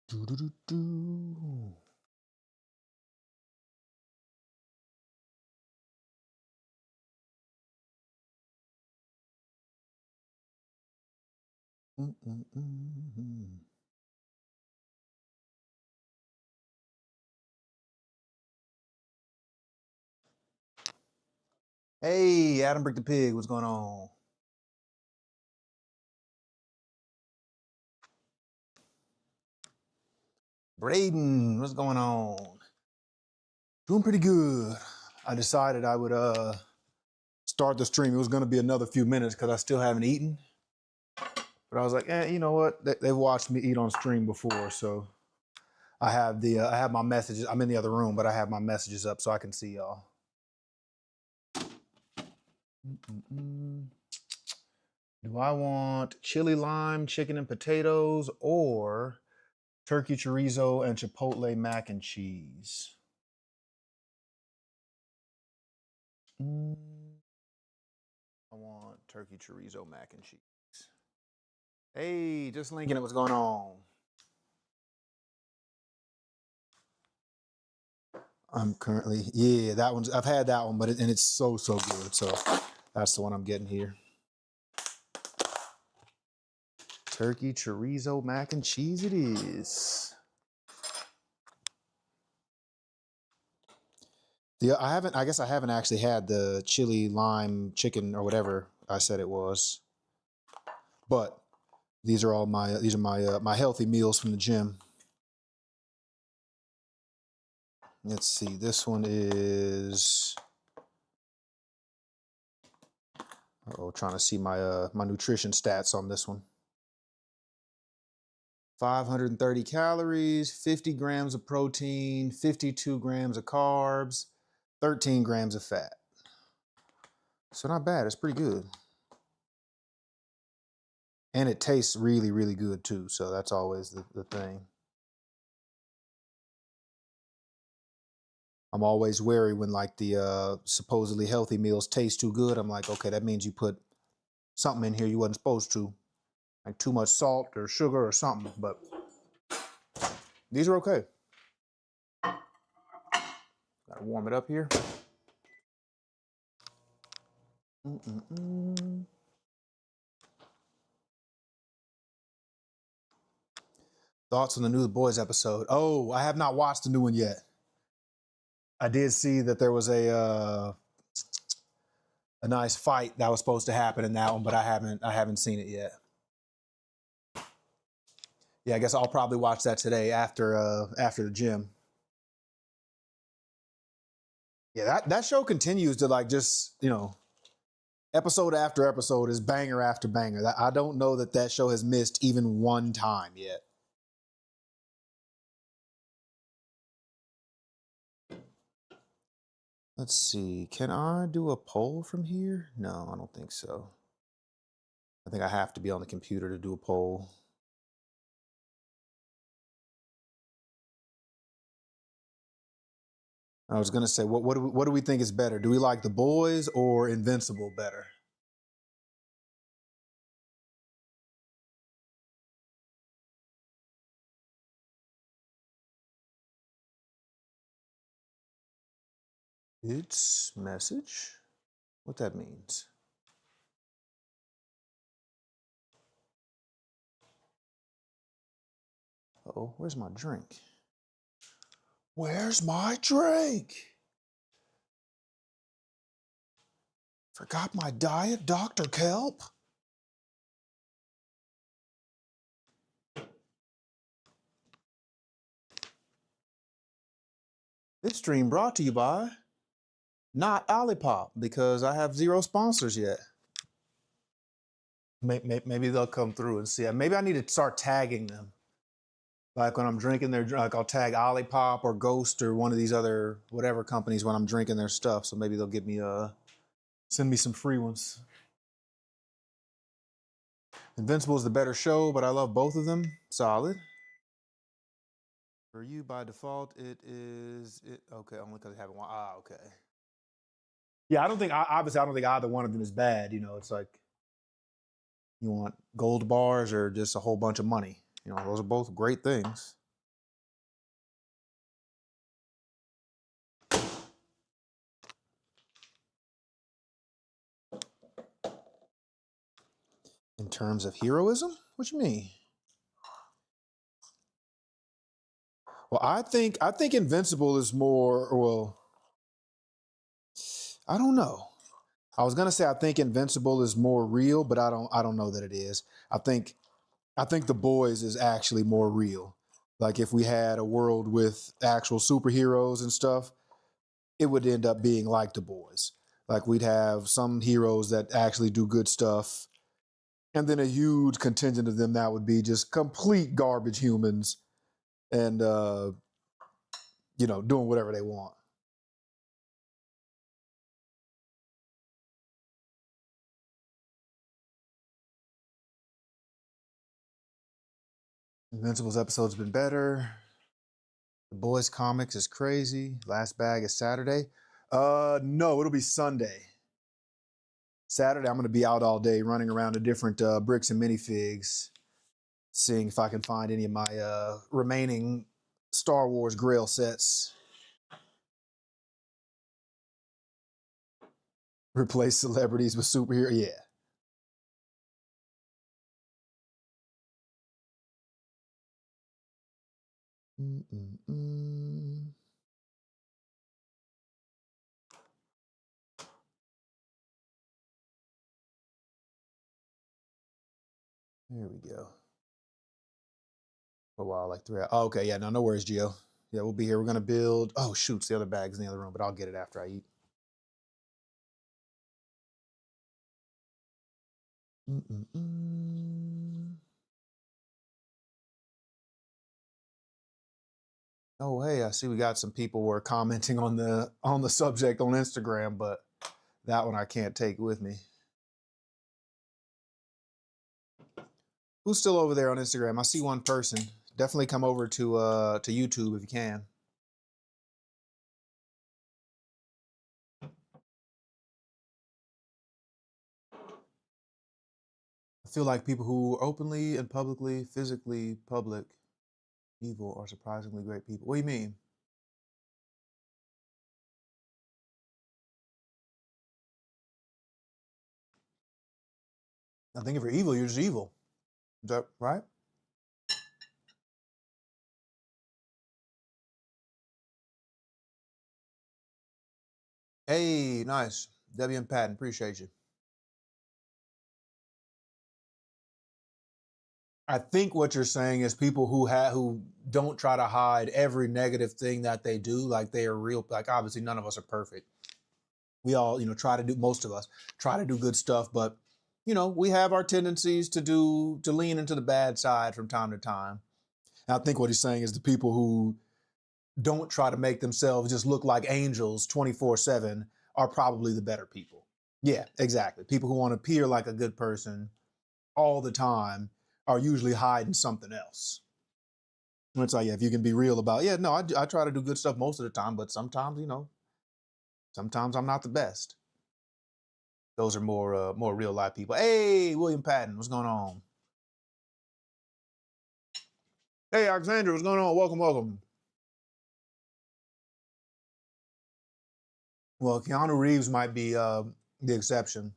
Do, do, do, do. Hey, Adam Brick the Pig, what's going on? Braden, what's going on? Doing pretty good. I decided I would start the stream. It was going to be another few minutes because I still haven't eaten. But I was like, you know what? They've watched me eat on stream before, so I have I have my messages. I'm in the other room, but I have my messages up so I can see y'all. Do I want chili lime, chicken and potatoes, or turkey chorizo and chipotle mac and cheese? I want turkey chorizo mac and cheese. Hey, just linking it. What's going on? I'm currently, yeah, that one's, I've had that one, but and it's so good. So that's the one I'm getting here. Turkey chorizo mac and cheese it is. I guess I haven't actually had the chili lime chicken or whatever I said it was. But these are my healthy meals from the gym. Let's see, this one is, trying to see my my nutrition stats on this one. 530 calories, 50 grams of protein, 52 grams of carbs, 13 grams of fat. So not bad, it's pretty good. And it tastes really, really good too, so that's always the thing. I'm always wary when like the supposedly healthy meals taste too good. I'm like, okay, that means you put something in here you wasn't supposed to. Like too much salt or sugar or something, but these are okay. Gotta warm it up here. Thoughts on the new The Boys episode? Oh, I have not watched the new one yet. I did see that there was a nice fight that was supposed to happen in that one, but I haven't seen it yet. Yeah, I guess I'll probably watch that today after the gym. Yeah, that show continues to like just, you know, episode after episode is banger after banger. I don't know that show has missed even one time yet. Let's see, can I do a poll from here? No, I don't think so. I think I have to be on the computer to do a poll. I was gonna say, what do we think is better? Do we like The Boys or Invincible better? It's message. What that means? Uh-oh, where's my drink? Where's my drink? Forgot my diet, Dr. Kelp? This stream brought to you by not Olipop, because I have 0 sponsors yet. Maybe they'll come through and see. Maybe I need to start tagging them. Like when I'm drinking their, like I'll tag Olipop or Ghost or one of these other whatever companies when I'm drinking their stuff. So maybe they'll give me send me some free ones. Invincible is the better show, but I love both of them. Solid. For you, by default, it is okay. Only because I haven't one. Ah, okay. Yeah, I don't think either one of them is bad. You know, it's like you want gold bars or just a whole bunch of money. You know, those are both great things. In terms of heroism? What you mean? Well, I think Invincible is more, well, I don't know. I was gonna say I think Invincible is more real, but I don't know that it is. I think The Boys is actually more real. Like if we had a world with actual superheroes and stuff, it would end up being like The Boys. Like we'd have some heroes that actually do good stuff, and then a huge contingent of them that would be just complete garbage humans and doing whatever they want. Invincible's episode's been better. The Boys comics is crazy. Last bag is Saturday. No, it'll be Sunday. Saturday, I'm going to be out all day running around to different bricks and minifigs, seeing if I can find any of my remaining Star Wars Grail sets. Replace celebrities with superheroes. Yeah. Mm-mm-mm. There we go. For a while, like 3 hours. Oh, okay, yeah, no worries, Gio. Yeah, we'll be here. We're gonna build. Oh shoot, it's the other bag's in the other room, but I'll get it after I eat. Mm-mm-mm. Oh hey, I see we got some people who are commenting on the subject on Instagram, but that one I can't take with me. Who's still over there on Instagram? I see one person. Definitely come over to YouTube if you can. I feel like people who openly and publicly, physically public evil are surprisingly great people. What do you mean? I think if you're evil, you're just evil. Is that right? Hey, nice. Debbie and Patton, appreciate you. I think what you're saying is people who don't try to hide every negative thing that they do, like they are real. Like obviously, none of us are perfect. We all, try to do. Most of us try to do good stuff, but we have our tendencies to lean into the bad side from time to time. And I think what he's saying is the people who don't try to make themselves just look like angels 24/7 are probably the better people. Yeah, exactly. People who want to appear like a good person all the time are usually hiding something else. And it's like, yeah, if you can be real about, yeah, no, I try to do good stuff most of the time, but sometimes, sometimes I'm not the best. Those are more real life people. Hey, William Patton, what's going on? Hey, Alexandra, what's going on? Welcome, welcome. Well, Keanu Reeves might be the exception.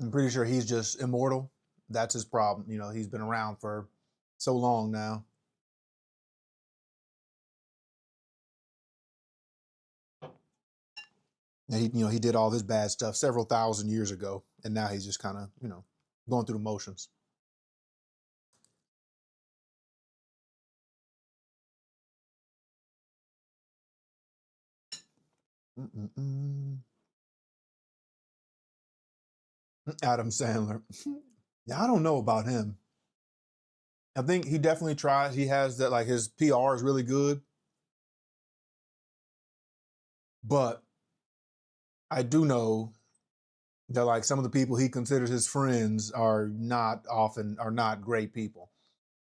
I'm pretty sure he's just immortal. That's his problem. He's been around for so long now. And he did all this bad stuff several thousand years ago, and now he's just kind of, going through the motions. Mm-mm-mm. Adam Sandler. Yeah, I don't know about him. I think he definitely tries. He has that, like his PR is really good, but I do know that like some of the people he considers his friends are not great people.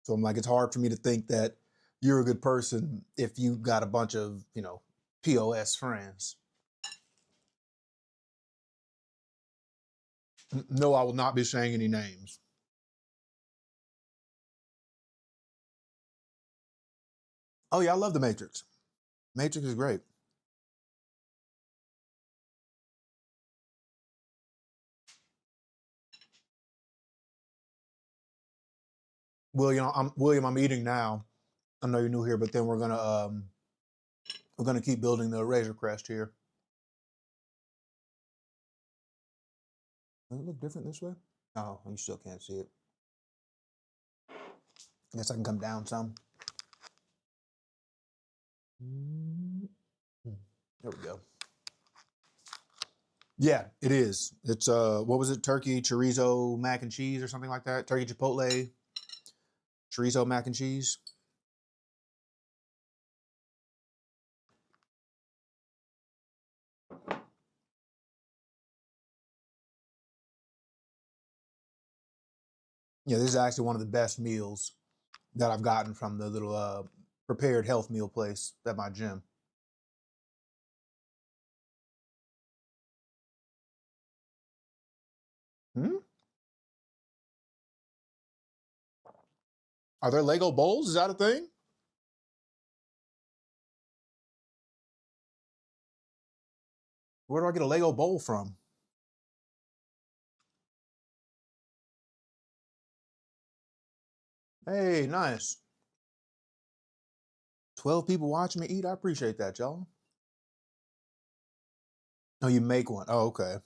So I'm like, it's hard for me to think that you're a good person if you got a bunch of, POS friends. No, I will not be saying any names. Oh yeah, I love the Matrix. Matrix is great. William, I'm eating now. I know you're new here, but then we're gonna keep building the Razor Crest here. Does it look different this way? Oh, you still can't see it. I guess I can come down some. There we go. Yeah, it is. It's what was it? Turkey chorizo mac and cheese or something like that. Turkey chipotle chorizo mac and cheese. Yeah, this is actually one of the best meals that I've gotten from the little prepared health meal place at my gym. Hmm? Are there Lego bowls? Is that a thing? Where do I get a Lego bowl from? Hey, nice. 12 people watching me eat. I appreciate that, y'all. Oh, you make one. Oh, okay.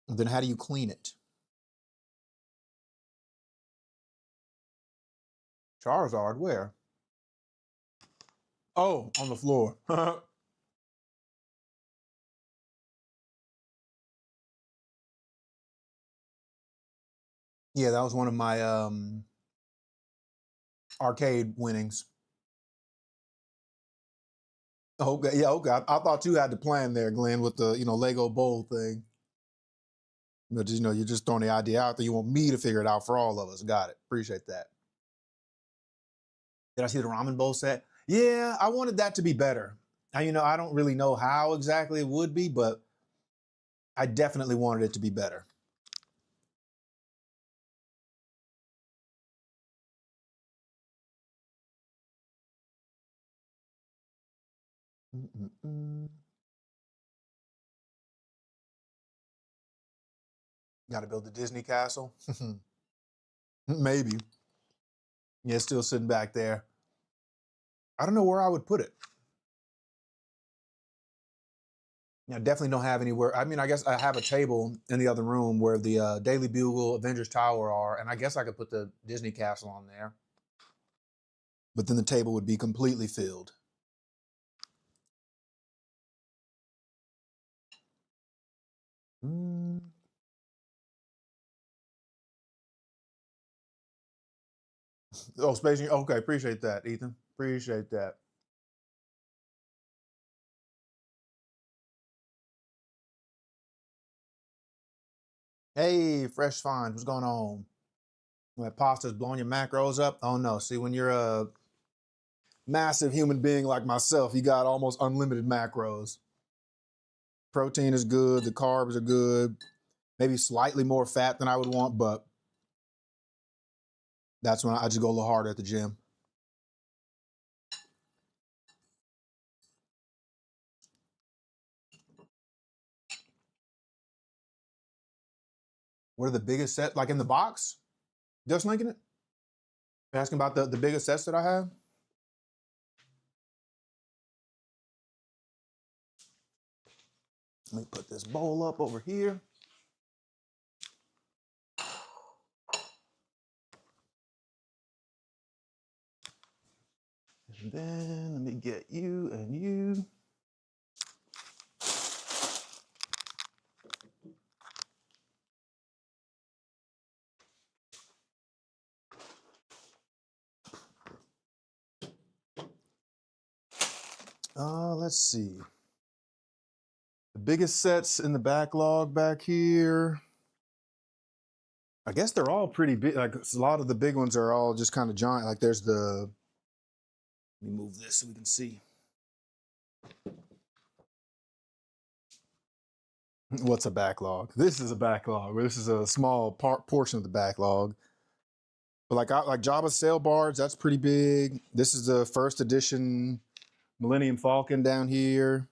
Then how do you clean it? Charizard, where? Oh, on the floor. Yeah, that was one of my arcade winnings. Okay, yeah, okay. I thought you had the plan there, Glenn, with the Lego bowl thing. But you're just throwing the idea out there. You want me to figure it out for all of us. Got it. Appreciate that. Did I see the ramen bowl set? Yeah, I wanted that to be better. I don't really know how exactly it would be, but I definitely wanted it to be better. Mm-mm-mm. Got to build the Disney castle. Maybe. Yeah, it's still sitting back there. I don't know where I would put it. Definitely don't have anywhere. I mean, I guess I have a table in the other room where the Daily Bugle, Avengers Tower are, and I guess I could put the Disney castle on there. But then the table would be completely filled. Mm. Oh, spacing. Okay, appreciate that, Ethan. Appreciate that. Hey, Fresh Finds, what's going on? When pasta's blowing your macros up? Oh no. See, when you're a massive human being like myself, you got almost unlimited macros. Protein is good, the carbs are good, maybe slightly more fat than I would want, but that's when I just go a little harder at the gym. What are the biggest sets, like in the box? Just linking it? You're asking about the biggest sets that I have? Let me put this bowl up over here. And then let me get you and you. Let's see. The biggest sets in the backlog back here. I guess they're all pretty big. Like a lot of the big ones are all just kind of giant. Like there's the, let me move this so we can see. What's a backlog? This is a backlog. This is a small portion of the backlog. But like Jabba sail barge, that's pretty big. This is the first edition Millennium Falcon down here.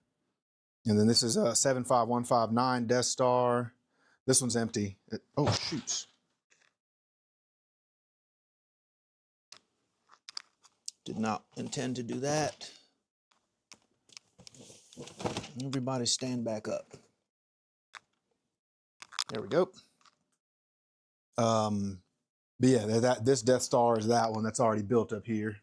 And then this is a 75159 Death Star. This one's empty. Oh, shoots. Did not intend to do that. Everybody stand back up. There we go. But yeah, this Death Star is that one that's already built up here.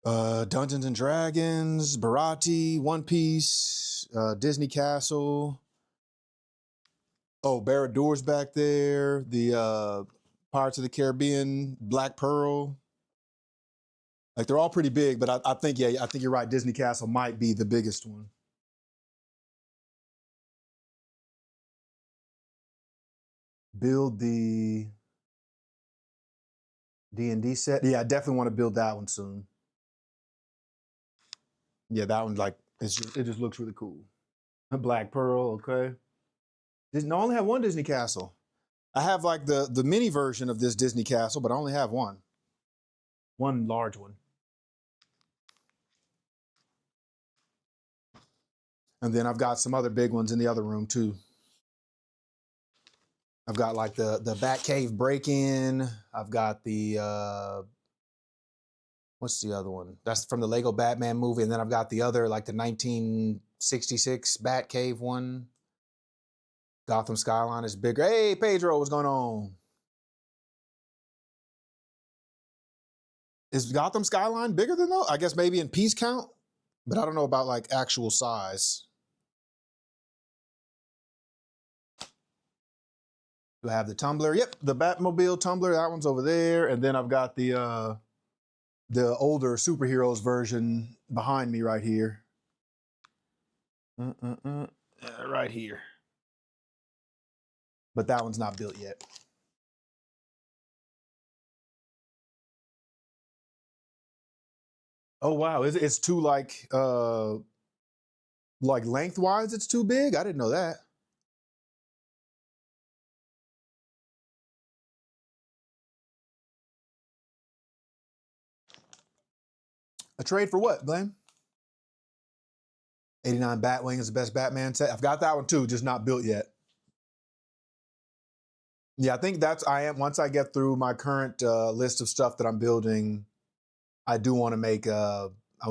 Dungeons and Dragons, Barati, One Piece, Disney Castle. Oh, Barad-dûr's back there. The Pirates of the Caribbean, Black Pearl. Like they're all pretty big, but I think you're right. Disney Castle might be the biggest one. Build the D&D set. Yeah, I definitely want to build that one soon. Yeah, that one's like, it just looks really cool. Black Pearl, okay. I only have one Disney Castle. I have like the mini version of this Disney Castle, but I only have one. One large one. And then I've got some other big ones in the other room too. I've got like the Batcave break-in. I've got the what's the other one? That's from the Lego Batman movie. And then I've got the other, like the 1966 Batcave one. Gotham Skyline is bigger. Hey, Pedro, what's going on? Is Gotham Skyline bigger than those? I guess maybe in piece count, but I don't know about like actual size. Do I have the tumbler? Yep, the Batmobile tumbler. That one's over there. And then I've got the older superheroes version behind me right here. Right here. But that one's not built yet. Oh wow, it's too like lengthwise it's too big? I didn't know that. A trade for what, Glenn? 89 Batwing is the best Batman set. I've got that one too, just not built yet. Yeah, I think once I get through my current list of stuff that I'm building, I do want to make I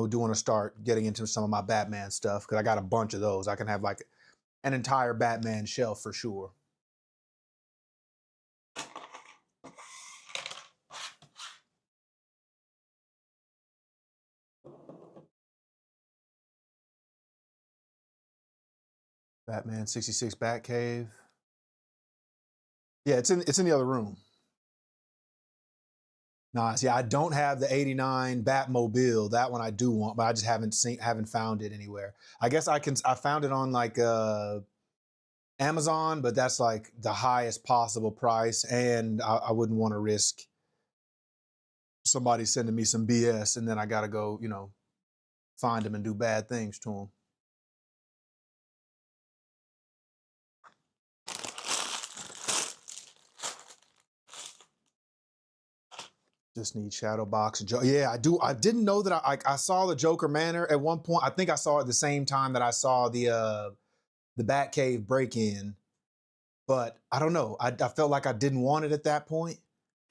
do want to start getting into some of my Batman stuff because I got a bunch of those. I can have like an entire Batman shelf for sure. Batman 66 Batcave. Yeah, it's in the other room. Nice. Yeah, I don't have the 89 Batmobile. That one I do want, but I just haven't found it anywhere. I guess I found it on like Amazon, but that's like the highest possible price, and I wouldn't want to risk somebody sending me some BS and then I gotta go, find them and do bad things to them. Just need Shadow Box. Yeah, I do. I didn't know that I saw the Joker Manor at one point. I think I saw it at the same time that I saw the Batcave break-in. But I don't know. I felt like I didn't want it at that point,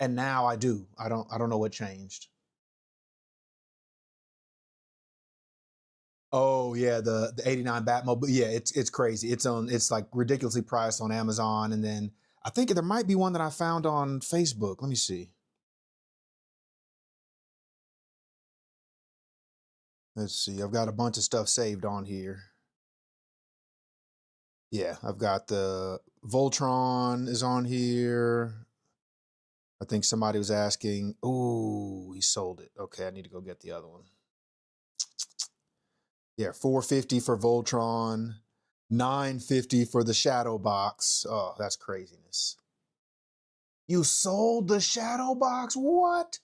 and now I do. I don't know what changed. Oh yeah, the 89 Batmobile. Yeah, it's crazy. It's like ridiculously priced on Amazon, and then I think there might be one that I found on Facebook. Let me see. Let's see. I've got a bunch of stuff saved on here. Yeah, I've got the Voltron is on here. I think somebody was asking. Ooh, he sold it. Okay, I need to go get the other one. Yeah, $450 for Voltron, $950 for the Shadow Box. Oh, that's craziness. You sold the Shadow Box? What?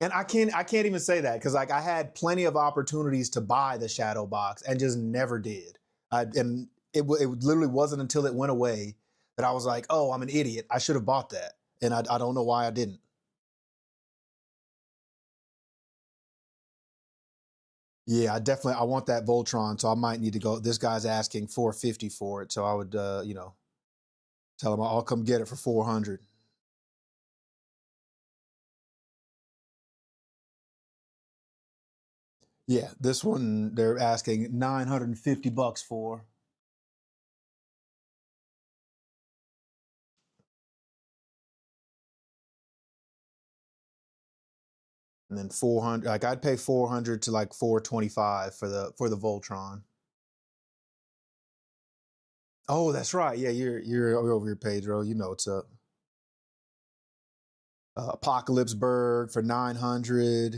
And I can't even say that because like I had plenty of opportunities to buy the Shadow Box and just never did. And it literally wasn't until it went away that I was like, oh, I'm an idiot. I should have bought that. And I don't know why I didn't. Yeah, I want that Voltron, so I might need to go. This guy's asking $450 for it, so I would, Tell them I'll come get it for 400. Yeah, this one they're asking $950 for. And then 400, like I'd pay 400 to like 425 for the Voltron. Oh, that's right. Yeah, you're over here, Pedro. You know what's up. Apocalypseburg for 900.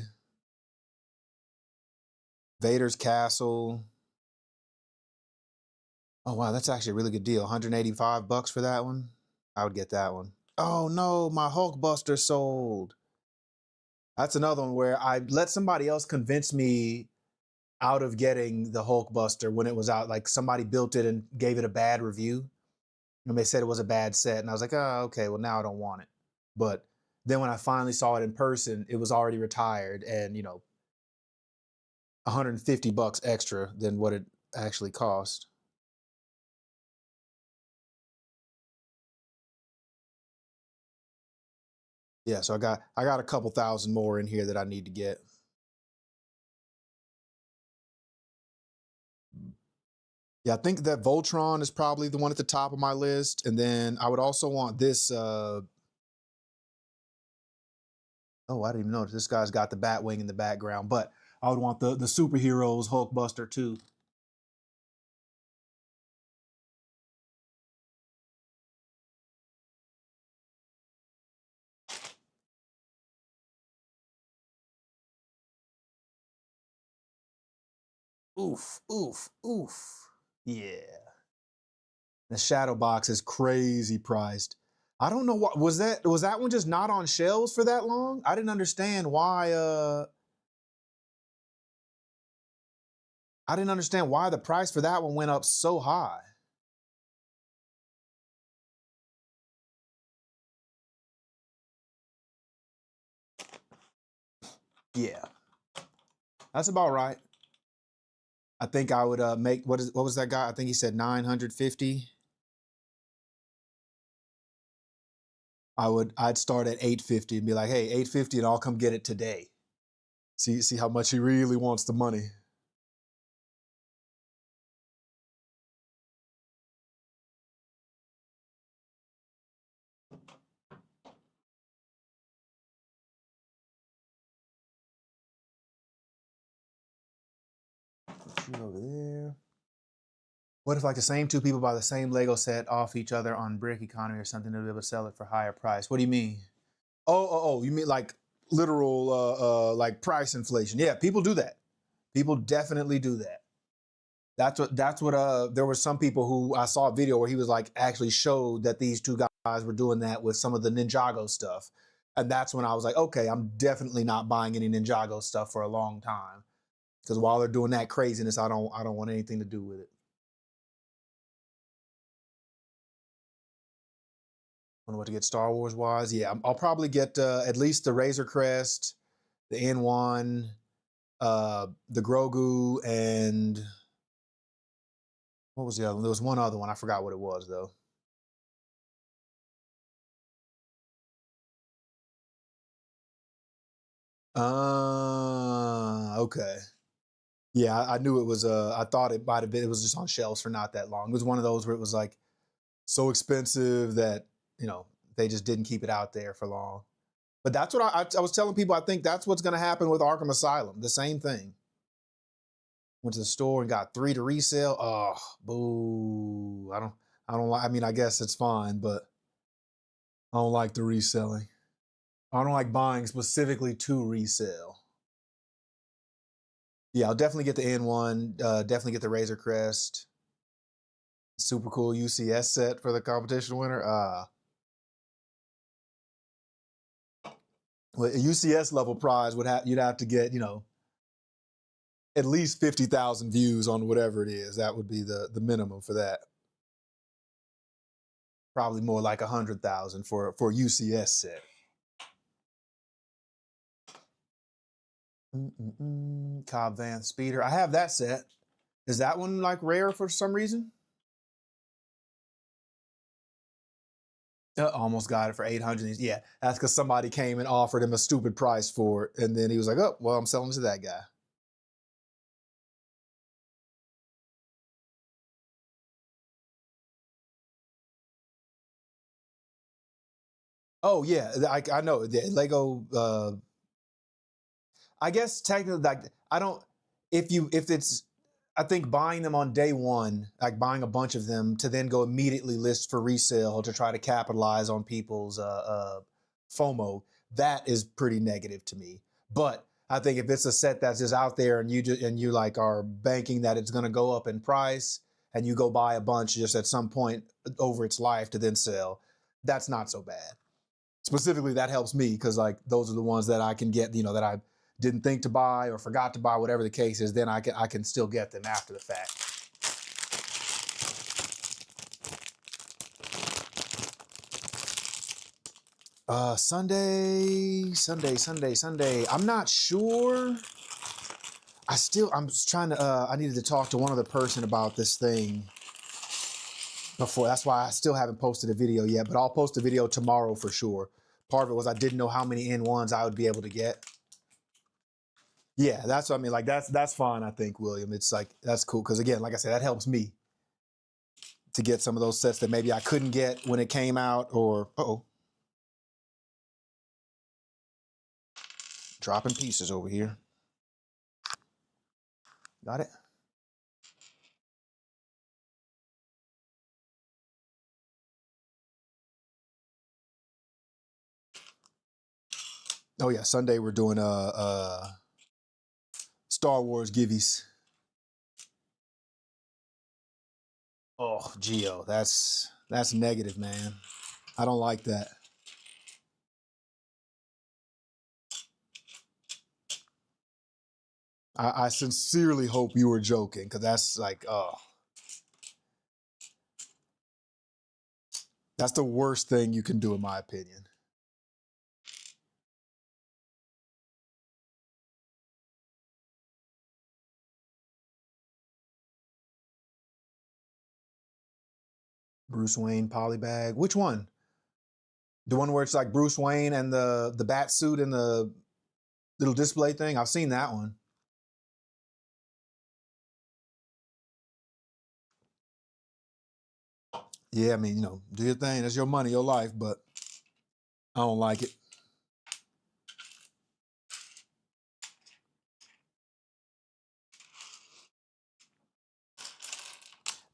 Vader's Castle. Oh wow, that's actually a really good deal. $185 for that one. I would get that one. Oh no, my Hulkbuster sold. That's another one where I let somebody else convince me out of getting the Hulkbuster when it was out. Like somebody built it and gave it a bad review. And they said it was a bad set. And I was like, oh, okay, well now I don't want it. But then when I finally saw it in person, it was already retired and, you know, $150 extra than what it actually cost. Yeah, so I got a couple thousand more in here that I need to get. Yeah, I think that Voltron is probably the one at the top of my list. And then I would also want this. Oh, I didn't even notice this guy's got the Batwing in the background. But I would want the Superheroes Hulkbuster too. Oof, oof, oof. Yeah. The Shadow Box is crazy priced. I don't know what was that one just not on shelves for that long? I didn't understand why I didn't understand why the price for that one went up so high. Yeah. That's about right. I think I would make what was that guy? I think he said 950. I'd start at 850 and be like, hey, 850 and I'll come get it today. See how much he really wants the money. Put you over there. What if like the same two people buy the same Lego set off each other on brick economy or something to be able to sell it for higher price? What do you mean? Oh, you mean like literal like price inflation. Yeah, people do that. People definitely do that. That's what there were some people who I saw a video where he was like actually showed that these two guys were doing that with some of the Ninjago stuff. And that's when I was like, okay, I'm definitely not buying any Ninjago stuff for a long time. Because while they're doing that craziness, I don't want anything to do with it. I don't know what to get Star Wars wise. Yeah, I'll probably get at least the Razor Crest, the N1, the Grogu, and what was the other one? There was one other one. I forgot what it was though. Okay. Yeah, I knew it was. I thought it might have been. It was just on shelves for not that long. It was one of those where it was like so expensive that you know they just didn't keep it out there for long. But that's what I was telling people. I think that's what's going to happen with Arkham Asylum. The same thing. Went to the store and got 3 to resell. Oh, boo! I don't like. I mean, I guess it's fine, but I don't like the reselling. I don't like buying specifically to resell. Yeah, I'll definitely get the N1. Definitely get the Razor Crest. Super cool UCS set for the competition winner. Well, a UCS level prize you'd have to get at least 50,000 views on whatever it is. That would be the minimum for that. Probably more like 100,000 for a UCS set. Cobb Van Speeder. I have that set. Is that one like rare for some reason? Almost got it for 800. Yeah, that's because somebody came and offered him a stupid price for it, and then he was like, "Oh, well, I'm selling to that guy." Oh yeah, I know the Lego. I guess technically, like I don't. If it's, I think buying them on day one, like buying a bunch of them to then go immediately list for resale to try to capitalize on people's FOMO, that is pretty negative to me. But I think if it's a set that's just out there and you like are banking that it's going to go up in price and you go buy a bunch just at some point over its life to then sell, that's not so bad. Specifically, that helps me because like those are the ones that I can get, that I didn't think to buy or forgot to buy, whatever the case is. Then I can still get them after the fact. Sunday. I'm not sure. I'm trying to. I needed to talk to one other person about this thing before. That's why I still haven't posted a video yet. But I'll post a video tomorrow for sure. Part of it was I didn't know how many N1s I would be able to get. Yeah, that's what I mean. Like that's fine. I think, William. It's like that's cool because again, like I said, that helps me to get some of those sets that maybe I couldn't get when it came out. Or dropping pieces over here. Got it. Oh yeah, Sunday we're doing Star Wars givvies. Oh, Geo, that's negative, man. I don't like that. I sincerely hope you were joking because that's like, oh, that's the worst thing you can do, in my opinion. Bruce Wayne polybag. Which one? The one where it's like Bruce Wayne and the bat suit and the little display thing? I've seen that one. Yeah, I mean, do your thing. It's your money, your life, but I don't like it.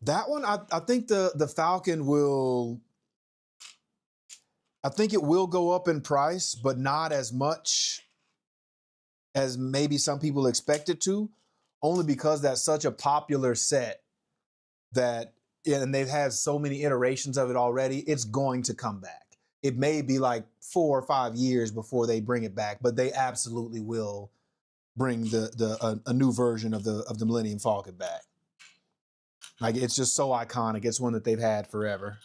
That one, I think the Falcon will. I think it will go up in price, but not as much as maybe some people expect it to, only because that's such a popular set that, and they've had so many iterations of it already, it's going to come back. It may be like 4 or 5 years before they bring it back, but they absolutely will bring a new version of the Millennium Falcon back. Like it's just so iconic. It's one that they've had forever.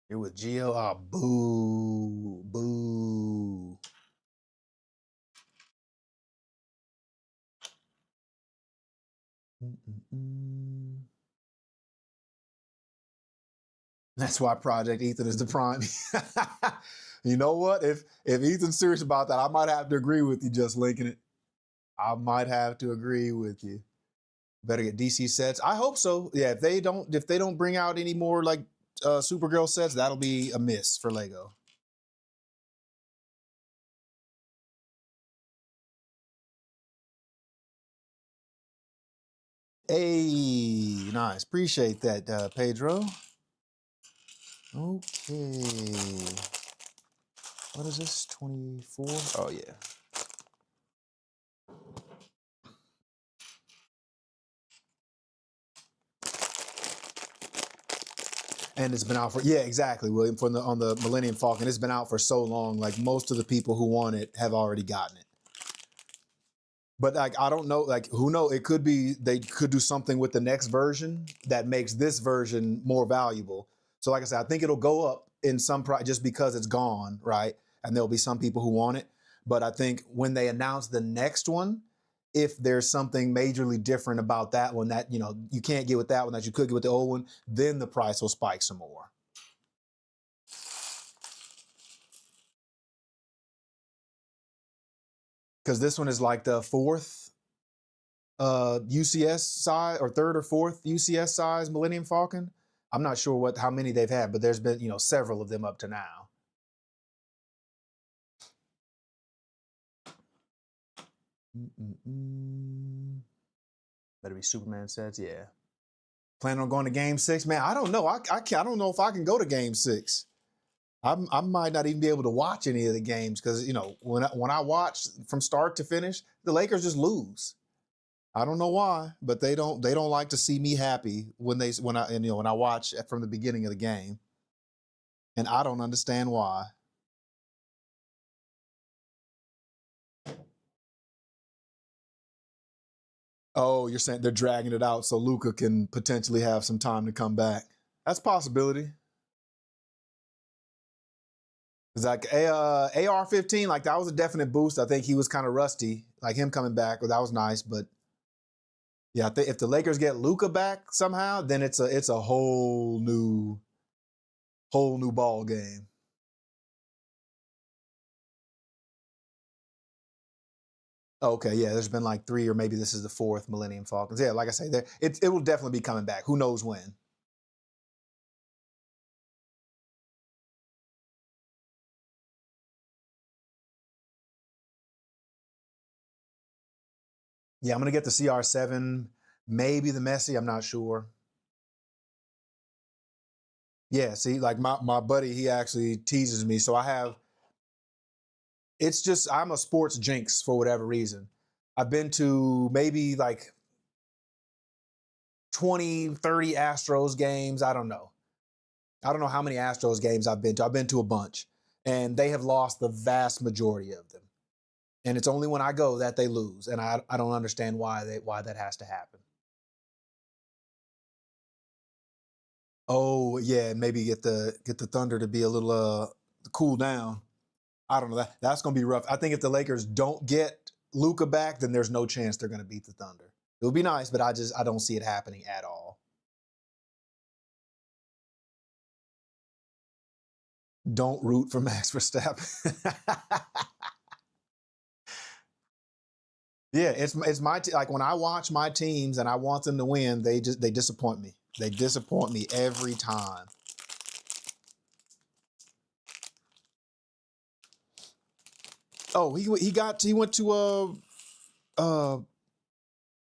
It was Geo. Oh, boo, boo. Mm-mm-mm. That's why Project Ethan is the prime. You know what? If Ethan's serious about that, I might have to agree with you. Just linking it, I might have to agree with you. Better get DC sets. I hope so. Yeah. If they don't bring out any more like Supergirl sets, that'll be a miss for Lego. Hey, nice. Appreciate that, Pedro. Okay. What is this? 24? Oh yeah. And it's been out for, yeah, exactly, William. On the Millennium Falcon, it's been out for so long. Like most of the people who want it have already gotten it. But like I don't know, like who knows? It could be they could do something with the next version that makes this version more valuable. So like I said, I think it'll go up in some price just because it's gone, right? And there'll be some people who want it. But I think when they announce the next one, if there's something majorly different about that one that, you can't get with that one that you could get with the old one, then the price will spike some more. Because this one is like the fourth UCS size, or third or fourth UCS size Millennium Falcon. I'm not sure how many they've had, but there's been, several of them up to now. Better be Superman sets, yeah. Planning on going to Game 6, man. I don't know. I don't know if I can go to Game 6. I might not even be able to watch any of the games because when I watch from start to finish, the Lakers just lose. I don't know why, but they don't like to see me happy when I watch from the beginning of the game, and I don't understand why. Oh, you're saying they're dragging it out so Luka can potentially have some time to come back? That's a possibility. It's like AR-15, like that was a definite boost. I think he was kind of rusty, like him coming back. Well, that was nice, but yeah, I think if the Lakers get Luka back somehow, then it's a whole new ball game. Okay, yeah, there's been like 3, or maybe this is the 4th Millennium Falcons. Yeah, like I say, it will definitely be coming back. Who knows when? Yeah, I'm gonna get the CR7, maybe the Messi. I'm not sure. Yeah, see, like my buddy, he actually teases me. So it's just I'm a sports jinx for whatever reason. I've been to maybe like 20, 30 Astros games. I don't know. I don't know how many Astros games I've been to. I've been to a bunch, and they have lost the vast majority of them. And it's only when I go that they lose, and I don't understand why that has to happen. Oh yeah, maybe get the Thunder to be a little cool down. I don't know. That's going to be rough. I think if the Lakers don't get Luka back, then there's no chance they're going to beat the Thunder. It would be nice, but I don't see it happening at all. Don't root for Max Verstappen. Yeah, it's like when I watch my teams and I want them to win, they disappoint me. They disappoint me every time. Oh, he went to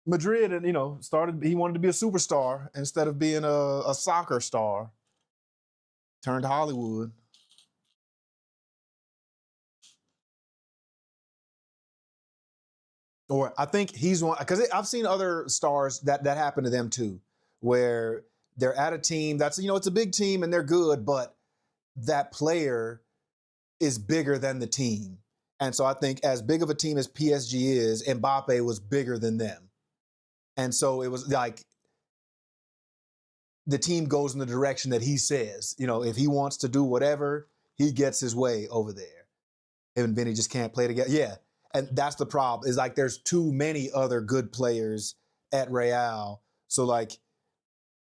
Madrid, and he wanted to be a superstar instead of being a soccer star. Turned to Hollywood. Or I think he's one, because I've seen other stars that happen to them too, where they're at a team that's it's a big team and they're good, but that player is bigger than the team. And so I think as big of a team as PSG is, Mbappe was bigger than them. And so it was like the team goes in the direction that he says. If he wants to do whatever, he gets his way over there. Him and Vinny just can't play together. Yeah. And that's the problem, is like there's too many other good players at Real. So like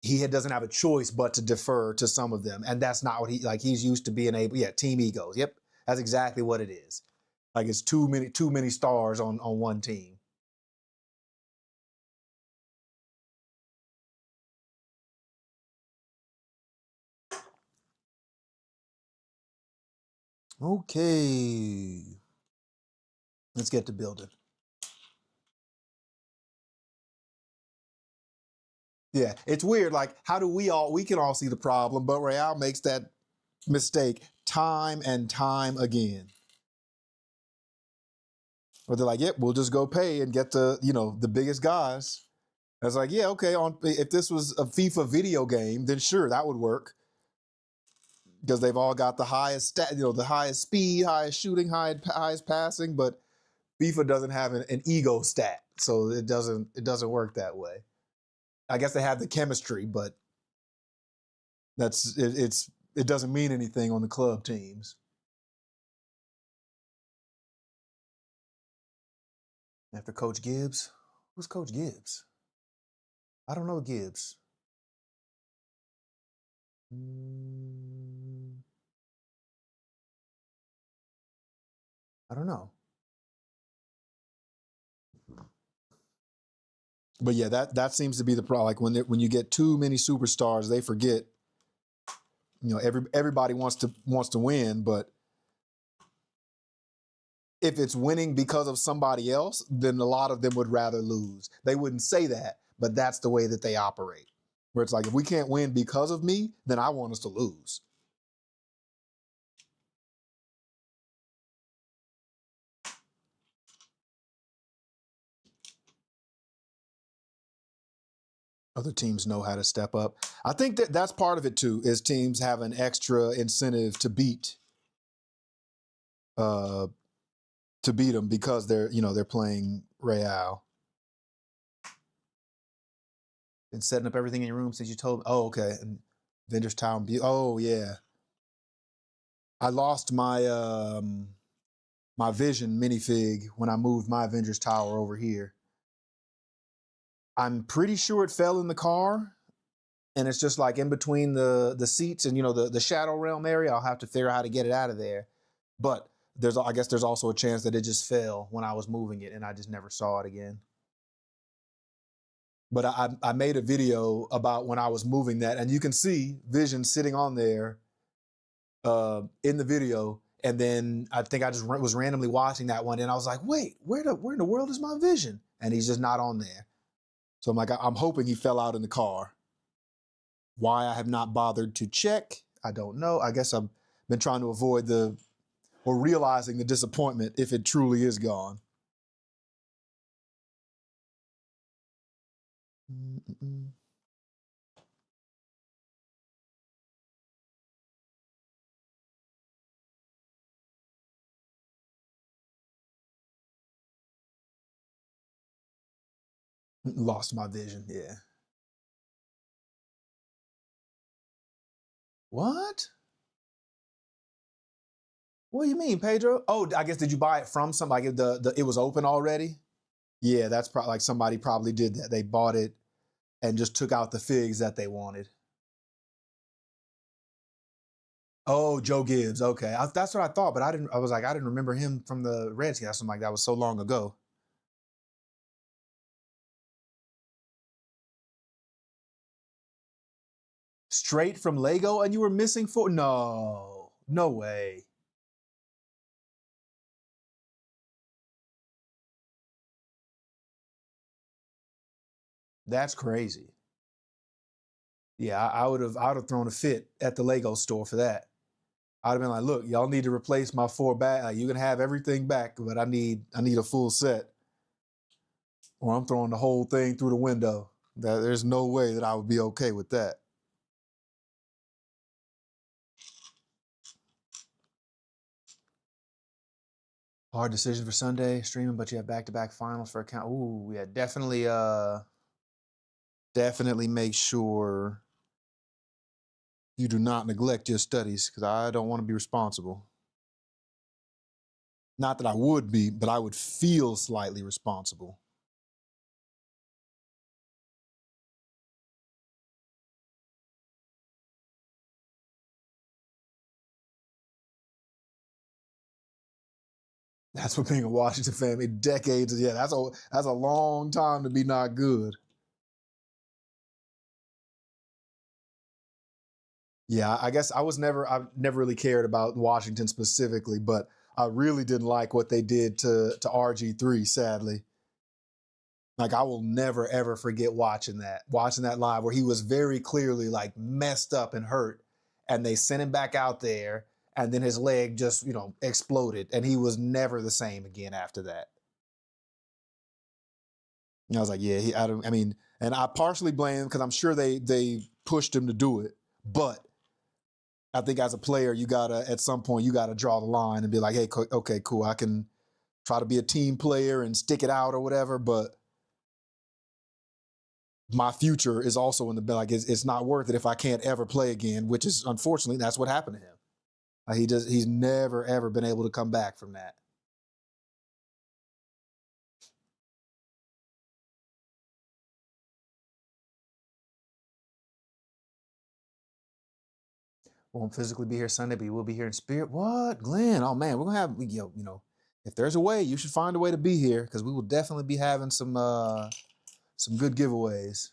doesn't have a choice but to defer to some of them. And that's not what he's used to being able. Yeah, team egos. Yep. That's exactly what it is. Like it's too many stars on one team. Okay. Let's get to building. Yeah, it's weird. Like, how do we can all see the problem, but Real makes that mistake time and time again. Where they're like, yep, we'll just go pay and get the biggest guys. I was like, yeah, okay. If this was a FIFA video game, then sure, that would work. Because they've all got the highest the highest speed, highest shooting, highest passing, but FIFA doesn't have an ego stat, so it doesn't work that way. I guess they have the chemistry, but it doesn't mean anything on the club teams. After Coach Gibbs. Who's Coach Gibbs? I don't know Gibbs. I don't know. But yeah, that seems to be the problem. Like when you get too many superstars, they forget. You know, everybody wants to win, but if it's winning because of somebody else, then a lot of them would rather lose. They wouldn't say that, but that's the way that they operate. Where it's like, if we can't win because of me, then I want us to lose. Other teams know how to step up. I think that's part of it too, is teams have an extra incentive to beat them because they're playing Real. And setting up everything in your room since you told me. Oh, okay. And Vendors Tower. Oh, yeah. I lost my my Vision minifig when I moved my Avengers Tower over here. I'm pretty sure it fell in the car, and it's just like in between the seats and the Shadow Realm area. I'll have to figure out how to get it out of there. But I guess there's also a chance that it just fell when I was moving it, and I just never saw it again. But I made a video about when I was moving that, and you can see Vision sitting on there in the video. And then I think I just was randomly watching that one, and I was like, wait, where in the world is my Vision? And he's just not on there. So I'm like, I'm hoping he fell out in the car. Why I have not bothered to check, I don't know. I guess I've been trying to avoid realizing the disappointment if it truly is gone. Lost my Vision, yeah. What? What do you mean, Pedro? Oh, I guess, did you buy it from somebody? It was open already? Yeah, that's probably like somebody probably did that. They bought it and just took out the figs that they wanted. Oh, Joe Gibbs. Okay, that's what I thought, but I didn't. I was like, I didn't remember him from the Redskins. I'm like, that was so long ago. Straight from Lego, and you were missing four? No, no way. That's crazy. Yeah, I would have thrown a fit at the Lego store for that. I'd have been like, look, y'all need to replace my four bag. Like, you can have everything back, but I need a full set, or I'm throwing the whole thing through the window. There's no way that I would be okay with that. Hard decision for Sunday streaming, but you have back-to-back finals for account. Ooh, yeah, definitely make sure you do not neglect your studies, because I don't want to be responsible. Not that I would be, but I would feel slightly responsible. That's what being a Washington fan, decades. Yeah, that's a long time to be not good. Yeah, I guess I've never really cared about Washington specifically, but I really didn't like what they did to RG3, sadly. Like, I will never ever forget watching that live, where he was very clearly like messed up and hurt, and they sent him back out there, and then his leg just exploded, and he was never the same again after that. And I was like, yeah, I mean, and I partially blame him because I'm sure they pushed him to do it, but I think as a player, at some point you gotta draw the line and be like, hey, okay, cool, I can try to be a team player and stick it out or whatever, but my future is also in the like it's not worth it if I can't ever play again, which is, unfortunately, that's what happened to him. He's never ever been able to come back from that. Won't physically be here Sunday, but you will be here in spirit. What, Glenn? Oh man, we're gonna have if there's a way, you should find a way to be here because we will definitely be having some good giveaways.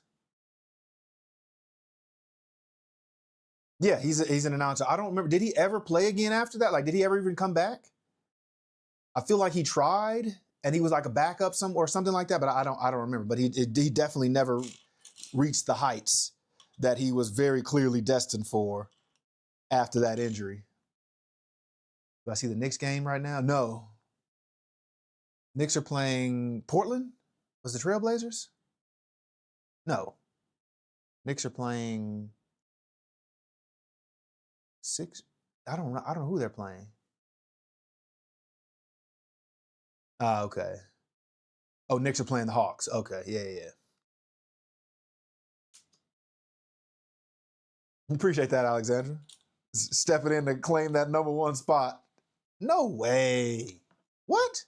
Yeah, he's an announcer. I don't remember. Did he ever play again after that? Like, did he ever even come back? I feel like he tried and he was like a backup or something like that, but I don't remember. But he definitely never reached the heights that he was very clearly destined for after that injury. Do I see the Knicks game right now? No. Knicks are playing Portland? Was the Trailblazers? No. Knicks are playing six. I don't know who they're playing. Okay. Oh, Knicks are playing the Hawks. Okay, yeah. Appreciate that, Alexandra. Stepping in to claim that number one spot. No way. What?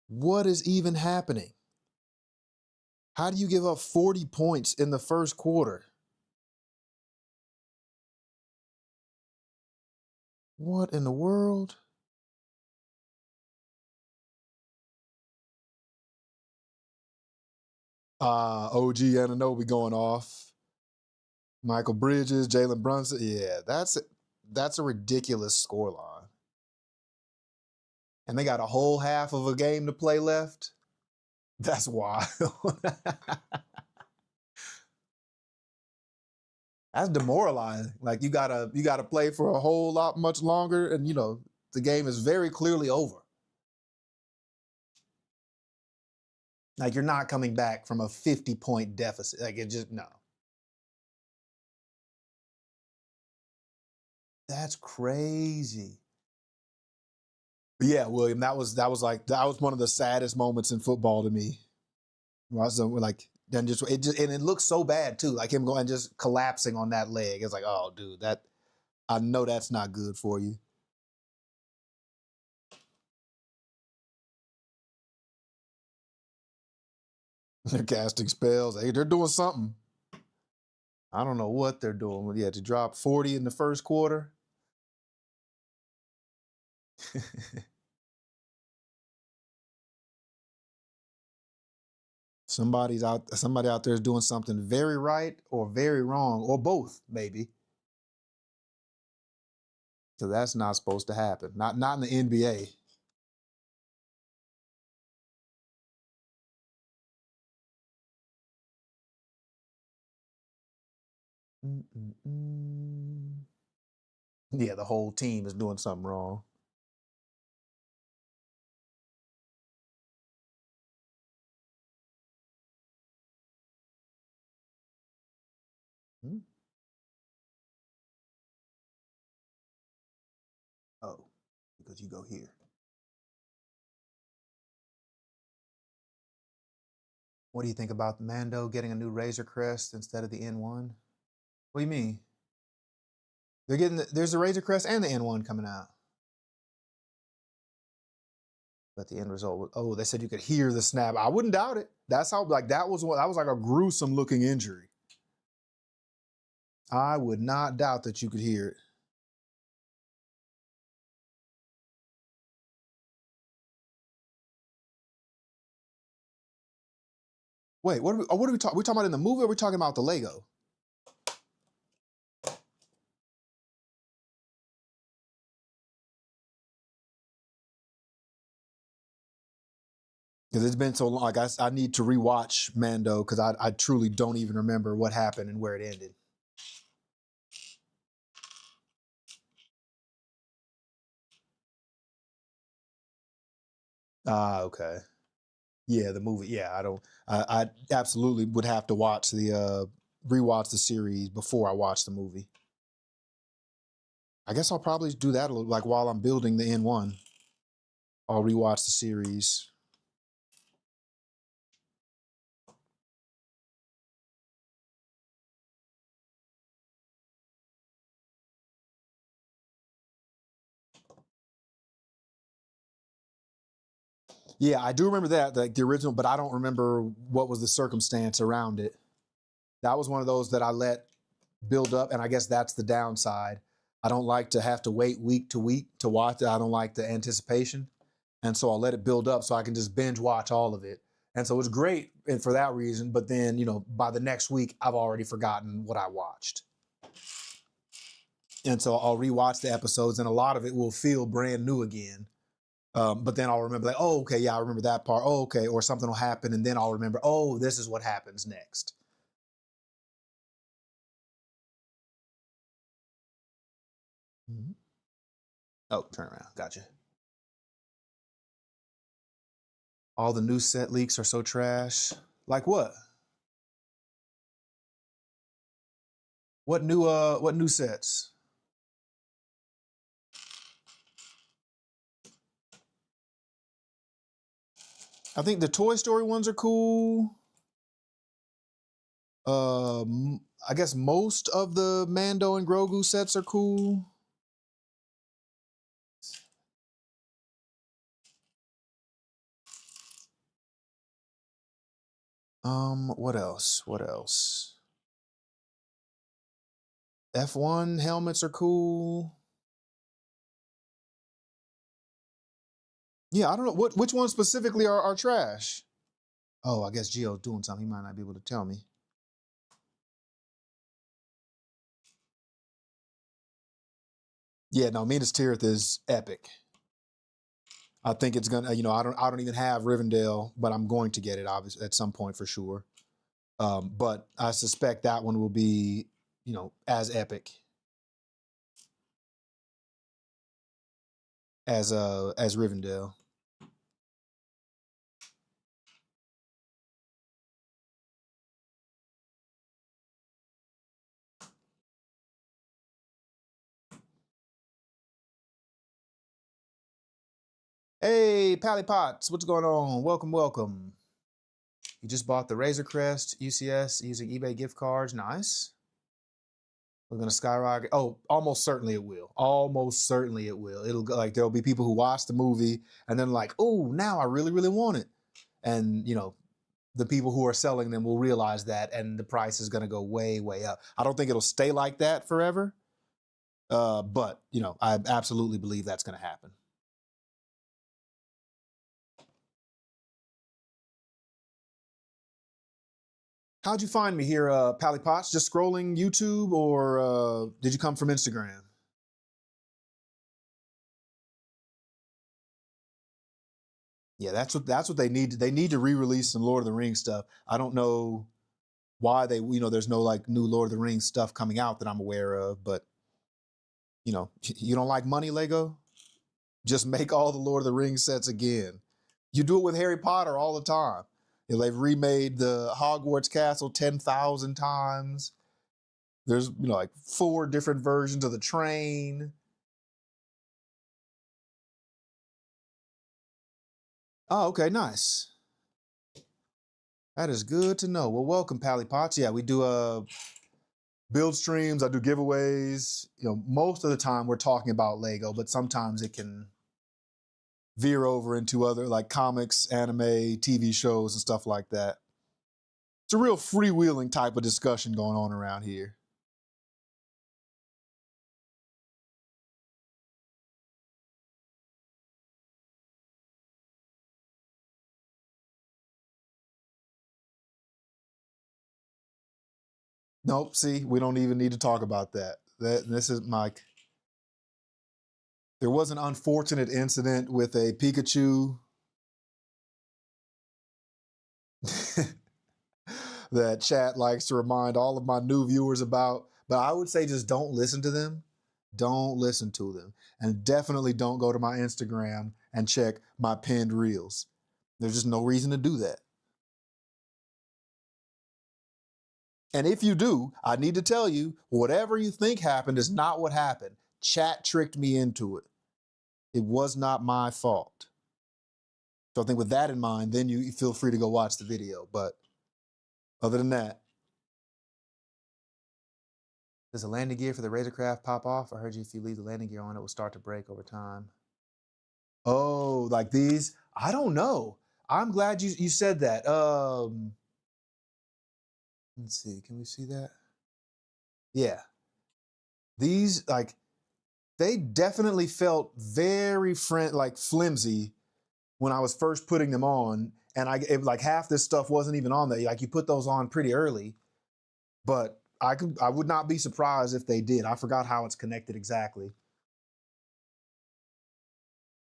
What is even happening? How do you give up 40 points in the first quarter? What in the world? OG Ananobi going off. Michael Bridges, Jalen Brunson. Yeah, that's a ridiculous scoreline. And they got a whole half of a game to play left. That's wild. That's demoralizing. Like you gotta play for a whole lot much longer, and the game is very clearly over. Like you're not coming back from a 50-point deficit. Like it just no. That's crazy. But yeah, William, that was one of the saddest moments in football to me. So like then it looks so bad too, like him going just collapsing on that leg. It's like, oh dude, that I know that's not good for you. They're casting spells. Hey, they're doing something. I don't know what they're doing. But yeah, to drop 40 in the first quarter. Somebody out there is doing something very right or very wrong, or both, maybe. So that's not supposed to happen. Not in the NBA. Mm-mm-mm. Yeah, the whole team is doing something wrong. Hmm? Oh, because you go here. What do you think about Mando getting a new Razor Crest instead of the N1? What do you mean? There's the Razor Crest and the N1 coming out. But the end result was, oh, they said you could hear the snap. I wouldn't doubt it. That's how, like, that was like a gruesome looking injury. I would not doubt that you could hear it. Wait, what are we talking? We talking about in the movie, or are we talking about the Lego? Because it's been so long. Like I need to rewatch Mando because I truly don't even remember what happened and where it ended. Ah, okay. Yeah, the movie. Yeah, I don't. I absolutely would have to watch the rewatch the series before I watch the movie. I guess I'll probably do that a little, like while I'm building the N1. I'll rewatch the series. Yeah, I do remember that, like the original, but I don't remember what was the circumstance around it. That was one of those that I let build up, and I guess that's the downside. I don't like to have to wait week to week to watch it. I don't like the anticipation. And so I'll let it build up so I can just binge watch all of it. And so it's great for that reason. But then, by the next week, I've already forgotten what I watched. And so I'll rewatch the episodes, and a lot of it will feel brand new again. But then I'll remember, like, oh, okay, yeah, I remember that part. Oh, okay. Or something will happen, and then I'll remember, oh, this is what happens next. Mm-hmm. Oh, turn around. Gotcha. All the new set leaks are so trash. Like what? What new sets? I think the Toy Story ones are cool. I guess most of the Mando and Grogu sets are cool. What else? What else? F1 helmets are cool. Yeah, I don't know which ones specifically are trash. Oh, I guess Gio's doing something. He might not be able to tell me. Yeah, no, Minas Tirith is epic. I think it's gonna, I don't even have Rivendell, but I'm going to get it obviously at some point for sure. But I suspect that one will be, as epic as Rivendell. Hey, Pally Potts, what's going on? Welcome, welcome. You just bought the Razor Crest UCS using eBay gift cards. Nice. We're gonna skyrocket. Oh, almost certainly it will. Almost certainly it will. It'll go like there'll be people who watch the movie and then like, oh, now I really, really want it. And the people who are selling them will realize that, and the price is gonna go way, way up. I don't think it'll stay like that forever. But I absolutely believe that's gonna happen. How'd you find me here, Pally Potts? Just scrolling YouTube, or did you come from Instagram? Yeah, that's what they need. They need to re-release some Lord of the Rings stuff. I don't know why there's no like new Lord of the Rings stuff coming out that I'm aware of, but you don't like money, Lego? Just make all the Lord of the Rings sets again. You do it with Harry Potter all the time. They've remade the Hogwarts castle 10,000 times. There's like 4 different versions of the train. Oh, okay, nice. That is good to know. Well, welcome, Pally Potts. Yeah, we do build streams. I do giveaways. Most of the time we're talking about Lego, but sometimes it can veer over into other like comics, anime, TV shows, and stuff like that. It's a real freewheeling type of discussion going on around here. Nope. See, we don't even need to talk about that. This is Mike. There was an unfortunate incident with a Pikachu that chat likes to remind all of my new viewers about. But I would say just don't listen to them. Don't listen to them. And definitely don't go to my Instagram and check my pinned reels. There's just no reason to do that. And if you do, I need to tell you, whatever you think happened is not what happened. Chat tricked me into it. It was not my fault. So I think with that in mind, then you feel free to go watch the video. But other than that, does the landing gear for the Razorcraft pop off? I heard you if you leave the landing gear on, it will start to break over time. Oh, like these? I don't know. I'm glad you said that. Let's see. Can we see that? Yeah. These like they definitely felt very like flimsy when I was first putting them on, and like half this stuff wasn't even on there. Like you put those on pretty early, but I would not be surprised if they did. I forgot how it's connected exactly,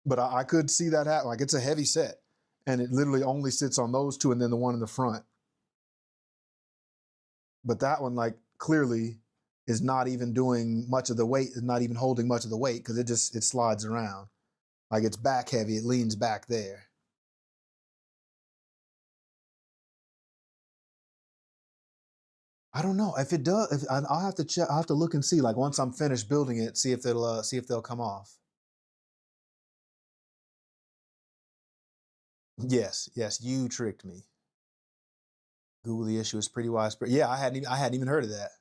but I could see that happen. Like it's a heavy set, and it literally only sits on those two, and then the one in the front. But that one, like clearly, is not even doing much of the weight. Is not even holding much of the weight because it slides around. Like it's back heavy. It leans back there. I don't know if it does. I'll have to check. I'll have to look and see. Like once I'm finished building it, see if they'll come off. Yes, yes, you tricked me. Google the issue is pretty widespread. Yeah, I hadn't even heard of that.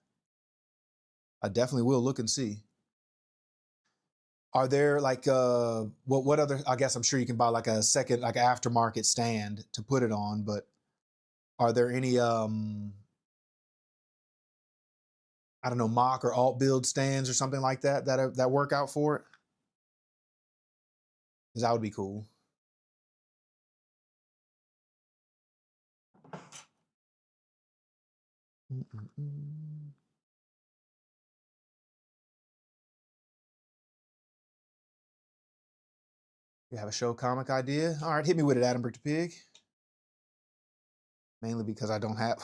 I definitely will look and see. Are there like what other? I guess I'm sure you can buy like a second like aftermarket stand to put it on, but are there any I don't know mock or alt build stands or something like that that work out for it? Because that would be cool. Mm-mm-mm. You have a show comic idea? All right, hit me with it, Adam Brick the Pig. Mainly because I don't have.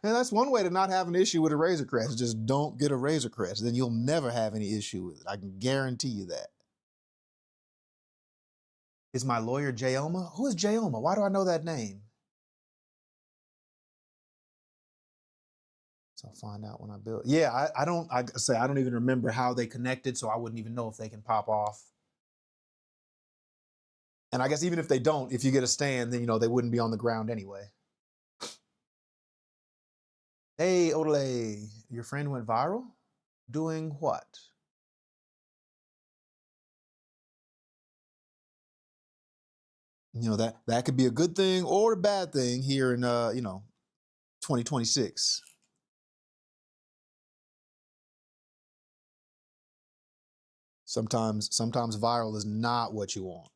And that's one way to not have an issue with a Razor Crest. Just don't get a Razor Crest. Then you'll never have any issue with it. I can guarantee you that. Is my lawyer Jayoma? Who is Jayoma? Why do I know that name? So I'll find out when I build. Yeah, I don't even remember how they connected, so I wouldn't even know if they can pop off. And I guess even if they don't, if you get a stand, then they wouldn't be on the ground anyway. Hey, Odele, your friend went viral? Doing what? That could be a good thing or a bad thing here in 2026. Sometimes viral is not what you want.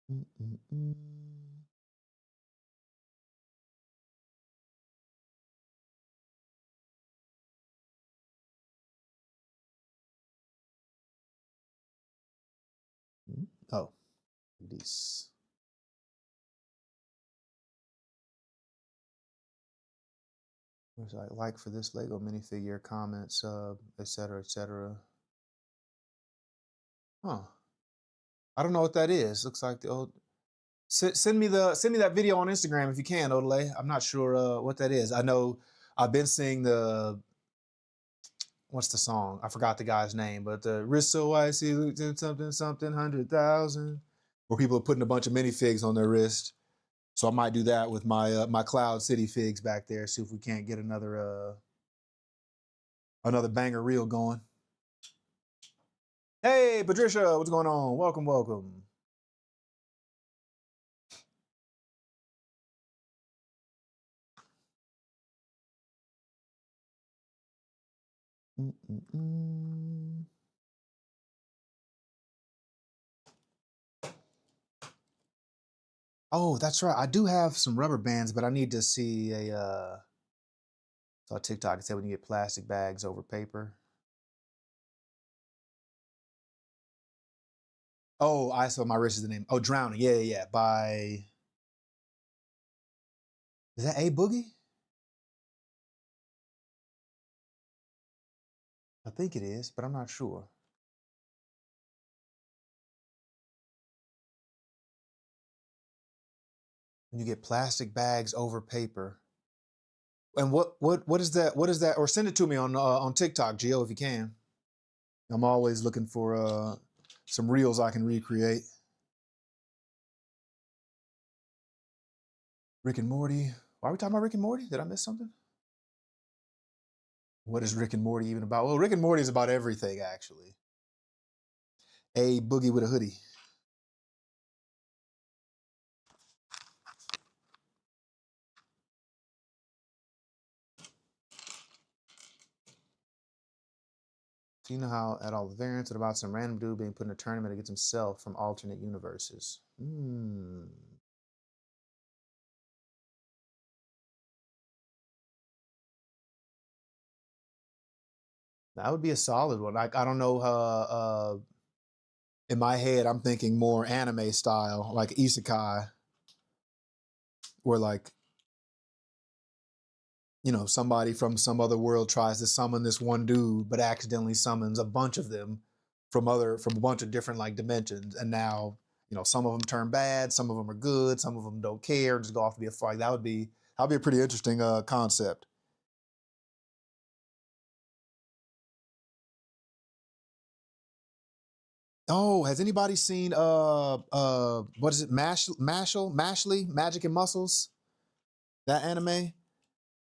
Mm-mm-mm. Oh, this. Where's like for this Lego minifigure, comment, sub, etc., etc. Huh. I don't know what that is. Looks like the old. Send me that video on Instagram if you can, Odele. I'm not sure what that is. I know I've been seeing the what's the song? I forgot the guy's name, but the wrist so icy, something something 100,000, where people are putting a bunch of minifigs on their wrist. So I might do that with my Cloud City figs back there. See if we can't get another banger reel going. Hey, Patricia, what's going on? Welcome, welcome. Mm-mm-mm. Oh, that's right. I do have some rubber bands, but I need to see saw TikTok. It said when you get plastic bags over paper. Oh, I saw my wrist is the name. Oh, Drowning. Yeah, yeah, yeah. By is that A Boogie? I think it is, but I'm not sure. When you get plastic bags over paper. And what is that? What is that? Or send it to me on TikTok, Gio, if you can. I'm always looking for some reels I can recreate. Rick and Morty. Why are we talking about Rick and Morty? Did I miss something? What is Rick and Morty even about? Well, Rick and Morty is about everything, actually. A boogie with a hoodie. So you know how at all the variants about some random dude being put in a tournament against himself from alternate universes. That would be a solid one. I don't know. In my head, I'm thinking more anime style, like isekai, where like, you know, somebody from some other world tries to summon this one dude, but accidentally summons a bunch of them from a bunch of different like dimensions, and now, you know, some of them turn bad, some of them are good, some of them don't care, just go off to be a fight. That'd be a pretty interesting concept. Oh, has anybody seen what is it? Mashley, Magic and Muscles? That anime?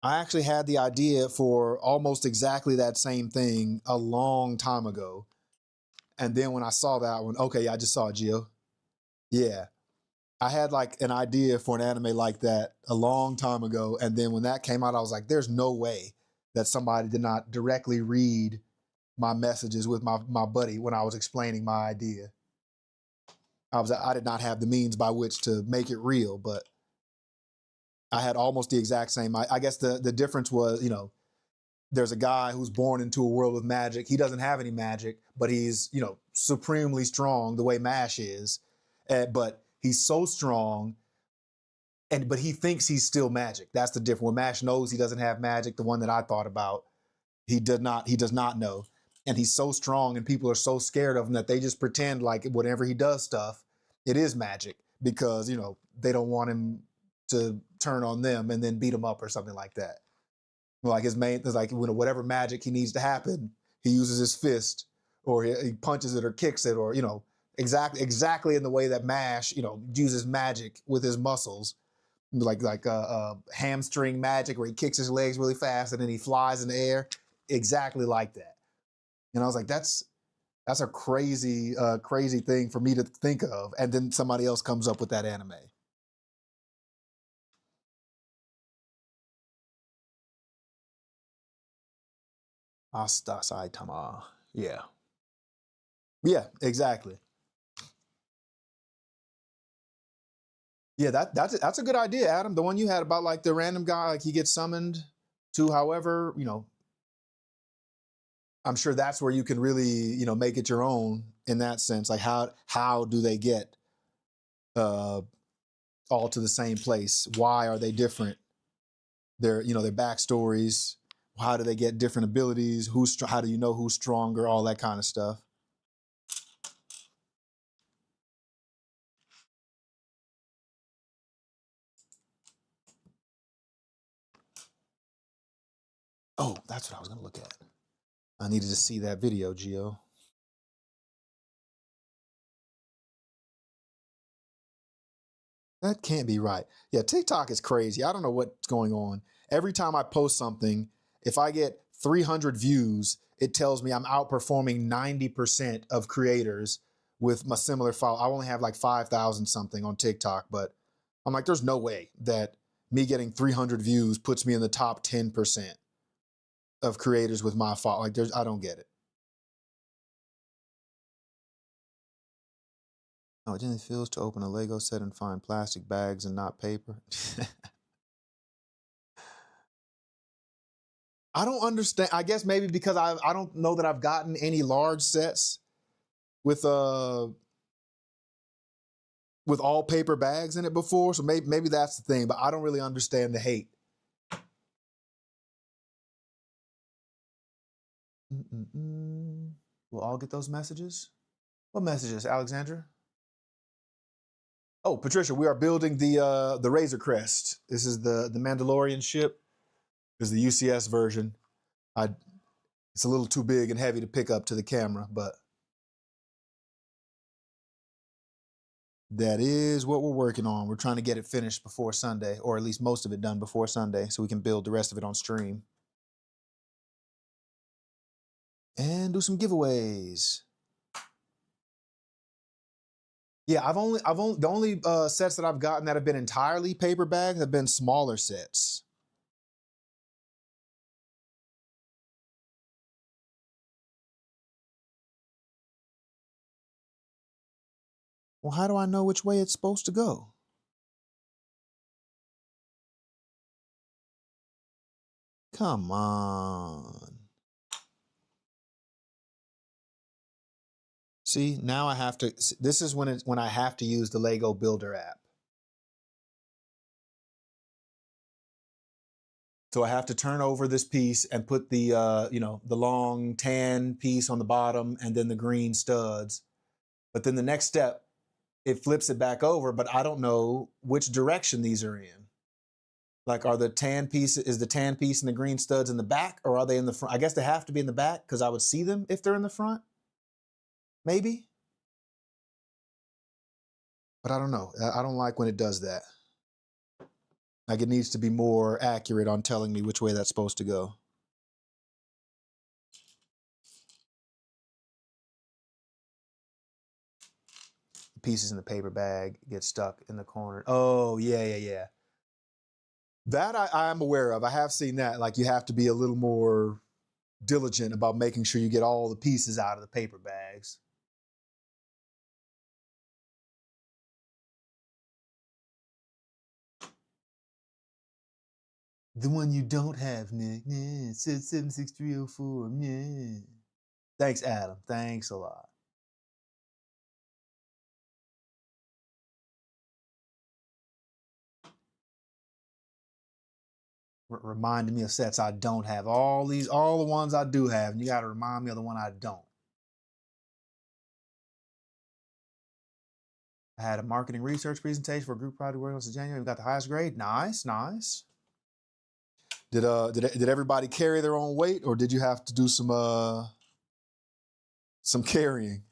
I actually had the idea for almost exactly that same thing a long time ago. And then when I saw that one, okay, yeah, I just saw it, Gio. Yeah. I had like an idea for an anime like that a long time ago. And then when that came out, I was like, there's no way that somebody did not directly read my messages with my buddy when I was explaining my idea. I did not have the means by which to make it real, but I had almost the exact same. I guess the difference was, you know, there's a guy who's born into a world with magic. He doesn't have any magic, but he's, you know, supremely strong the way Mash is. But he's so strong, but he thinks he's still magic. That's the difference. When Mash knows he doesn't have magic, the one that I thought about, he does not know. And he's so strong and people are so scared of him that they just pretend like whenever he does stuff, it is magic because, you know, they don't want him to turn on them and then beat him up or something like that. Like his main is like, you know, whatever magic he needs to happen, he uses his fist or he punches it or kicks it, or, you know, exactly in the way that Mash, you know, uses magic with his muscles, like hamstring magic where he kicks his legs really fast and then he flies in the air, exactly like that. And I was like, that's a crazy thing for me to think of, and then somebody else comes up with that anime. Asta Saitama. Yeah. Yeah, exactly. Yeah, that's a good idea, Adam. The one you had about like the random guy, like he gets summoned to however, you know, I'm sure that's where you can really, you know, make it your own in that sense. Like how do they get uh all to the same place? Why are they different? Their, you know, their backstories. How do they get different abilities? How do you know who's stronger? All that kind of stuff. Oh, that's what I was gonna look at. I needed to see that video, Gio. That can't be right. Yeah, TikTok is crazy. I don't know what's going on. Every time I post something, if I get 300 views, it tells me I'm outperforming 90% of creators with my similar file. I only have like 5,000 something on TikTok, but I'm like, there's no way that me getting 300 views puts me in the top 10% of creators with my file. Like, I don't get it. Oh, it generally feels to open a Lego set and find plastic bags and not paper. I don't understand. I guess maybe because I don't know that I've gotten any large sets with with all paper bags in it before. So maybe that's the thing, but I don't really understand the hate. Mm-mm-mm. We'll all get those messages. What messages, Alexandra? Oh, Patricia, we are building the Razor Crest. This is the Mandalorian ship. This is the UCS version. I It's a little too big and heavy to pick up to the camera, but that is what we're working on. We're trying to get it finished before Sunday, or at least most of it done before Sunday, so we can build the rest of it on stream. and do some giveaways. Yeah, the only sets that I've gotten that have been entirely paper bags have been smaller sets. Well, how do I know which way it's supposed to go? Come on. See, now I have to, this is when I have to use the Lego Builder app. So I have to turn over this piece and put the, the long tan piece on the bottom and then the green studs. But then the next step, it flips it back over, but I don't know which direction these are in. Like, is the tan piece and the green studs in the back, or are they in the front? I guess they have to be in the back because I would see them if they're in the front. Maybe. But I don't know. I don't like when it does that. Like, it needs to be more accurate on telling me which way that's supposed to go. The pieces in the paper bag get stuck in the corner. Oh, yeah. That I'm aware of. I have seen that. Like, you have to be a little more diligent about making sure you get all the pieces out of the paper bags. The one you don't have, Nick. Yeah, it says 76304. Yeah. Thanks, Adam. Thanks a lot. Reminding me of sets I don't have. All the ones I do have, and you got to remind me of the one I don't. I had a marketing research presentation for a group project working on in January. We got the highest grade. Nice. Did everybody carry their own weight, or did you have to do some carrying?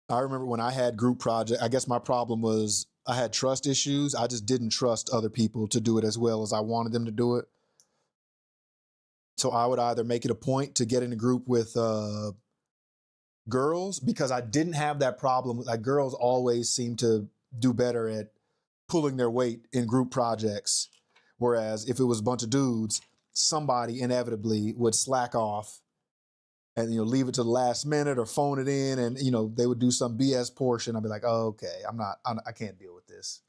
I remember when I had group project, I guess my problem was I had trust issues. I just didn't trust other people to do it as well as I wanted them to do it. So I would either make it a point to get in a group with girls, because I didn't have that problem. Like, girls always seem to do better at pulling their weight in group projects. Whereas if it was a bunch of dudes, somebody inevitably would slack off and leave it to the last minute or phone it in, and they would do some BS portion. I'd be like, oh, okay, I can't deal with this.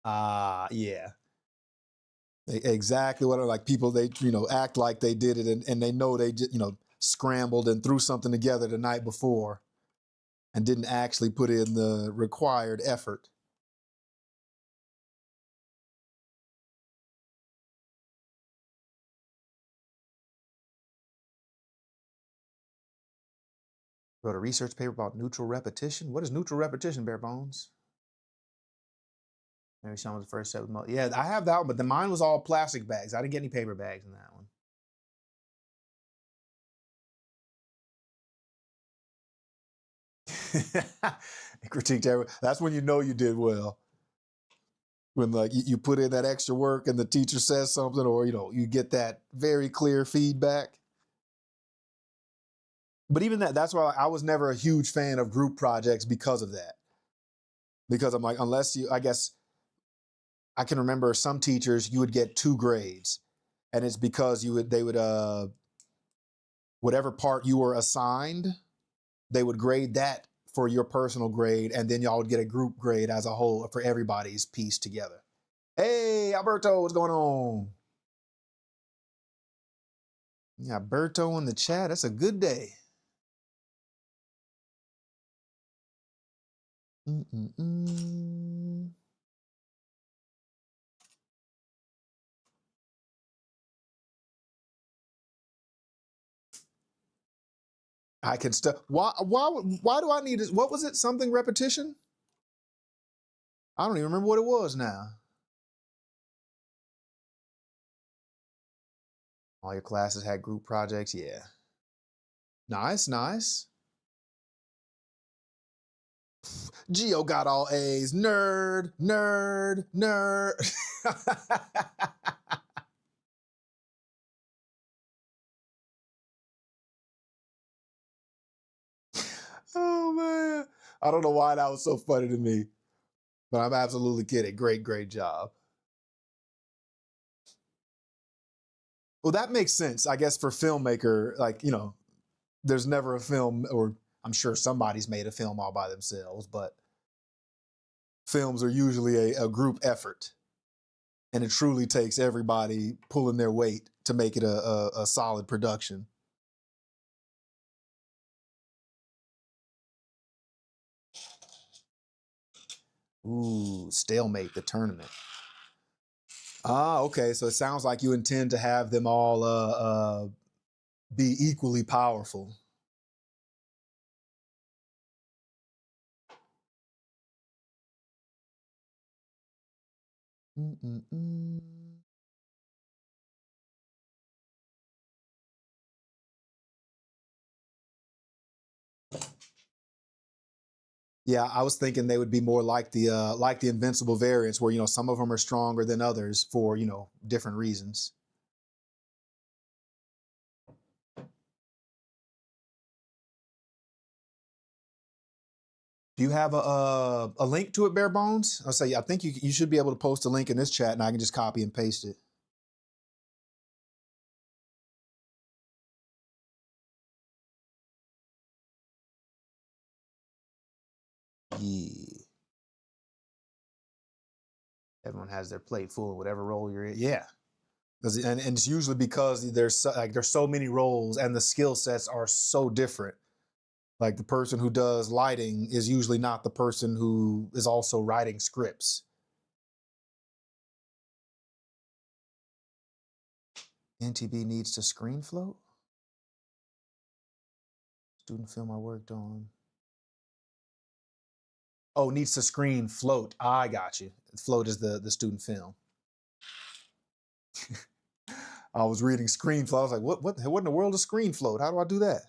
Yeah. Exactly what are like people, they act like they did it, and they know they just scrambled and threw something together the night before and didn't actually put in the required effort. Wrote a research paper about neutral repetition. What is neutral repetition, Bare Bones? Maybe Sean was the first set with yeah, I have that one, but mine was all plastic bags. I didn't get any paper bags in that one. Critiqued everyone. That's when you know you did well. When like you put in that extra work and the teacher says something, or you get that very clear feedback. But even that's why I was never a huge fan of group projects because of that. Because I'm like, unless I guess I can remember some teachers, you would get 2 grades, and it's because they would whatever part you were assigned, they would grade that for your personal grade, and then y'all would get a group grade as a whole for everybody's piece together. Hey, Alberto, what's going on? Yeah, Alberto in the chat. That's a good day. Mm-mm-mm. I can still. Why do I need this? What was it? Something repetition? I don't even remember what it was now. All your classes had group projects? Yeah. Nice, nice. Geo got all A's. Nerd, nerd, nerd. Oh man. I don't know why that was so funny to me, but I'm absolutely kidding. Great, great job. Well, that makes sense, I guess, for filmmaker. Like, you know, there's never a film, or I'm sure somebody's made a film all by themselves, but films are usually a group effort. And it truly takes everybody pulling their weight to make it a solid production. Ooh, stalemate the tournament. Ah, okay. So it sounds like you intend to have them all be equally powerful. Mm-mm-mm. Yeah, I was thinking they would be more like the invincible variants, where you know some of them are stronger than others for you know different reasons. Do you have a link to it, Bare Bones? I'll say I think you should be able to post a link in this chat, and I can just copy and paste it. Yeah. Everyone has their plate full of whatever role you're in. Yeah. And it's usually because there's so many roles and the skill sets are so different. Like the person who does lighting is usually not the person who is also writing scripts. NTB needs to screen float? Student film I worked on. Oh, needs to screen float. I got you. Float is the student film. I was reading screen float. I was like, what in the world is screen float? How do I do that?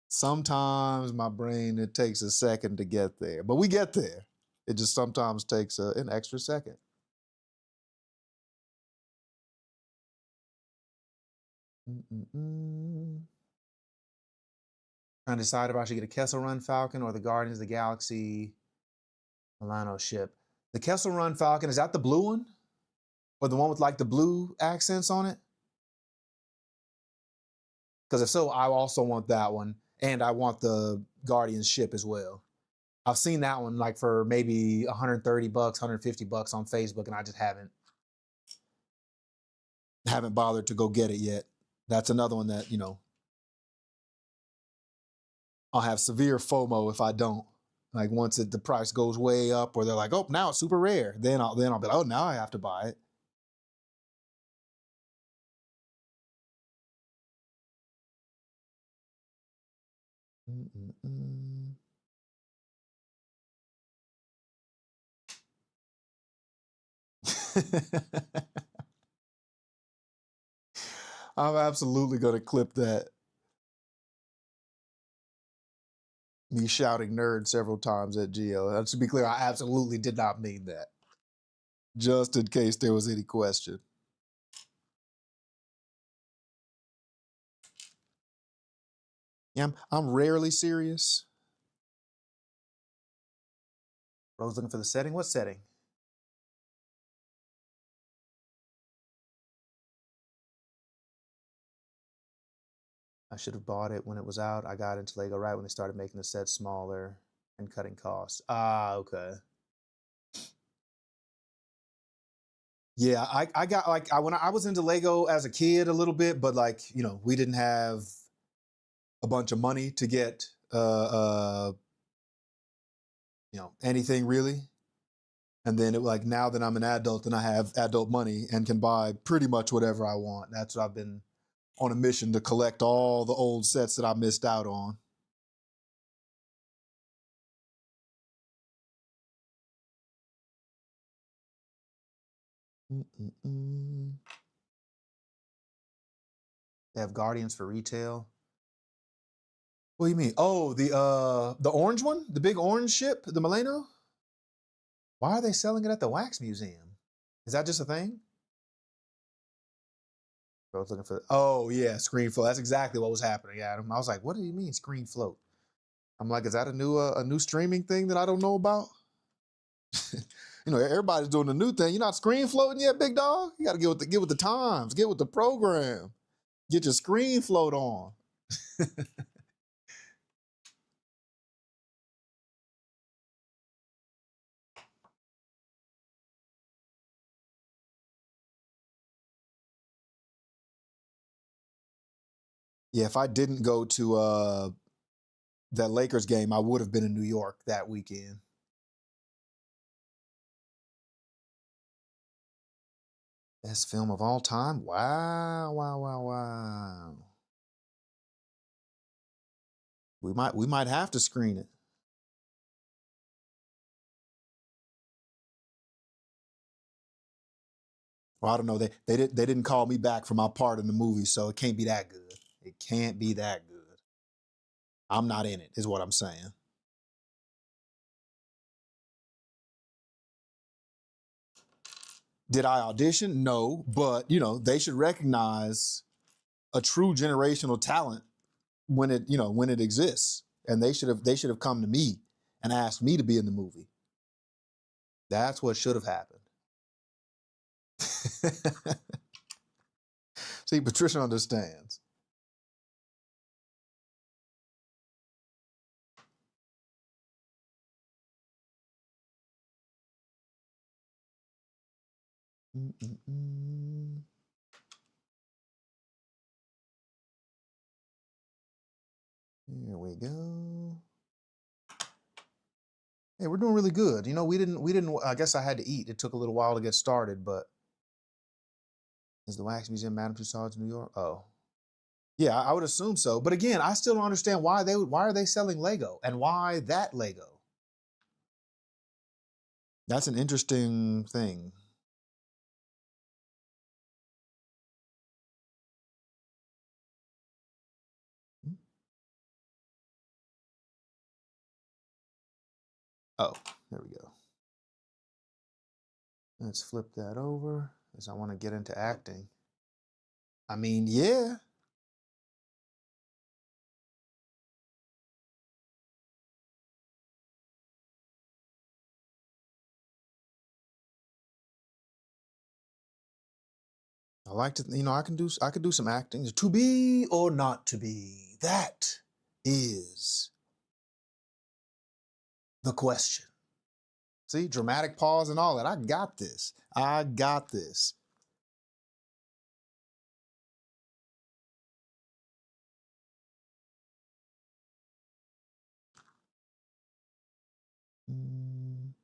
Sometimes my brain, it takes a second to get there, but we get there. It just sometimes takes an extra second. Mm-mm-mm. Trying to decide if I should get a Kessel Run Falcon or the Guardians of the Galaxy Milano ship. The Kessel Run Falcon, is that the blue one? Or the one with like the blue accents on it? Because if so, I also want that one. And I want the Guardians ship as well. I've seen that one like for maybe 130 bucks, 150 bucks on Facebook, and I just haven't bothered to go get it yet. That's another one that, you know, I'll have severe FOMO if I don't. Like once the price goes way up, or they're like, oh, now it's super rare. Then I'll be like, oh, now I have to buy it. Mm-mm-mm. I'm absolutely gonna clip that. Me shouting nerd several times at Geo. To be clear, I absolutely did not mean that. Just in case there was any question. Yeah, I'm rarely serious. Rose looking for the setting. What setting? I should have bought it when it was out. I got into Lego right when they started making the set smaller and cutting costs. Ah, okay. Yeah, I got like when I was into Lego as a kid a little bit, but like you know we didn't have a bunch of money to get you know anything really. And then like now that I'm an adult and I have adult money and can buy pretty much whatever I want, that's what I've been on a mission to collect all the old sets that I missed out on. Mm-mm-mm. They have Guardians for retail. What do you mean? Oh, the orange one? The big orange ship, the Milano? Why are they selling it at the Wax Museum? Is that just a thing? I was looking for. Oh yeah, screen float. That's exactly what was happening, Adam. I was like, what do you mean screen float? I'm like, is that a new streaming thing that I don't know about? You know, everybody's doing the new thing. You're not screen floating yet, big dog. You got to get with the times, get with the program, get your screen float on. Yeah, if I didn't go to that Lakers game, I would have been in New York that weekend. Best film of all time? Wow, wow, wow, wow. We might have to screen it. Well, I don't know. They didn't call me back for my part in the movie, so it can't be that good. It can't be that good. I'm not in it, is what I'm saying. Did I audition? No, but you know, they should recognize a true generational talent when when it exists. And they should have come to me and asked me to be in the movie. That's what should have happened. See, Patricia understands. Mm-mm-mm. Here we go. Hey, we're doing really good. You know, we didn't, I guess I had to eat. It took a little while to get started, but is the Wax Museum Madame Tussauds, New York? Oh. Yeah, I would assume so. But again, I still don't understand why are they selling Lego and why that Lego? That's an interesting thing. Oh, there we go. Let's flip that over as I want to get into acting. I mean, yeah. I like to, I could do some acting. To be or not to be. That is the question. See, dramatic pause and all that. I got this. I got this. Mm.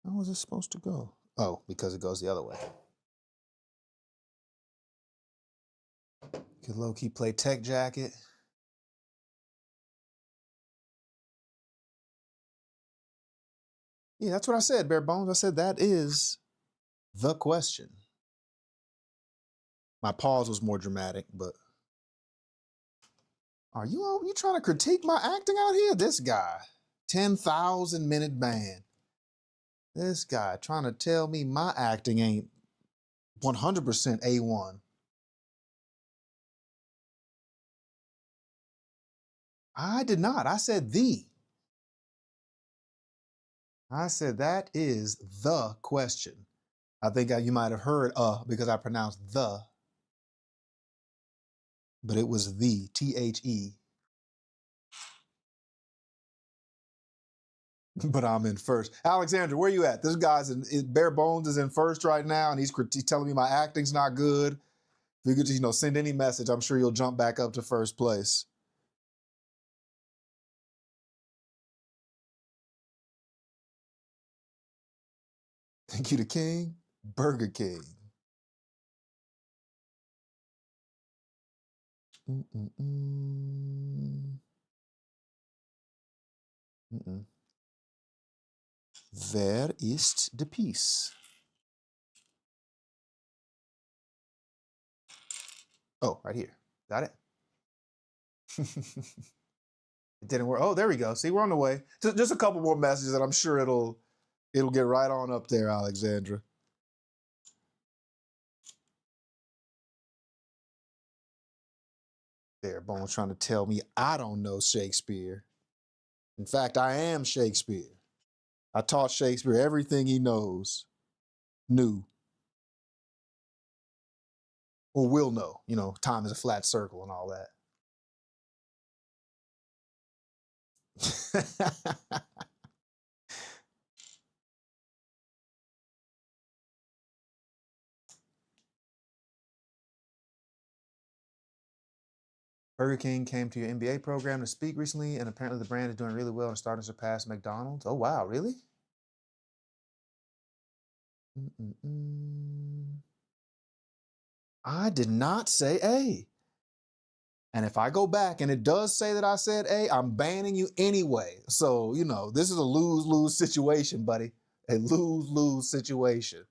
How was it supposed to go? Oh, because it goes the other way. Could low key play Tech Jacket. Yeah, that's what I said, Bare Bones. I said that is the question. My pause was more dramatic, but are you trying to critique my acting out here? This guy, 10,000-minute man. This guy trying to tell me my acting ain't 100% A1. I did not. I said the. I said that is the question. I think you might have heard because I pronounced the, but it was the, T-H-E. But I'm in first. Alexandra, where you at? This guy's Bare Bones is in first right now, and he's telling me my acting's not good. If you could just, send any message, I'm sure you'll jump back up to first place. Thank you to King, Burger King. Where ist the piece? Oh, right here. Got it. It didn't work. Oh, there we go. See, we're on the way. Just a couple more messages, and I'm sure it'll get right on up there, Alexandra. There, Bone's trying to tell me I don't know Shakespeare. In fact, I am Shakespeare. I taught Shakespeare everything he knew, or will know. You know, time is a flat circle and all that. Burger King came to your MBA program to speak recently, and apparently the brand is doing really well and starting to surpass McDonald's. Oh, wow, really? I did not say A. And if I go back and it does say that I said A, I'm banning you anyway. So, you know, this is a lose-lose situation, buddy. A lose-lose situation.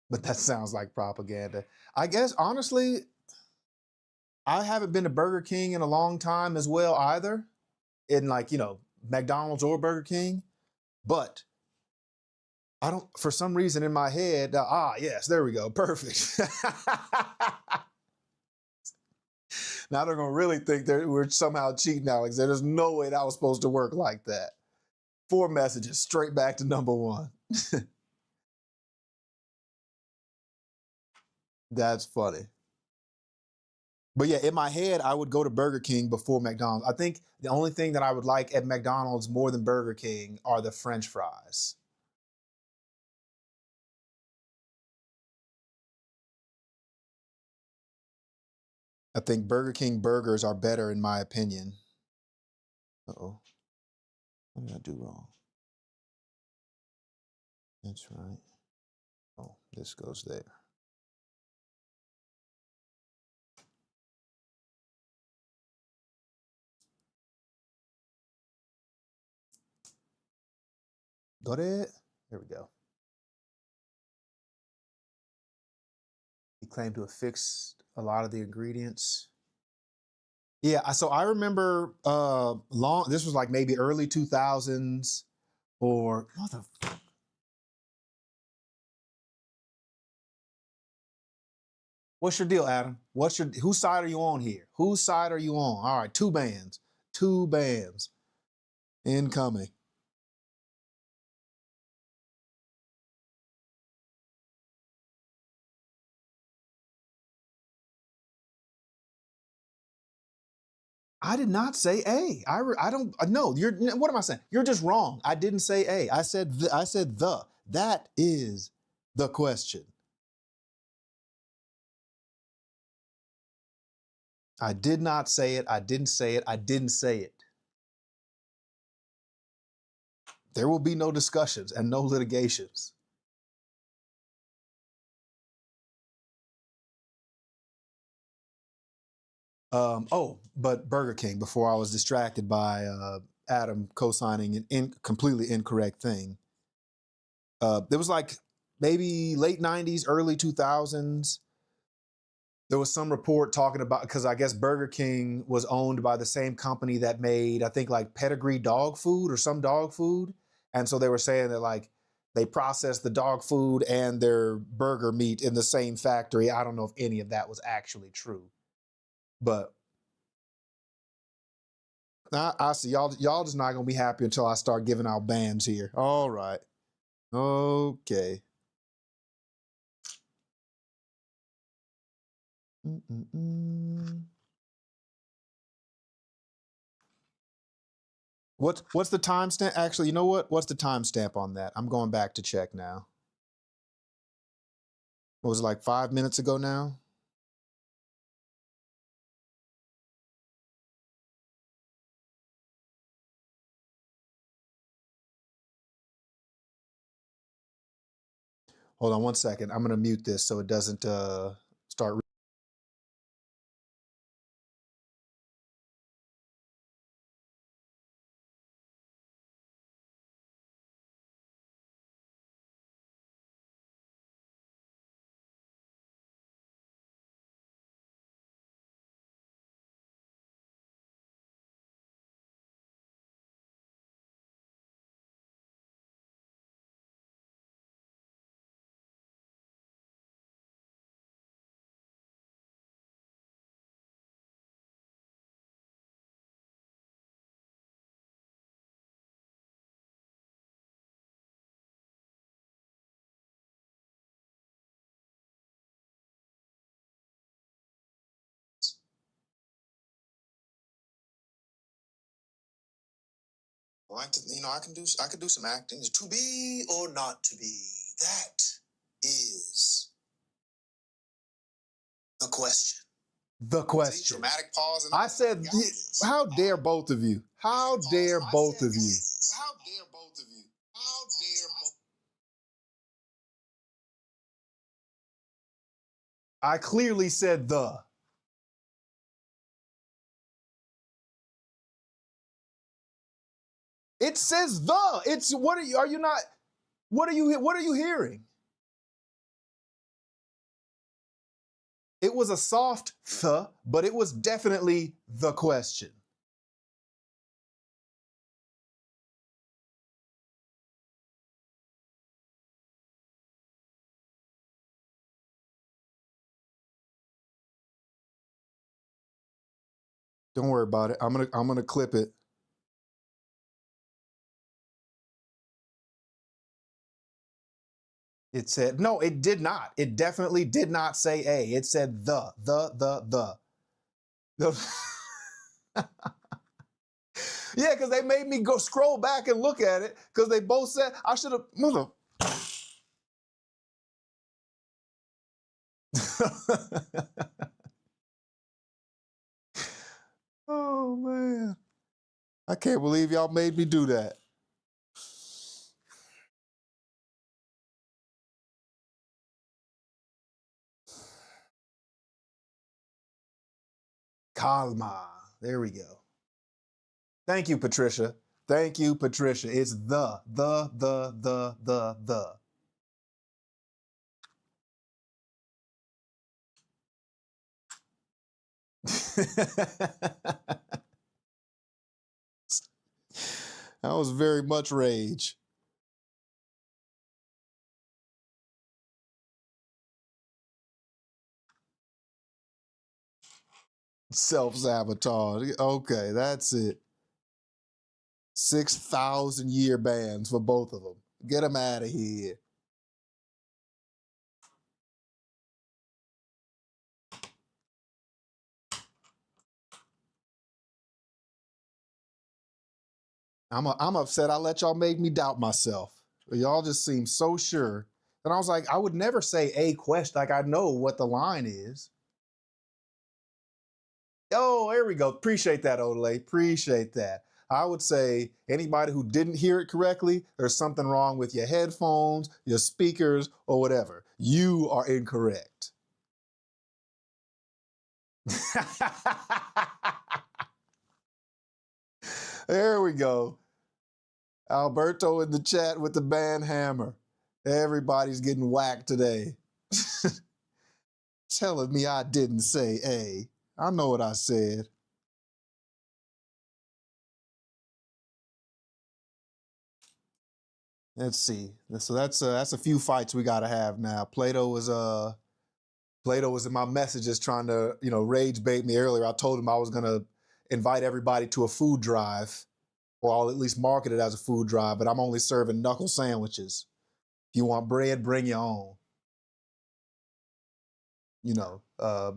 But that sounds like propaganda. I guess, honestly, I haven't been to Burger King in a long time as well either, in like, you know, McDonald's or Burger King. But I don't, for some reason in my head, yes, there we go, perfect. Now they're gonna really think that we're somehow cheating, Alex. There's no way that was supposed to work like that. 4 messages straight back to number 1. That's funny. But yeah, in my head, I would go to Burger King before McDonald's. I think the only thing that I would like at McDonald's more than Burger King are the French fries. I think Burger King burgers are better in my opinion. Uh-oh. What did I do wrong? That's right. Oh, this goes there. Got it? There we go. He claimed to have fixed a lot of the ingredients. Yeah, so I remember this was like maybe early 2000s or what's your deal, Adam? Whose side are you on here? Whose side are you on? All right, 2 bands. 2 bands incoming. I did not say A. I don't no, what am I saying? You're just wrong. I didn't say A. I said the. That is the question. I did not say it. I didn't say it. I didn't say it. There will be no discussions and no litigations. But Burger King, before I was distracted by Adam co-signing an completely incorrect thing. There was like maybe late 90s, early 2000s. There was some report talking about, because I guess Burger King was owned by the same company that made, I think, like pedigree dog food or some dog food. And so they were saying that like they processed the dog food and their burger meat in the same factory. I don't know if any of that was actually true. But I see y'all just not gonna be happy until I start giving out bans here. All right. Okay. What's the timestamp? Actually, you know what? What's the timestamp on that? I'm going back to check now. What was it, like 5 minutes ago now? Hold on one second. I'm gonna mute this so it doesn't start. Well, I could do some acting. To be or not to be, that is the question. The question. See, dramatic pause. I said, how dare both of you? How dare both of you? How dare both of you? How dare both? I clearly said the. It says the. It's what are you not? What are you hearing? It was a soft th, but it was definitely the question. Don't worry about it. I'm gonna clip it. It said no. It did not. It definitely did not say a. It said the. Yeah, because they made me go scroll back and look at it because they both said I should have mother. Oh man, I can't believe y'all made me do that. Calma. There we go. Thank you, Patricia. Thank you, Patricia. It's the. That was very much rage. Self-sabotage. Okay, that's it. 6,000-year bans for both of them. Get them out of here. I'm upset I let y'all make me doubt myself. Y'all just seem so sure. And I was like, I would never say a question. Like, I know what the line is. Oh, there we go. Appreciate that, Odele. Appreciate that. I would say anybody who didn't hear it correctly, there's something wrong with your headphones, your speakers, or whatever. You are incorrect. There we go. Alberto in the chat with the band hammer. Everybody's getting whacked today. Telling me I didn't say A. I know what I said. Let's see. So that's a few fights we gotta have now. Plato was in my messages trying to, rage bait me earlier. I told him I was gonna invite everybody to a food drive, or I'll at least market it as a food drive, but I'm only serving knuckle sandwiches. If you want bread, bring your own.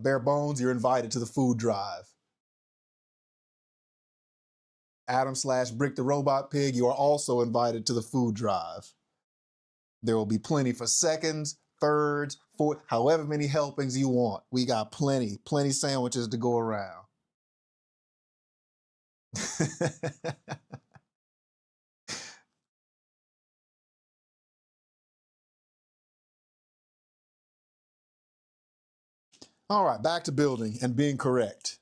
Bare bones, you're invited to the food drive. Adam / Brick the Robot Pig, you are also invited to the food drive. There will be plenty for seconds, thirds, fourth, however many helpings you want. We got plenty sandwiches to go around. All right, back to building and being correct.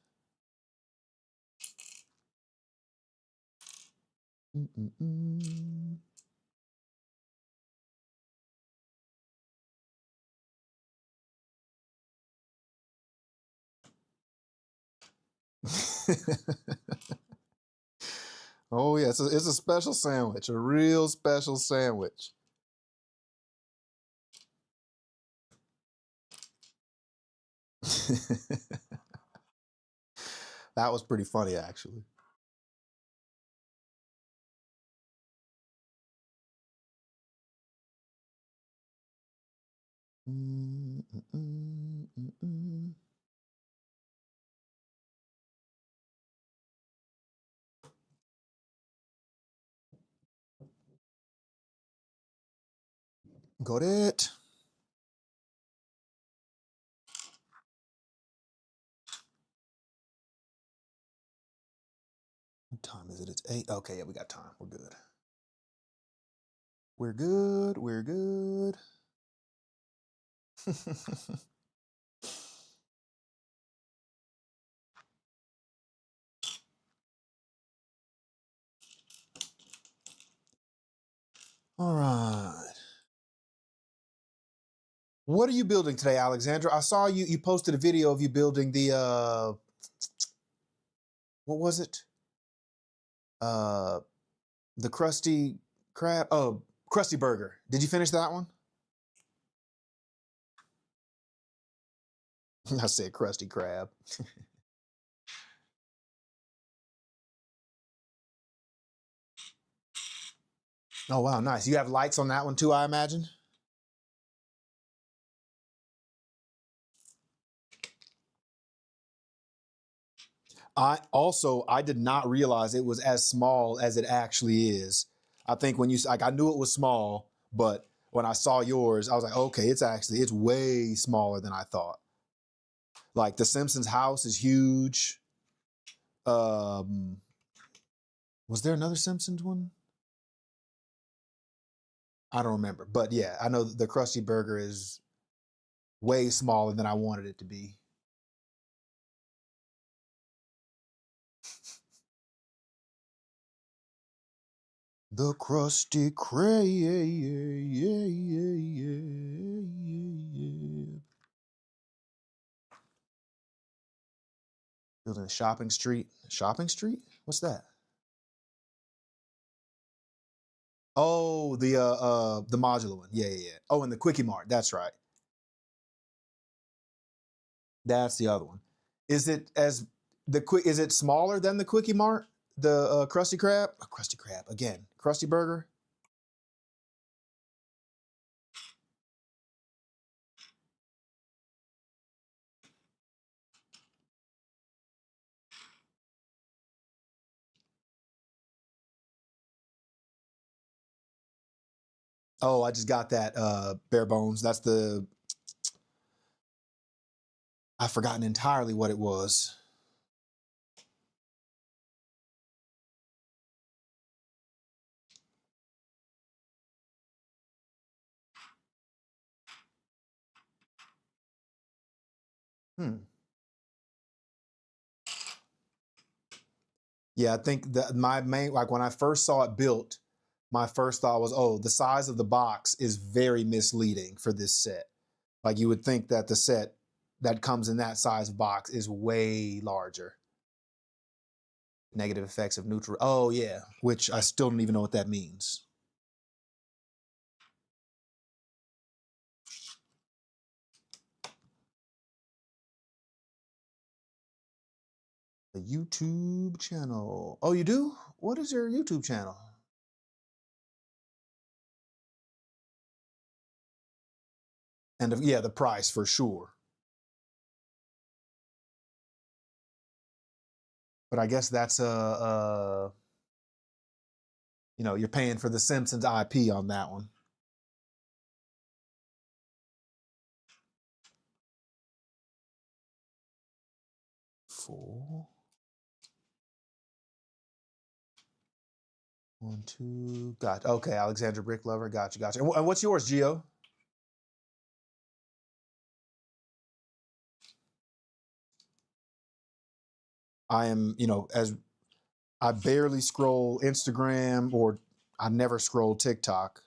Oh yeah, it's a special sandwich, a real special sandwich. That was pretty funny, actually. Got it. What time is it? It's 8. Okay, yeah, we got time. We're good. We're good. We're good. All right. What are you building today, Alexandra? I saw you posted a video of you building the what was it? Uh the Krusty Krab. Oh, Krusty Burger. Did you finish that one? I said Krusty Krab. Oh wow, nice. You have lights on that one too, I imagine? I did not realize it was as small as it actually is. I think when you like I knew it was small, but when I saw yours, I was like, okay, it's way smaller than I thought. Like the Simpsons house is huge. Um was there another Simpsons one? I don't remember. But yeah, I know the Krusty Burger is way smaller than I wanted it to be. The Krusty Krab. Building a shopping street. Shopping street? What's that? Oh, the modular one. Yeah, yeah, yeah. Oh, and the Quickie Mart. That's right. That's the other one. Is it as the quick? Is it smaller than the Quickie Mart? The Krusty Krab? Oh, Krusty Krab again. Krusty Burger. Oh, I just got that bare bones. That's the I've forgotten entirely what it was. Hmm. Yeah, I think that my main like when I first saw it built, my first thought was, oh, the size of the box is very misleading for this set. Like you would think that the set that comes in that size box is way larger. Negative effects of neutral. Oh yeah, which I still don't even know what that means. The YouTube channel. Oh, you do? What is your YouTube channel? And yeah, the price for sure. But I guess that's a You know, you're paying for the Simpsons IP on that one. Four. 1, 2. Gotcha. Okay, Alexandra Brick Lover. Gotcha. And what's yours, Gio? I am, you know, as I barely scroll Instagram, or I never scroll TikTok,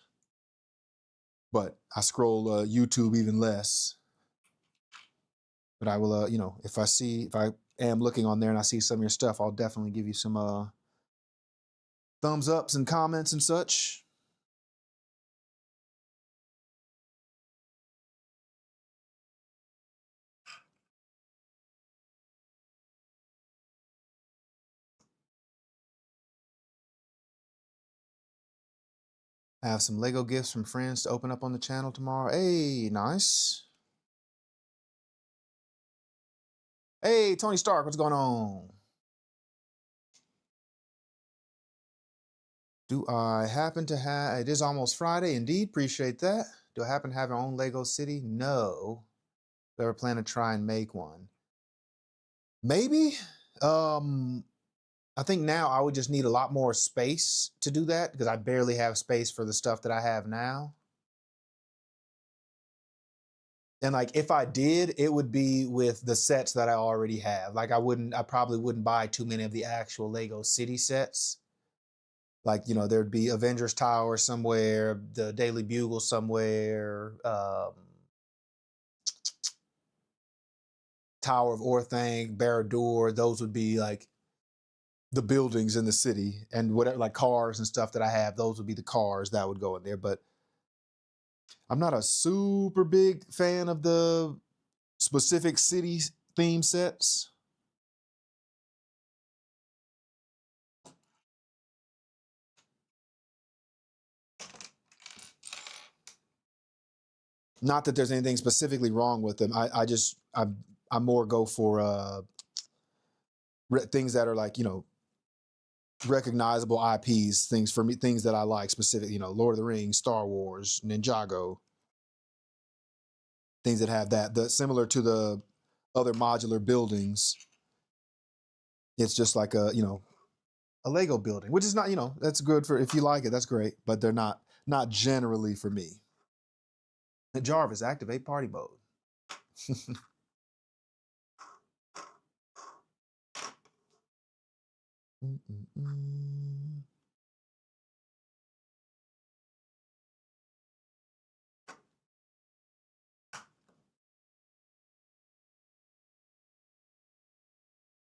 but I scroll YouTube even less. But I will, you know, if I am looking on there and I see some of your stuff, I'll definitely give you some thumbs ups and comments and such. I have some Lego gifts from friends to open up on the channel tomorrow. Hey, nice. Hey, Tony Stark, what's going on? Do I happen to have, it is almost Friday, indeed, appreciate that. Do I happen to have our own Lego city? No. Do I ever plan to try and make one? Maybe. I think now I would just need a lot more space to do that because I barely have space for the stuff that I have now. And like if I did, it would be with the sets that I already have. Like I probably wouldn't buy too many of the actual Lego City sets. Like, you know, there'd be Avengers Tower somewhere, the Daily Bugle somewhere, Tower of Orthanc, Barad-dûr. Those would be like the buildings in the city, and whatever, like cars and stuff that I have, those would be the cars that would go in there. But I'm not a super big fan of the specific city theme sets. Not that there's anything specifically wrong with them. I more go for things that are like, you know, recognizable IPs, things for me, things that I like specific, you know, Lord of the Rings, Star Wars, Ninjago, things that have that, the similar to the other modular buildings. It's just like a, you know, a Lego building, which is not, you know, that's good for, if you like it, that's great, but they're not generally for me. And Jarvis, activate party mode.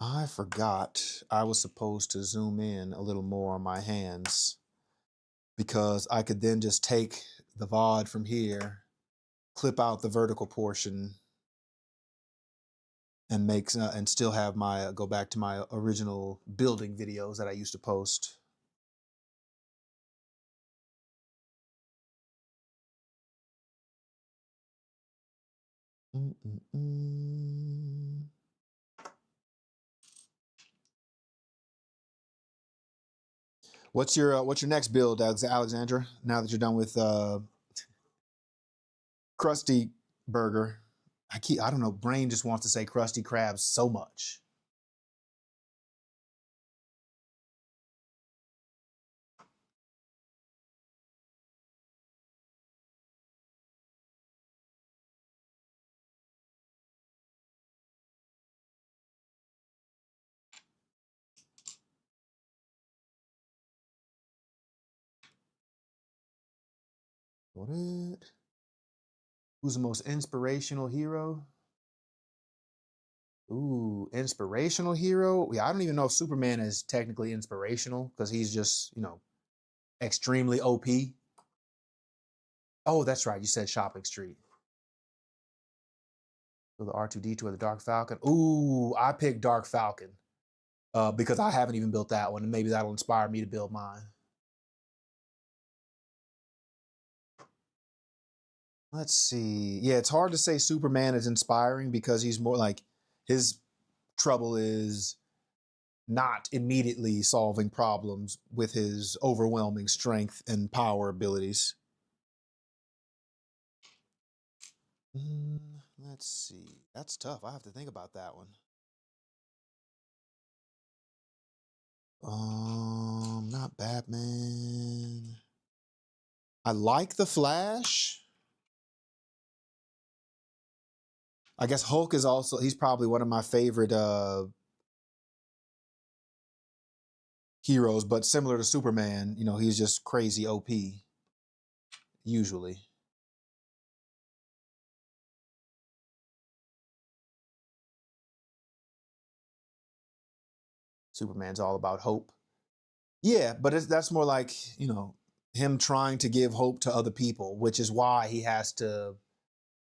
I forgot I was supposed to zoom in a little more on my hands because I could then just take the VOD from here, clip out the vertical portion, and and still have my go back to my original building videos that I used to post. What's your next build, Alexandra? Now that you're done with Krusty Burger, I don't know. Brain just wants to say Krusty Krabs so much. What? Who's the most inspirational hero? Ooh, inspirational hero? Yeah, I don't even know if Superman is technically inspirational because he's just, you know, extremely OP. Oh, that's right. You said Shopping Street. So the R2D2 or the Dark Falcon. Ooh, I picked Dark Falcon because I haven't even built that one, and maybe that'll inspire me to build mine. Let's see. Yeah, it's hard to say Superman is inspiring because he's more like his trouble is not immediately solving problems with his overwhelming strength and power abilities. Let's see. That's tough. I have to think about that one. Not Batman. I like the Flash. I guess Hulk is also, he's probably one of my favorite heroes, but similar to Superman, you know, he's just crazy OP, usually. Superman's all about hope. Yeah, but that's more like, you know, him trying to give hope to other people, which is why he has to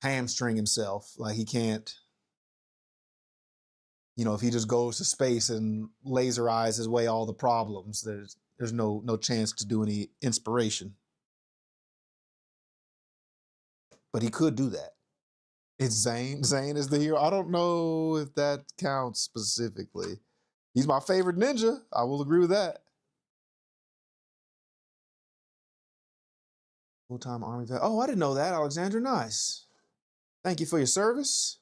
hamstring himself. Like he can't, you know, if he just goes to space and laser eyes his way all the problems, there's no chance to do any inspiration. But he could do that. It's Zane. Zane is the hero. I don't know if that counts specifically. He's my favorite ninja. I will agree with that. Full-time Army vet. Oh, I didn't know that, Alexandra. Nice. Thank you for your service.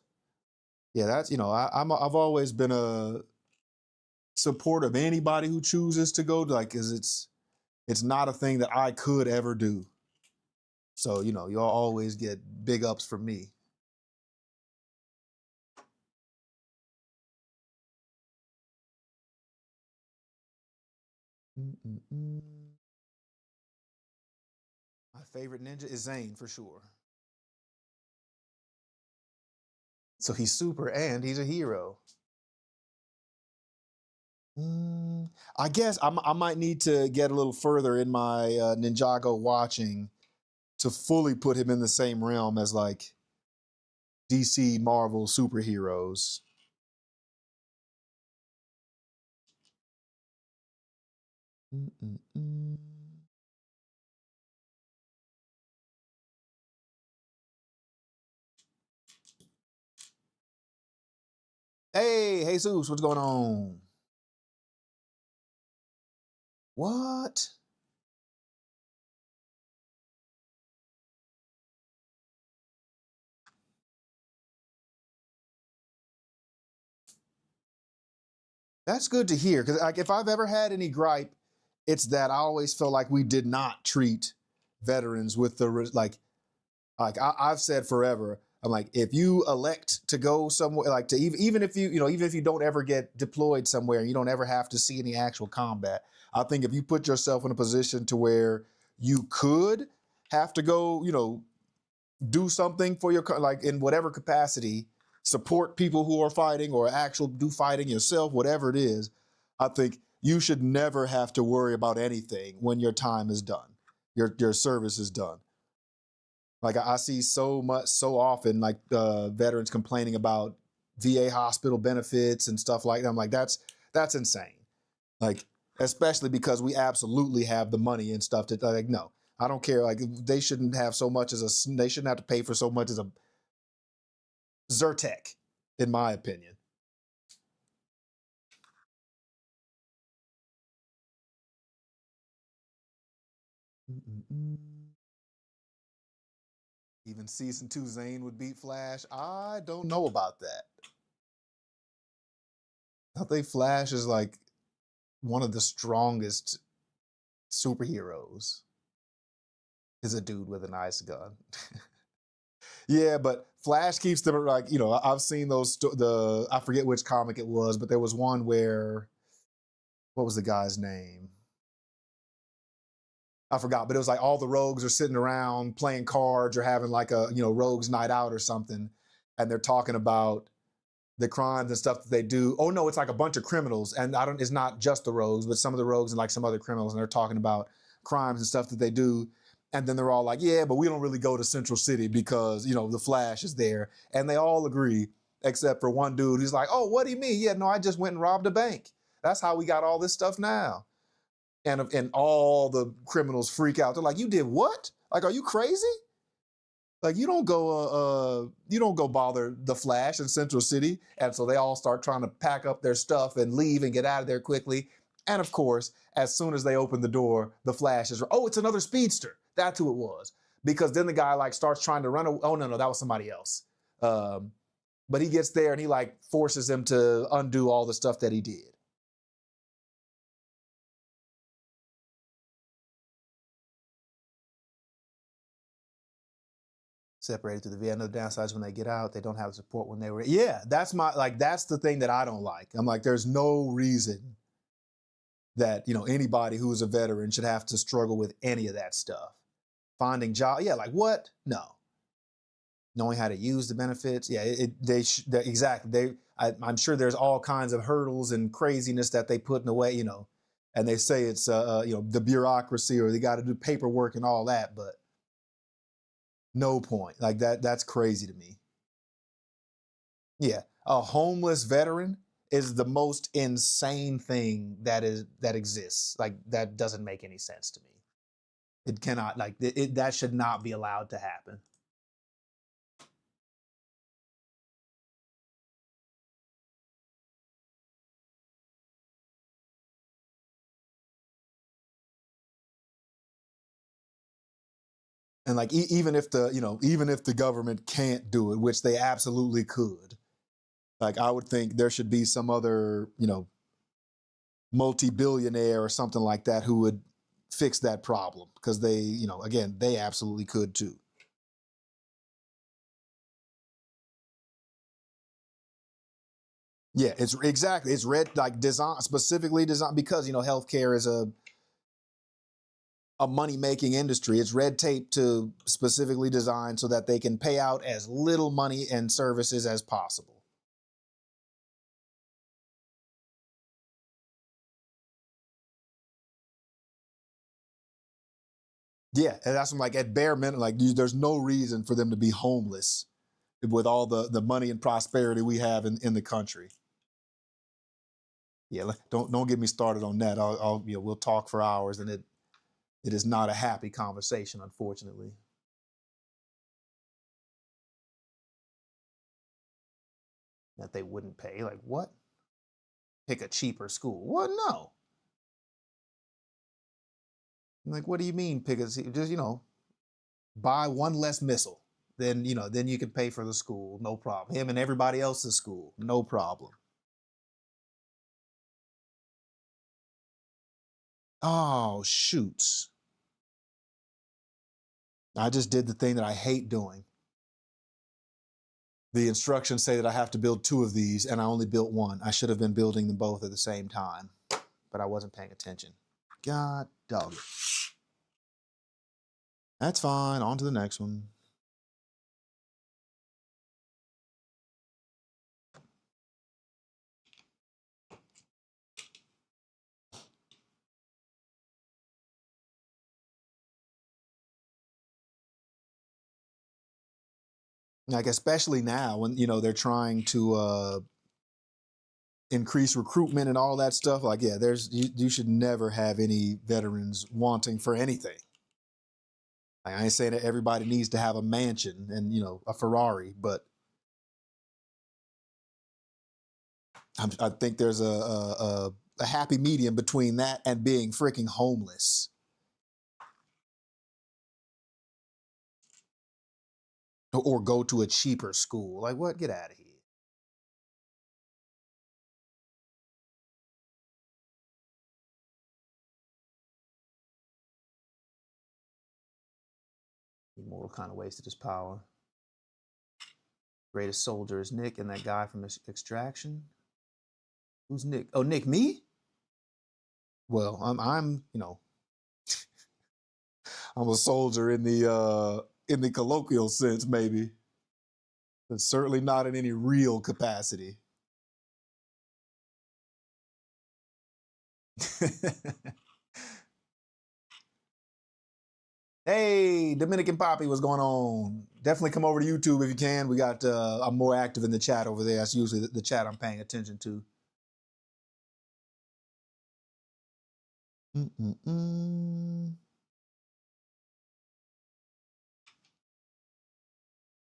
Yeah, that's, you know, I've always been a supporter of anybody who chooses to go, like, cause it's not a thing that I could ever do. So, you know, you'll always get big ups from me. Mm-mm-mm. My favorite ninja is Zane for sure. So he's super and he's a hero. I guess I might need to get a little further in my Ninjago watching to fully put him in the same realm as like DC Marvel superheroes. Mm-mm-mm. Hey, Jesus, what's going on? What? That's good to hear. Because like, if I've ever had any gripe, it's that I always felt like we did not treat veterans with the like I've said forever. I'm like, if you elect to go somewhere, like to even if even if you don't ever get deployed somewhere, and you don't ever have to see any actual combat. I think if you put yourself in a position to where you could have to go, do something for your like in whatever capacity, support people who are fighting or actual do fighting yourself, whatever it is. I think you should never have to worry about anything when your time is done, your service is done. Like I see so often, like veterans complaining about VA hospital benefits and stuff like that. I'm like, that's insane. Like, especially because we absolutely have the money and stuff to like, no, I don't care. Like they shouldn't have so much as they shouldn't have to pay for so much as a Zyrtec, in my opinion. Mm-mm-mm. Even season two, Zane would beat Flash. I don't know about that. I think Flash is like one of the strongest superheroes. Is a dude with an ice gun. Yeah, but Flash keeps them like I've seen those I forget which comic it was, but there was one where what was the guy's name? I forgot, but it was like all the rogues are sitting around playing cards or having like a rogues night out or something, and they're talking about the crimes and stuff that they do. Oh no, it's like a bunch of criminals, and I don't. It's not just the rogues, but some of the rogues and like some other criminals, and they're talking about crimes and stuff that they do. And then they're all like, "Yeah, but we don't really go to Central City because the Flash is there." And they all agree, except for one dude who's like, "Oh, what do you mean? Yeah, no, I just went and robbed a bank. That's how we got all this stuff now." And all the criminals freak out. They're like, "You did what? Like, are you crazy?" Like you don't go bother the Flash in Central City, and so they all start trying to pack up their stuff and leave and get out of there quickly. And of course, as soon as they open the door, the Flash is, oh, it's another speedster. That's who it was. Because then the guy like starts trying to run away. Oh no, that was somebody else. But he gets there and he like forces him to undo all the stuff that he did. Separated through the VA. Another downside is when they get out, they don't have support when they were. Yeah, that's the thing that I don't like. I'm like, there's no reason that, anybody who's a veteran should have to struggle with any of that stuff. Finding job, yeah, like what? No. Knowing how to use the benefits, yeah, exactly. I'm sure there's all kinds of hurdles and craziness that they put in the way, and they say it's the bureaucracy or they got to do paperwork and all that, but no point. Like that's crazy to me. Yeah, a homeless veteran is the most insane thing that exists. Like that doesn't make any sense to me. It cannot, like that should not be allowed to happen. And like even if the government can't do it, which they absolutely could, like I would think there should be some other, multi-billionaire or something like that who would fix that problem because they, again, they absolutely could too. Yeah, it's red, like design, specifically designed because healthcare is a money making industry. It's red tape to specifically designed so that they can pay out as little money and services as possible. Yeah, and that's like at bare minimum, like there's no reason for them to be homeless with all the money and prosperity we have in the country. Yeah, don't get me started on that. We'll talk for hours, and it is not a happy conversation, unfortunately. That they wouldn't pay, like what? Pick a cheaper school? What? No. Like what do you mean pick a just buy one less missile? Then you can pay for the school, no problem. Him and everybody else's school, no problem. Oh shoots! I just did the thing that I hate doing. The instructions say that I have to build two of these, and I only built one. I should have been building them both at the same time, but I wasn't paying attention. God dog it. That's fine. On to the next one. Like especially now when they're trying to increase recruitment and all that stuff. Like yeah, you should never have any veterans wanting for anything. Like, I ain't saying that everybody needs to have a mansion and a Ferrari, but I think there's a happy medium between that and being freaking homeless. Or go to a cheaper school. Like what? Get out of here. Immortal kind of wasted his power. Greatest soldier is Nick and that guy from Extraction. Who's Nick? Oh, Nick, me? Well, I'm I'm a soldier in the colloquial sense, maybe, but certainly not in any real capacity. Hey, Dominican Poppy, what's going on? Definitely come over to YouTube if you can. We got I'm more active in the chat over there. That's usually the chat I'm paying attention to. Mm-mm-mm.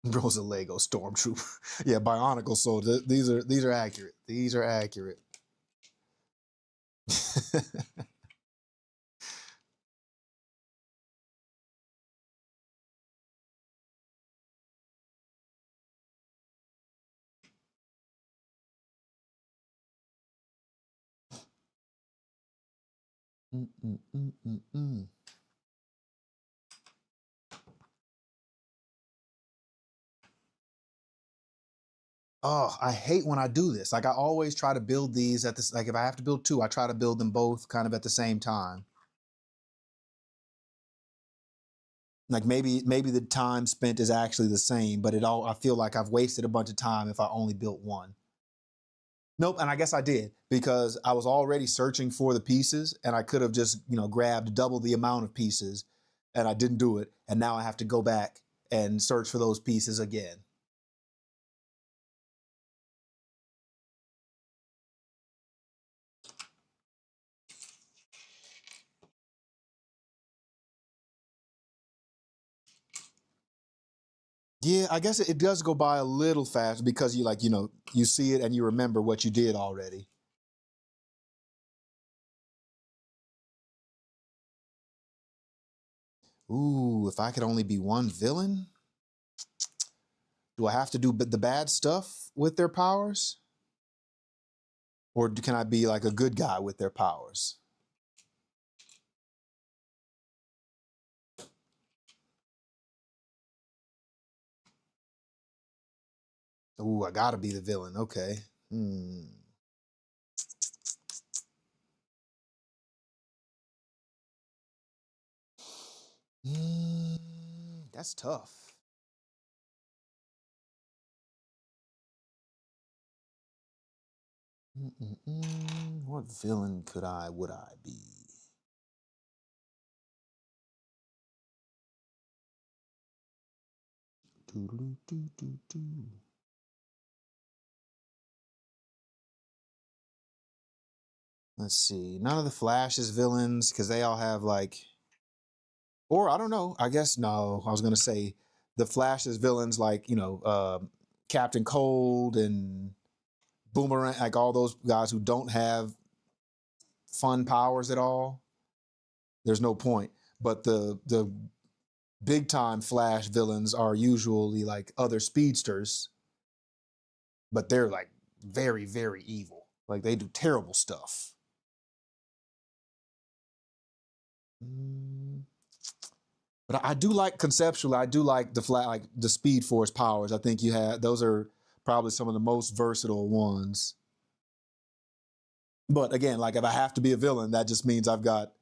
Bro's a Lego stormtrooper. Yeah, Bionicle soldier. These are accurate. These are accurate. Mm, mm, mm, mm, mm. Oh, I hate when I do this. Like I always try to build these at this. Like if I have to build two, I try to build them both kind of at the same time. Like maybe the time spent is actually the same, but I feel like I've wasted a bunch of time if I only built one. Nope, and I guess I did because I was already searching for the pieces and I could have just, grabbed double the amount of pieces and I didn't do it. And now I have to go back and search for those pieces again. Yeah, I guess it does go by a little fast because you see it and you remember what you did already. Ooh, if I could only be one villain, do I have to do the bad stuff with their powers? Or can I be like a good guy with their powers? Ooh, I gotta be the villain. Okay. Hmm. That's tough. What villain would I be? Doo-doo-doo-doo-doo. Let's see. None of the Flash's villains, because they all have or I don't know. I guess no. I was gonna say the Flash's villains, Captain Cold and Boomerang, like all those guys who don't have fun powers at all. There's no point. But the big time Flash villains are usually like other speedsters, but they're like very, very evil. Like they do terrible stuff. Mm, But I do like conceptually. I do like like the Speed Force powers. I think you had those are probably some of the most versatile ones. But again, like if I have to be a villain, that just means I've got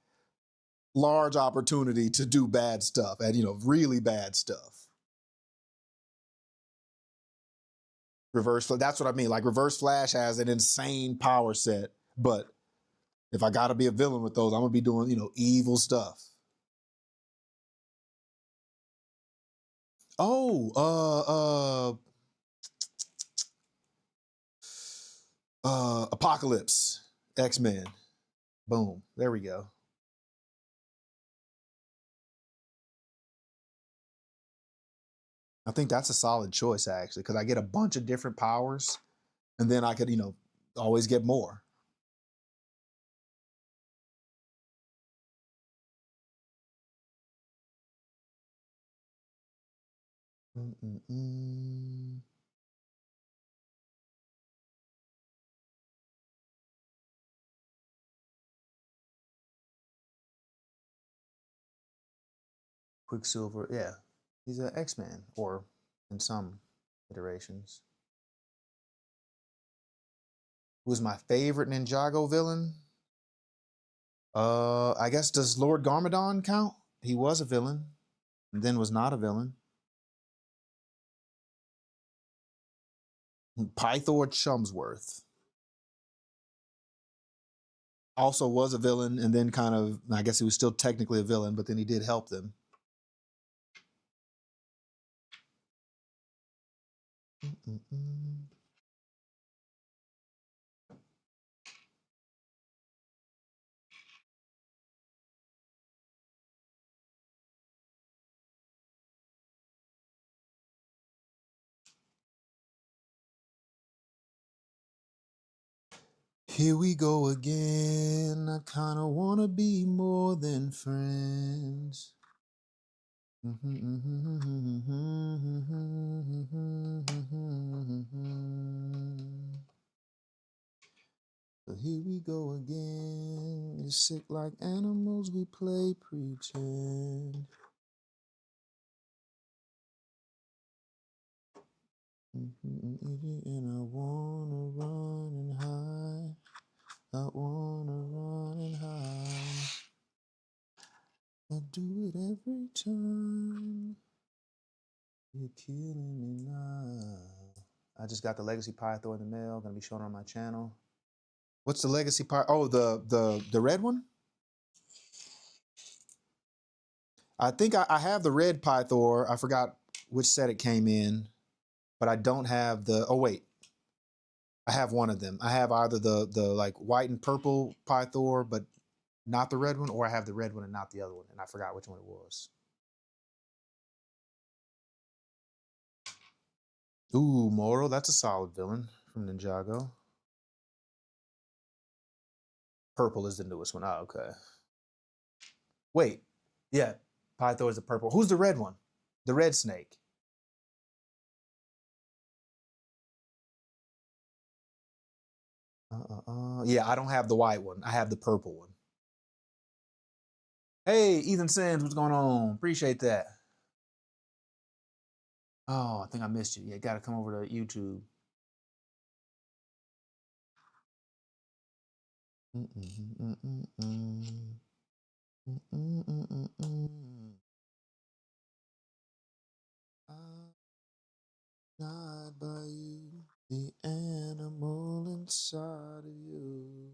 large opportunity to do bad stuff and really bad stuff. Reverse Flash. That's what I mean. Like Reverse Flash has an insane power set, but if I got to be a villain with those, I'm gonna be doing evil stuff. Oh, Apocalypse, X-Men. Boom. There we go. I think that's a solid choice actually, because I get a bunch of different powers, and then I could always get more. Mm-mm-mm. Quicksilver, yeah, he's an X-Man, or in some iterations. Who's my favorite Ninjago villain? I guess does Lord Garmadon count? He was a villain, and then was not a villain. Pythor Chumsworth also was a villain, and then kind of, I guess he was still technically a villain, but then he did help them. Mm-mm-mm. Here we go again. I kind of want to be more than friends. So here we go again. It's sick like animals, we play pretend. And I wanna run and hide. I wanna run and hide. I do it every time. You're killing me now. I just got the Legacy Pythor in the mail. Gonna be showing on my channel. What's the Legacy Pythor? Oh, the red one? I think I have the red Pythor. I forgot which set it came in, but I don't have the. Oh wait, I have one of them. I have either the like white and purple Pythor, but not the red one, or I have the red one and not the other one, and I forgot which one it was. Ooh, Moro, that's a solid villain from Ninjago. Purple is the newest one. Oh, okay. Wait, yeah, Pythor is the purple. Who's the red one? The red snake. Yeah, I don't have the white one. I have the purple one. Hey, Ethan Sands, what's going on? Appreciate that. Oh, I think I missed you. Yeah, got to come over to YouTube. I'm not by you, the animal inside of you.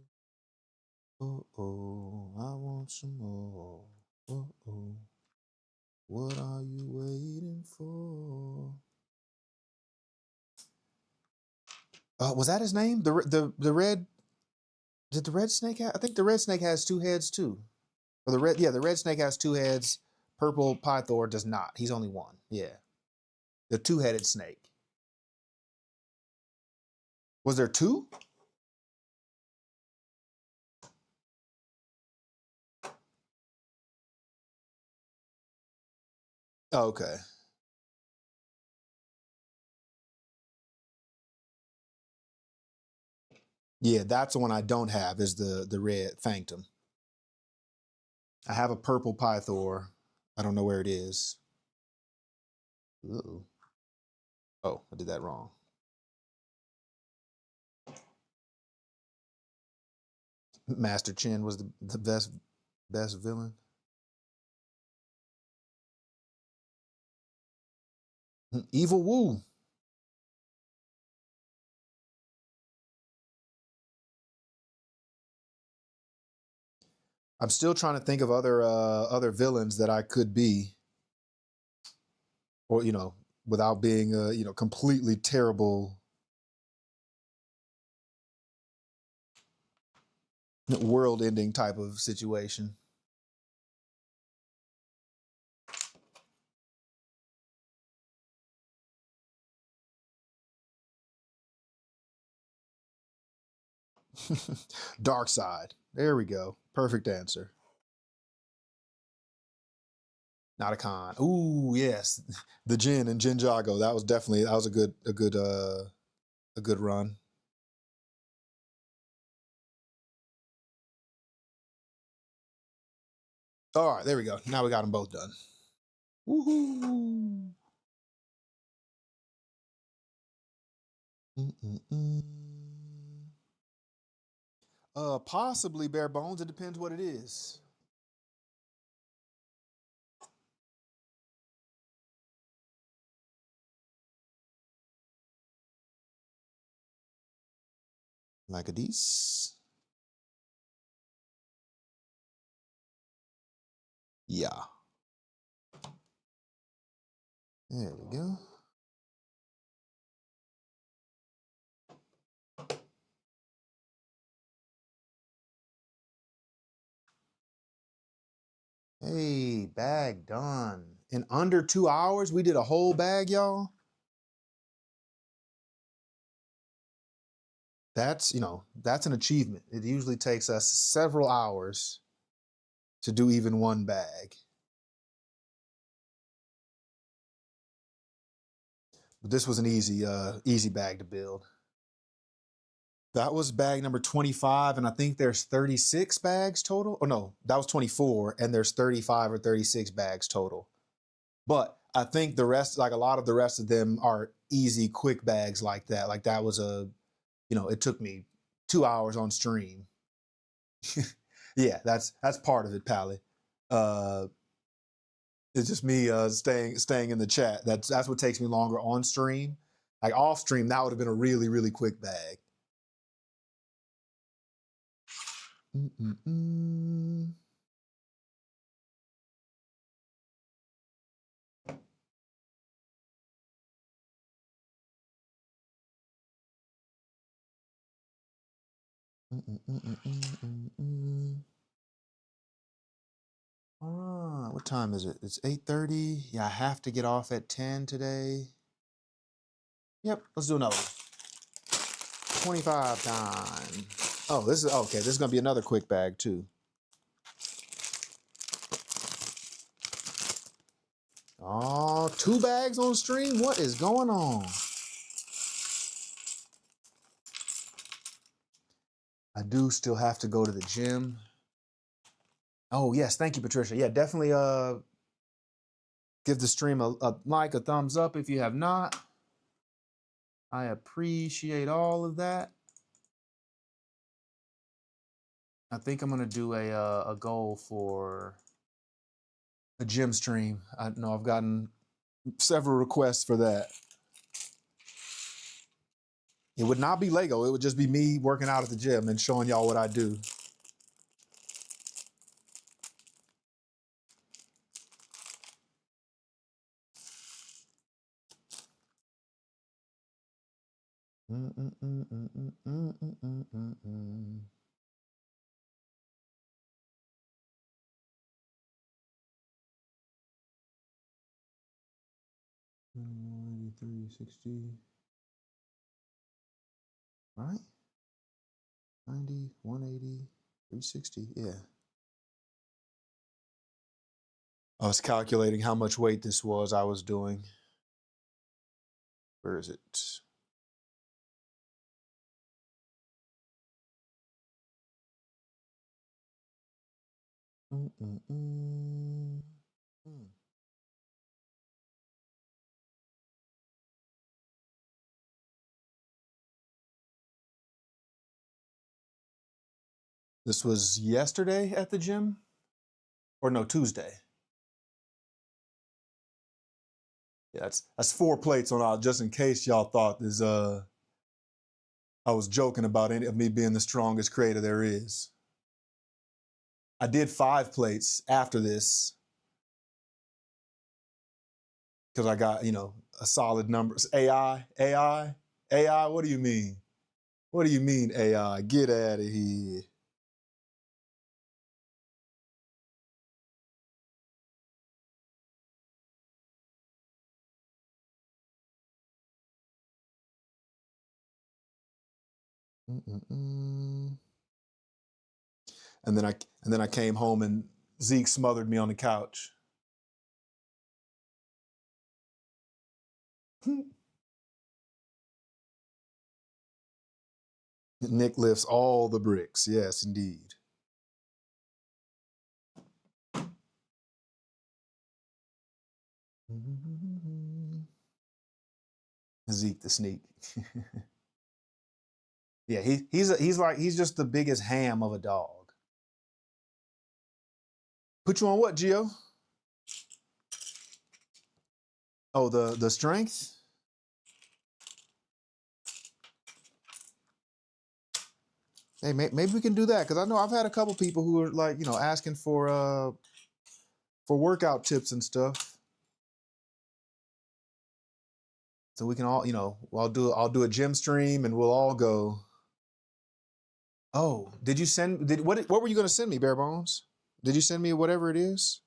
Oh, oh, I want some more. Oh, oh, what are you waiting for? Was that his name? The red? Did the red snake have? I think the red snake has two heads too. Or the red snake has two heads. Purple Pythor does not. He's only one. Yeah, the two-headed snake. Was there two? Oh, okay. Yeah, that's the one I don't have. Is the red Phantom. I have a purple Pythor. I don't know where it is. Ooh. Oh, I did that wrong. Master Chin was the best villain. Evil Woo. I'm still trying to think of other villains that I could be, or without being completely terrible world-ending type of situation. Dark side. There we go. Perfect answer. Not a con. Ooh, yes. The Jin and Jinjago. That was a good run. All right, there we go. Now we got them both done. Woohoo! Mm-mm-mm. Possibly bare bones. It depends what it is. Like a these. Yeah. There we go. Hey, bag done. In under 2 hours, we did a whole bag, y'all. That's, that's an achievement. It usually takes us several hours to do even one bag. But this was an easy bag to build. That was bag number 25, and I think there's 36 bags total. Oh no, that was 24, and there's 35 or 36 bags total. But I think the rest, like a lot of the rest of them are easy, quick bags like that. Like that was it took me 2 hours on stream. Yeah, that's part of it, Pally. Uh, it's just me staying in the chat. That's what takes me longer on stream. Like off stream, that would have been a really, really quick bag. Mm-mm-mm. What time is it? It's 8:30. Yeah, I have to get off at 10 today. Yep, let's do another one. 25 time. Oh, this is okay. This is gonna be another quick bag too. Oh, 2 bags on stream? What is going on? I do still have to go to the gym. Oh, yes. Thank you, Patricia. Yeah, definitely give the stream a like, a thumbs up if you have not. I appreciate all of that. I think I'm going to do a goal for a gym stream. I know I've gotten several requests for that. It would not be Lego. It would just be me working out at the gym and showing y'all what I do. $360. Right? 90, 180, 360. Yeah. I was calculating how much weight this was I was doing. Where is it? This was yesterday at the gym? Or no, Tuesday. Yeah, that's 4 plates on just in case y'all thought this I was joking about any of me being the strongest creator there is. I did 5 plates after this because I got, a solid number. AI, what do you mean? What do you mean, AI? Get out of here. Mm-mm-mm. And then I came home and Zeke smothered me on the couch. Nick lifts all the bricks. Yes, indeed. Zeke the sneak. Yeah, he's just the biggest ham of a dog. Put you on what, Gio? Oh, the strength? Hey, maybe we can do that because I know I've had a couple people who are like, asking for workout tips and stuff. So we can all, I'll do a gym stream and we'll all go. Oh, did you send? What were you going to send me, Bare Bones? Did you send me whatever it is?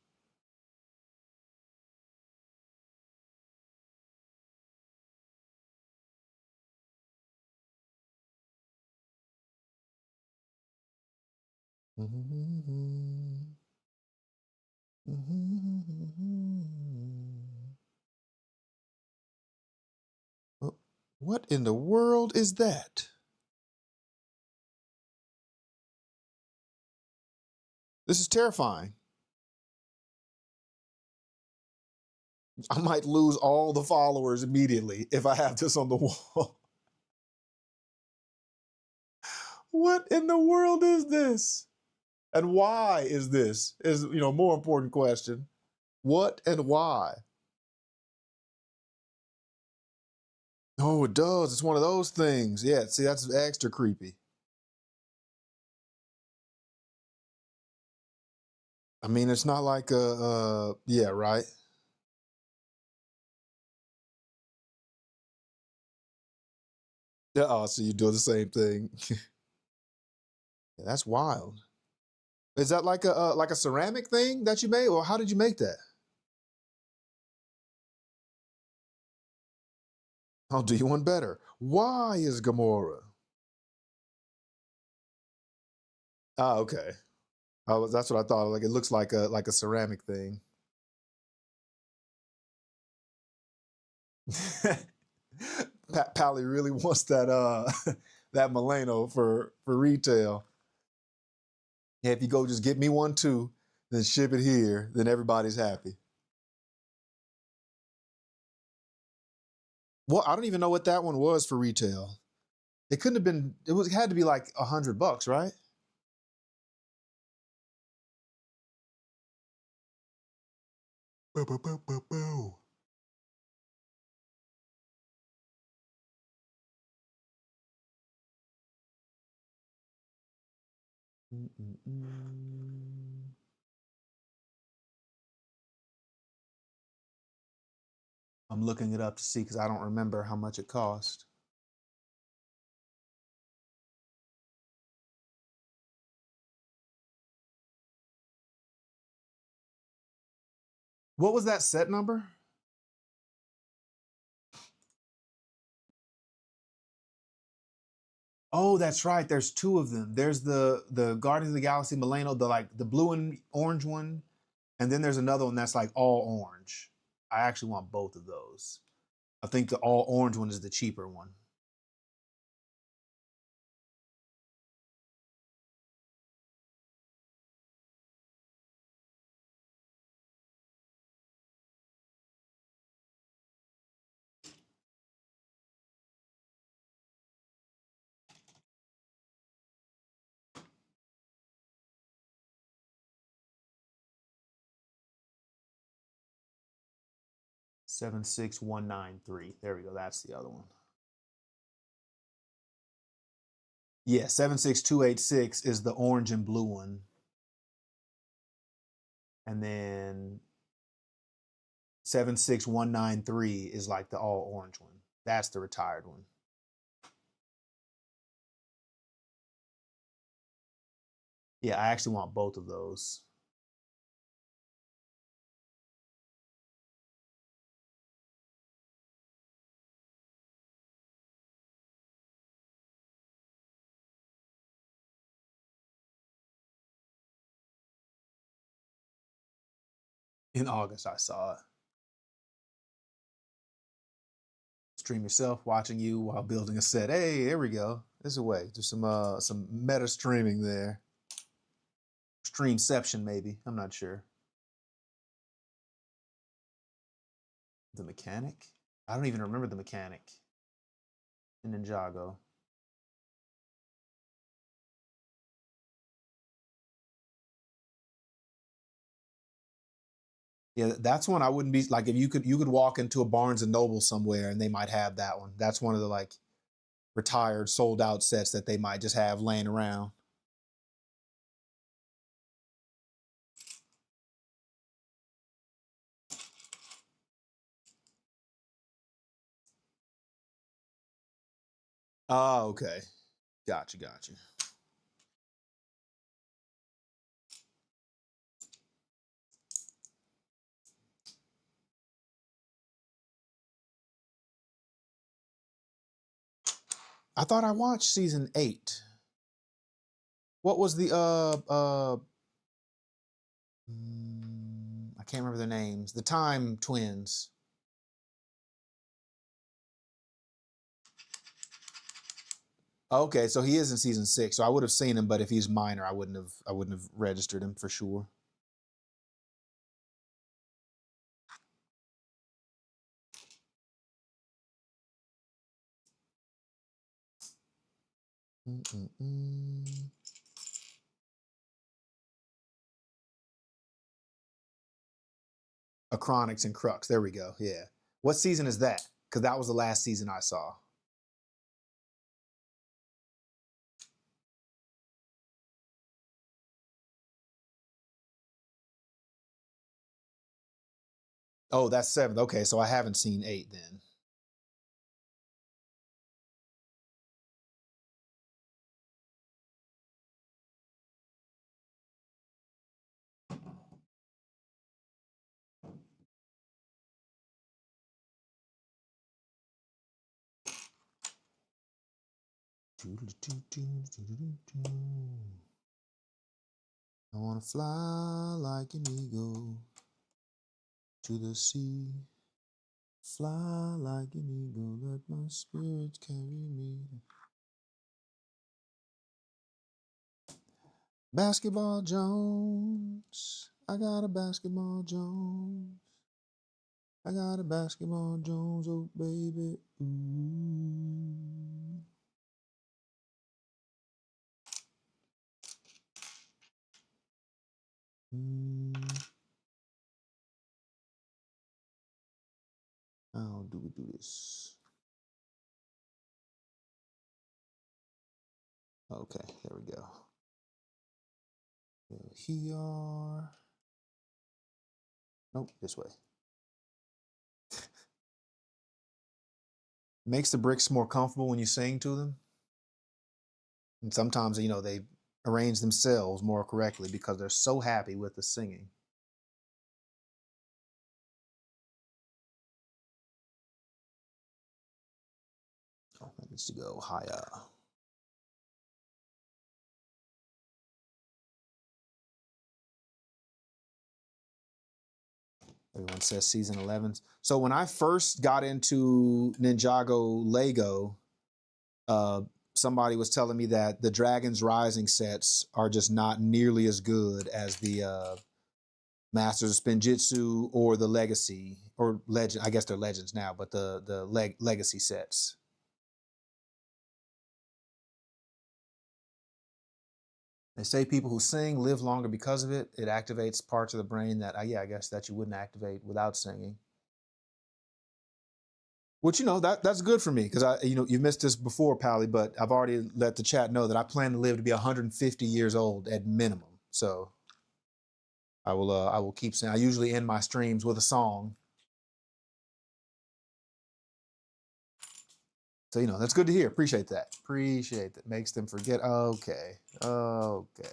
What in the world is that? This is terrifying. I might lose all the followers immediately if I have this on the wall. What in the world is this? And why is this? Is, you know, more important question. What and why? Oh, it does. It's one of those things. Yeah, see, that's extra creepy. I mean, it's not like yeah, right? Yeah, oh, so you do the same thing. Yeah, that's wild. Is that like a ceramic thing that you made, or how did you make that? I'll do you one better. Why is Gamora? Ah, okay. That's what I thought. Like it looks like a ceramic thing. Pally really wants that that Milano for retail. Yeah, if you go just get me one too, then ship it here, then everybody's happy. Well, I don't even know what that one was for retail. It couldn't have been. It had to be like $100, right? Boo, boo, boo, boo, boo. Mm-mm-mm. I'm looking it up to see because I don't remember how much it cost. What was that set number? Oh, that's right. There's two of them. There's the Guardians of the Galaxy Milano, the like the blue and orange one, and then there's another one that's like all orange. I actually want both of those. I think the all orange one is the cheaper one. Seven six one nine three. There we go. That's the other one. Yeah, 76286 is the orange and blue one. And then 76193 is like the all orange one. That's the retired one. Yeah, I actually want both of those. In August, I saw it. Stream yourself, watching you while building a set. Hey, there we go. There's a way. There's some meta streaming there. Streamception, maybe. I'm not sure. The mechanic? I don't even remember the mechanic in Ninjago. Yeah, that's one I wouldn't be like if you could walk into a Barnes and Noble somewhere and they might have that one. That's one of the like retired sold out sets that they might just have laying around. Oh, okay. Gotcha, gotcha. I thought I watched season 8. What was the I can't remember their names. The Time twins. Okay, so he is in season 6. So I would have seen him, but if he's minor, I wouldn't have registered him for sure. Acronics and Crux. There we go. Yeah. What season is that? Because that was the last season I saw. Oh, that's 7th. Okay, so I haven't seen 8 then. I want to fly like an eagle to the sea. Fly like an eagle, let my spirit carry me. Basketball Jones, I got a basketball Jones. I got a basketball Jones, oh baby, ooh. How do we do this? Okay, there we go. Here. Nope, this way. Makes the bricks more comfortable when you sing to them. And sometimes, you know, they arrange themselves more correctly because they're so happy with the singing. Oh, that needs to go higher. Everyone says season 11. So when I first got into Ninjago Lego, somebody was telling me that the Dragon's Rising sets are just not nearly as good as the Masters of Spinjitzu or the Legacy or Legend. I guess they're Legends now, but the Legacy sets. They say people who sing live longer because of it. It activates parts of the brain that, yeah, I guess that you wouldn't activate without singing. Which, you know, that's good for me because you missed this before, Pally, but I've already let the chat know that I plan to live to be 150 years old at minimum. So I will keep saying. I usually end my streams with a song. So, you know, that's good to hear. Appreciate that. Appreciate that. Makes them forget. Okay. Okay.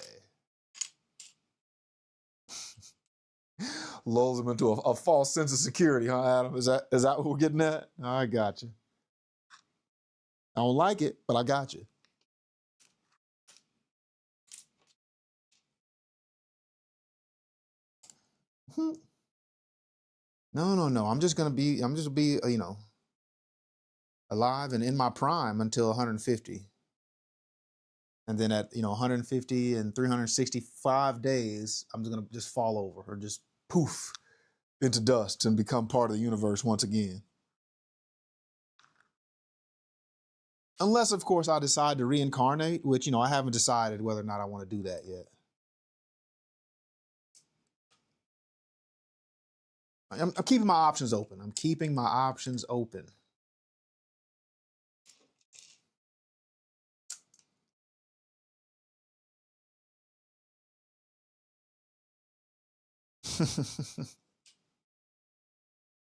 Lulls them into a false sense of security, huh, Adam? Is that what we're getting at? I got you. I don't like it, but I got you. No. I'm just be, you know, alive and in my prime until 150. And then at, you know, 150 and 365 days, I'm just going to just fall over or just poof into dust and become part of the universe once again. Unless, of course, I decide to reincarnate, which, you know, I haven't decided whether or not I want to do that yet. I'm keeping my options open. I'm keeping my options open.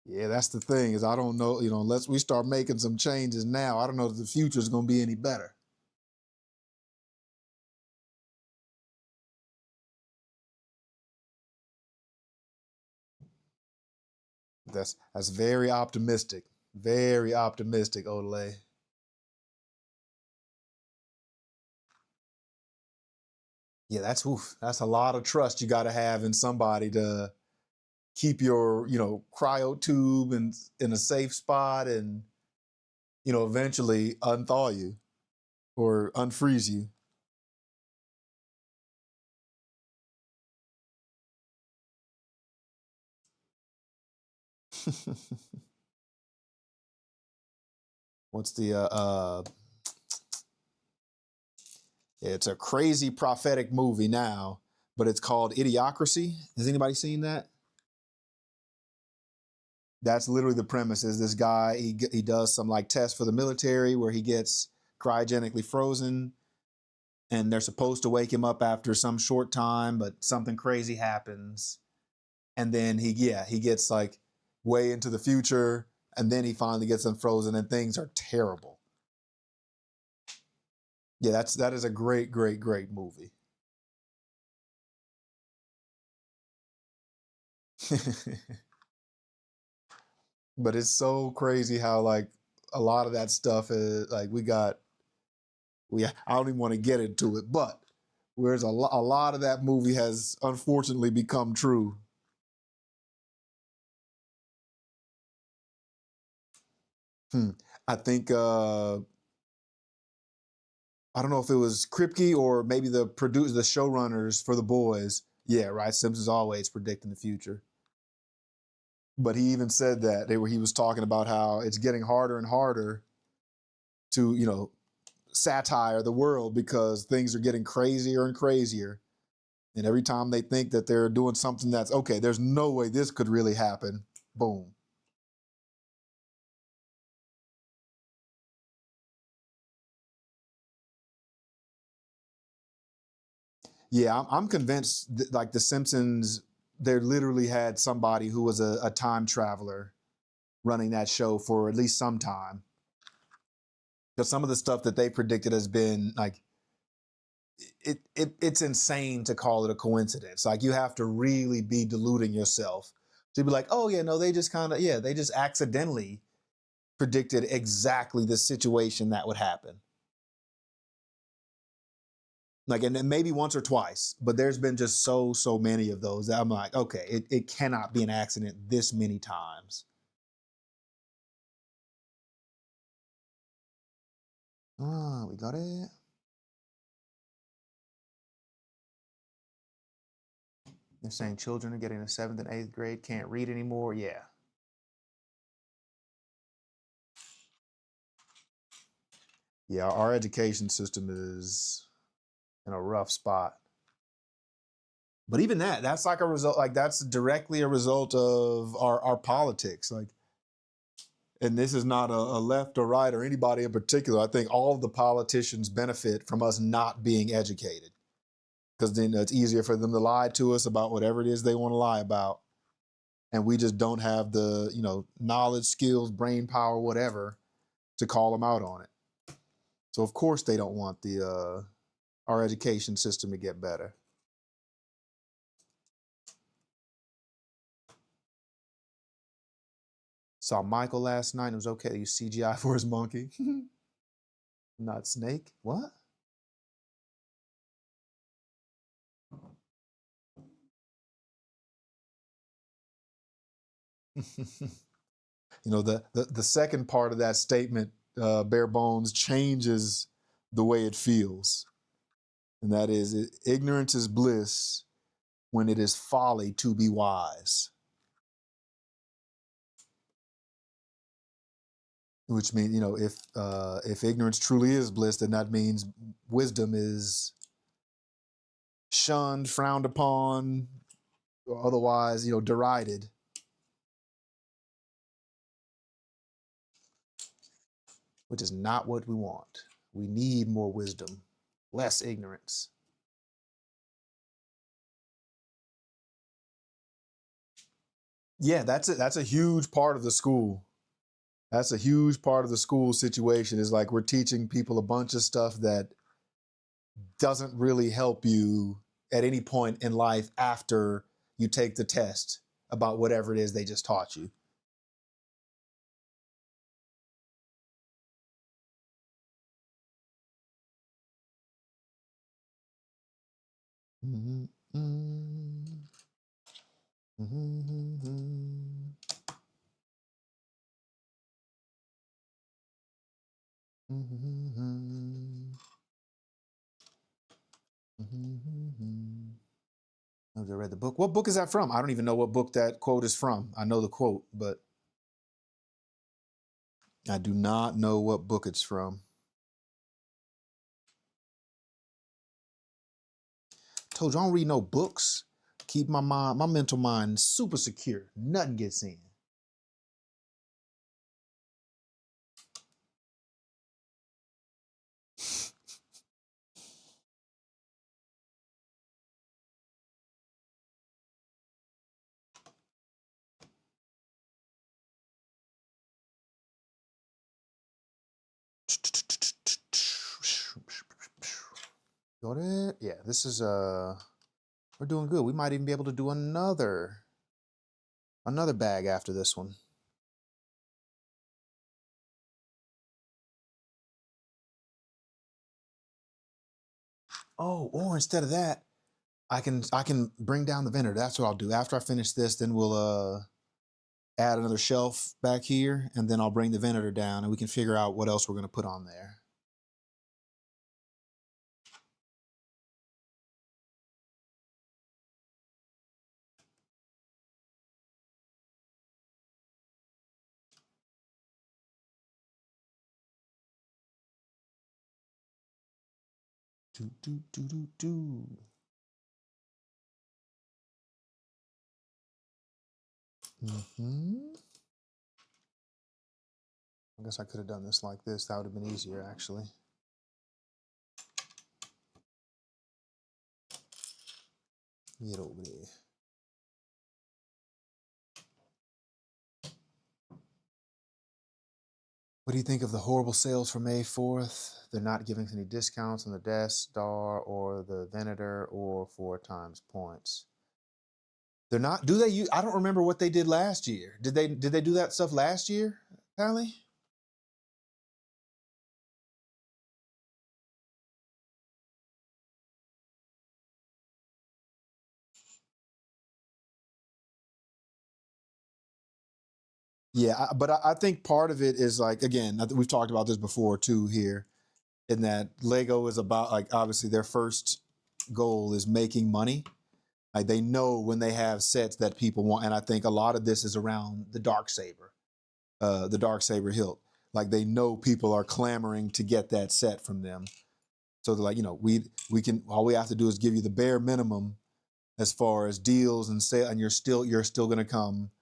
Yeah, that's the thing is I don't know, you know, unless we start making some changes now, I don't know if the future is going to be any better. That's very optimistic. Very optimistic, Olay. Yeah, that's a lot of trust you got to have in somebody to keep your, cryo tube in a safe spot and, eventually unthaw you or unfreeze you. What's the it's a crazy prophetic movie now, but it's called Idiocracy. Has anybody seen that? That's literally the premise. Is this guy he does some like test for the military where he gets cryogenically frozen, and they're supposed to wake him up after some short time, but something crazy happens, and then he gets like way into the future, and then he finally gets unfrozen, and things are terrible. Yeah, that is a great, great, great movie. But it's so crazy how like a lot of that stuff is like we I don't even want to get into it, but whereas a lot of that movie has unfortunately become true. Hmm. I think I don't know if it was Kripke or maybe the showrunners for The Boys. Yeah, right. Simpsons always predicting the future. But he even said that he was talking about how it's getting harder and harder to satire the world because things are getting crazier and crazier. And every time they think that they're doing something that's okay, there's no way this could really happen. Boom. Yeah, I'm convinced like the Simpsons, they literally had somebody who was a time traveler running that show for at least some time. Because some of the stuff that they predicted has been like it's insane to call it a coincidence. Like you have to really be deluding yourself to be like, oh yeah, no, they just kind of they just accidentally predicted exactly the situation that would happen. Like, and then maybe once or twice, but there's been just so many of those that I'm like, okay, it cannot be an accident this many times. Oh, we got it. They're saying children are getting a seventh and eighth grade can't read anymore. Yeah, yeah. Our education system is in a rough spot. But even that's like a result. Like that's directly a result of our politics. Like, and this is not a left or right or anybody in particular. I think all of the politicians benefit from us not being educated because then it's easier for them to lie to us about whatever it is they want to lie about, and we just don't have the knowledge, skills, brain power, whatever, to call them out on it. So of course they don't want the our education system to get better. Saw Michael last night. It was okay to use CGI for his monkey. Not Snake. What? The second part of that statement, bare bones, changes the way it feels, and that is, ignorance is bliss when it is folly to be wise. Which means, if ignorance truly is bliss, then that means wisdom is shunned, frowned upon, or otherwise, derided. Which is not what we want. We need more wisdom, less ignorance. Yeah, that's it. That's a huge part of the school. That's a huge part of the school situation. Is like we're teaching people a bunch of stuff that doesn't really help you at any point in life after you take the test about whatever it is they just taught you. Mm-hmm. Mm-hmm. Mm-hmm. Mm-hmm. I read the book. What book is that from? I don't even know what book that quote is from. I know the quote, but I do not know what book it's from. Told you I don't read no books. Keep my mind, my mental mind super secure. Nothing gets in. Got it? Yeah, this is we're doing good. We might even be able to do another bag after this one. Oh, or instead of that, I can bring down the vendor. That's what I'll do. After I finish this, then we'll add another shelf back here, and then I'll bring the vendor down and we can figure out what else we're gonna put on there. Do do do do do. Mm-hmm. I guess I could have done this like this. That would have been easier, actually. Get over there. What do you think of the horrible sales for May 4th? They're not giving any discounts on the Death Star or the Venator or 4x points. They're not. Do they use? I don't remember what they did last year. Did they do that stuff last year, Pally? Yeah, but I think part of it is like, again, I think we've talked about this before too here, in that Lego is about, like, obviously their first goal is making money. Like, they know when they have sets that people want, and I think a lot of this is around the dark saber hilt. Like, they know people are clamoring to get that set from them, so they're like, we can, all we have to do is give you the bare minimum as far as deals and sale, and you're still going to come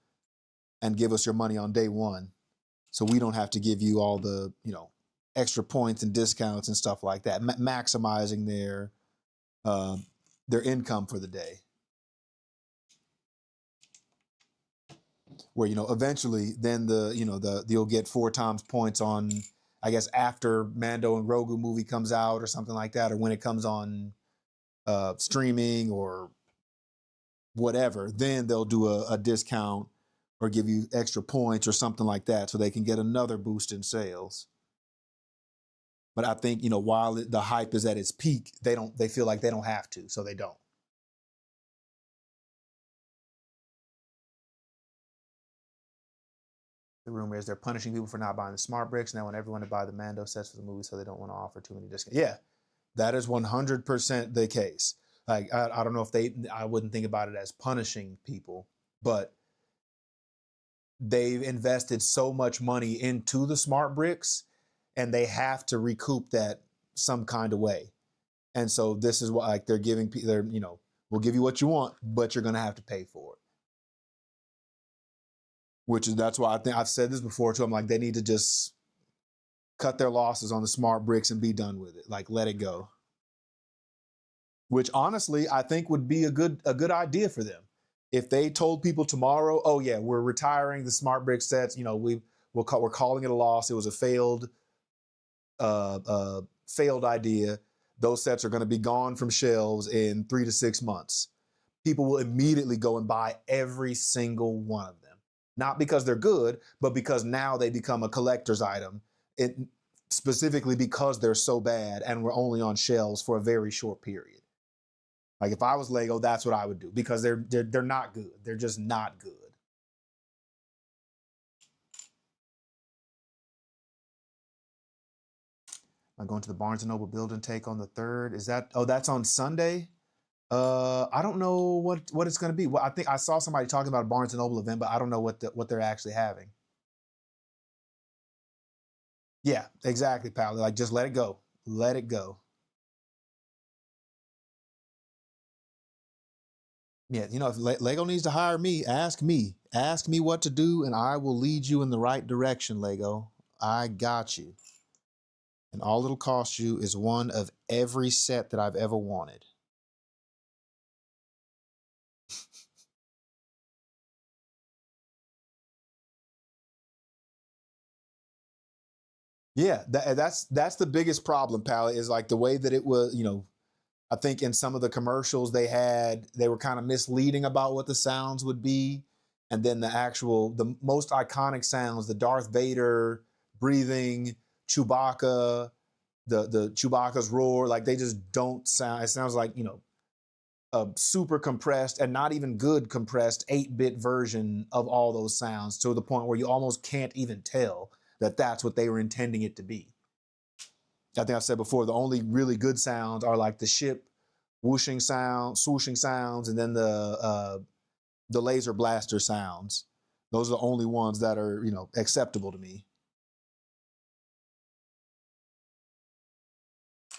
and give us your money on day one, so we don't have to give you all the extra points and discounts and stuff like that, maximizing their income for the day. Where eventually then you'll get 4x points on, I guess, after Mando and Grogu movie comes out or something like that, or when it comes on streaming or whatever, then they'll do a discount or give you extra points or something like that, so they can get another boost in sales. But I think while the hype is at its peak, they feel like they don't have to, so they don't. The rumor is they're punishing people for not buying the smart bricks. Now, want everyone to buy the Mando sets for the movie, so they don't want to offer too many discounts. Yeah, that is 100% the case. Like, I don't know if I wouldn't think about it as punishing people, but they've invested so much money into the smart bricks, and they have to recoup that some kind of way. And so this is what, like, they're giving, we'll give you what you want, but you're going to have to pay for it. That's why I think I've said this before too. I'm like, they need to just cut their losses on the smart bricks and be done with it. Like, let it go. Which honestly, I think would be a good idea for them. If they told people tomorrow, oh yeah, we're retiring the smart brick sets. We're calling it a loss. It was a failed idea. Those sets are going to be gone from shelves in 3 to 6 months. People will immediately go and buy every single one of them. Not because they're good, but because now they become a collector's item. Specifically because they're so bad and were only on shelves for a very short period. Like if I was Lego, that's what I would do because they're not good. They're just not good. I'm going to the Barnes and Noble build and take on the 3rd. Is that, oh, that's on Sunday? I don't know what it's going to be. Well, I think I saw somebody talking about a Barnes and Noble event, but I don't know what they're actually having. Yeah, exactly, pal. Like just let it go. Let it go. Yeah, you know, if Lego needs to hire me, ask me. Ask me what to do, and I will lead you in the right direction, Lego. I got you. And all it'll cost you is one of every set that I've ever wanted. Yeah, that's the biggest problem, pal, is like the way that it was, you know, I think in some of the commercials they were kind of misleading about what the sounds would be. And then the most iconic sounds, the Darth Vader breathing, Chewbacca, the Chewbacca's roar, like they just don't sound, it sounds like, you know, a super compressed and not even good compressed 8-bit version of all those sounds to the point where you almost can't even tell that that's what they were intending it to be. I think I've said before, the only really good sounds are like the ship whooshing sound, swooshing sounds, and then the laser blaster sounds. Those are the only ones that are, you know, acceptable to me.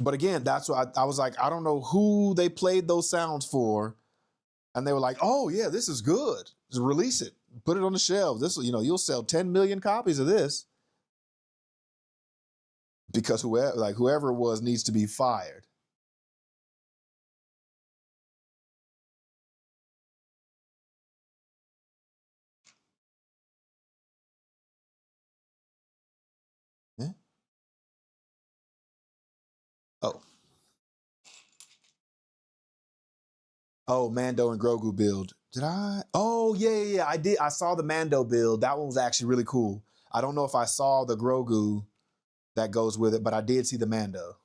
But again, that's what I was like, I don't know who they played those sounds for. And they were like, oh yeah, this is good. Just release it. Put it on the shelf. This, you know, you'll sell 10 million copies of this. Because whoever it was needs to be fired. Yeah. Oh. Oh, Mando and Grogu build. Did I? Oh, yeah. I did. I saw the Mando build. That one was actually really cool. I don't know if I saw the Grogu that goes with it, but I did see the Mando.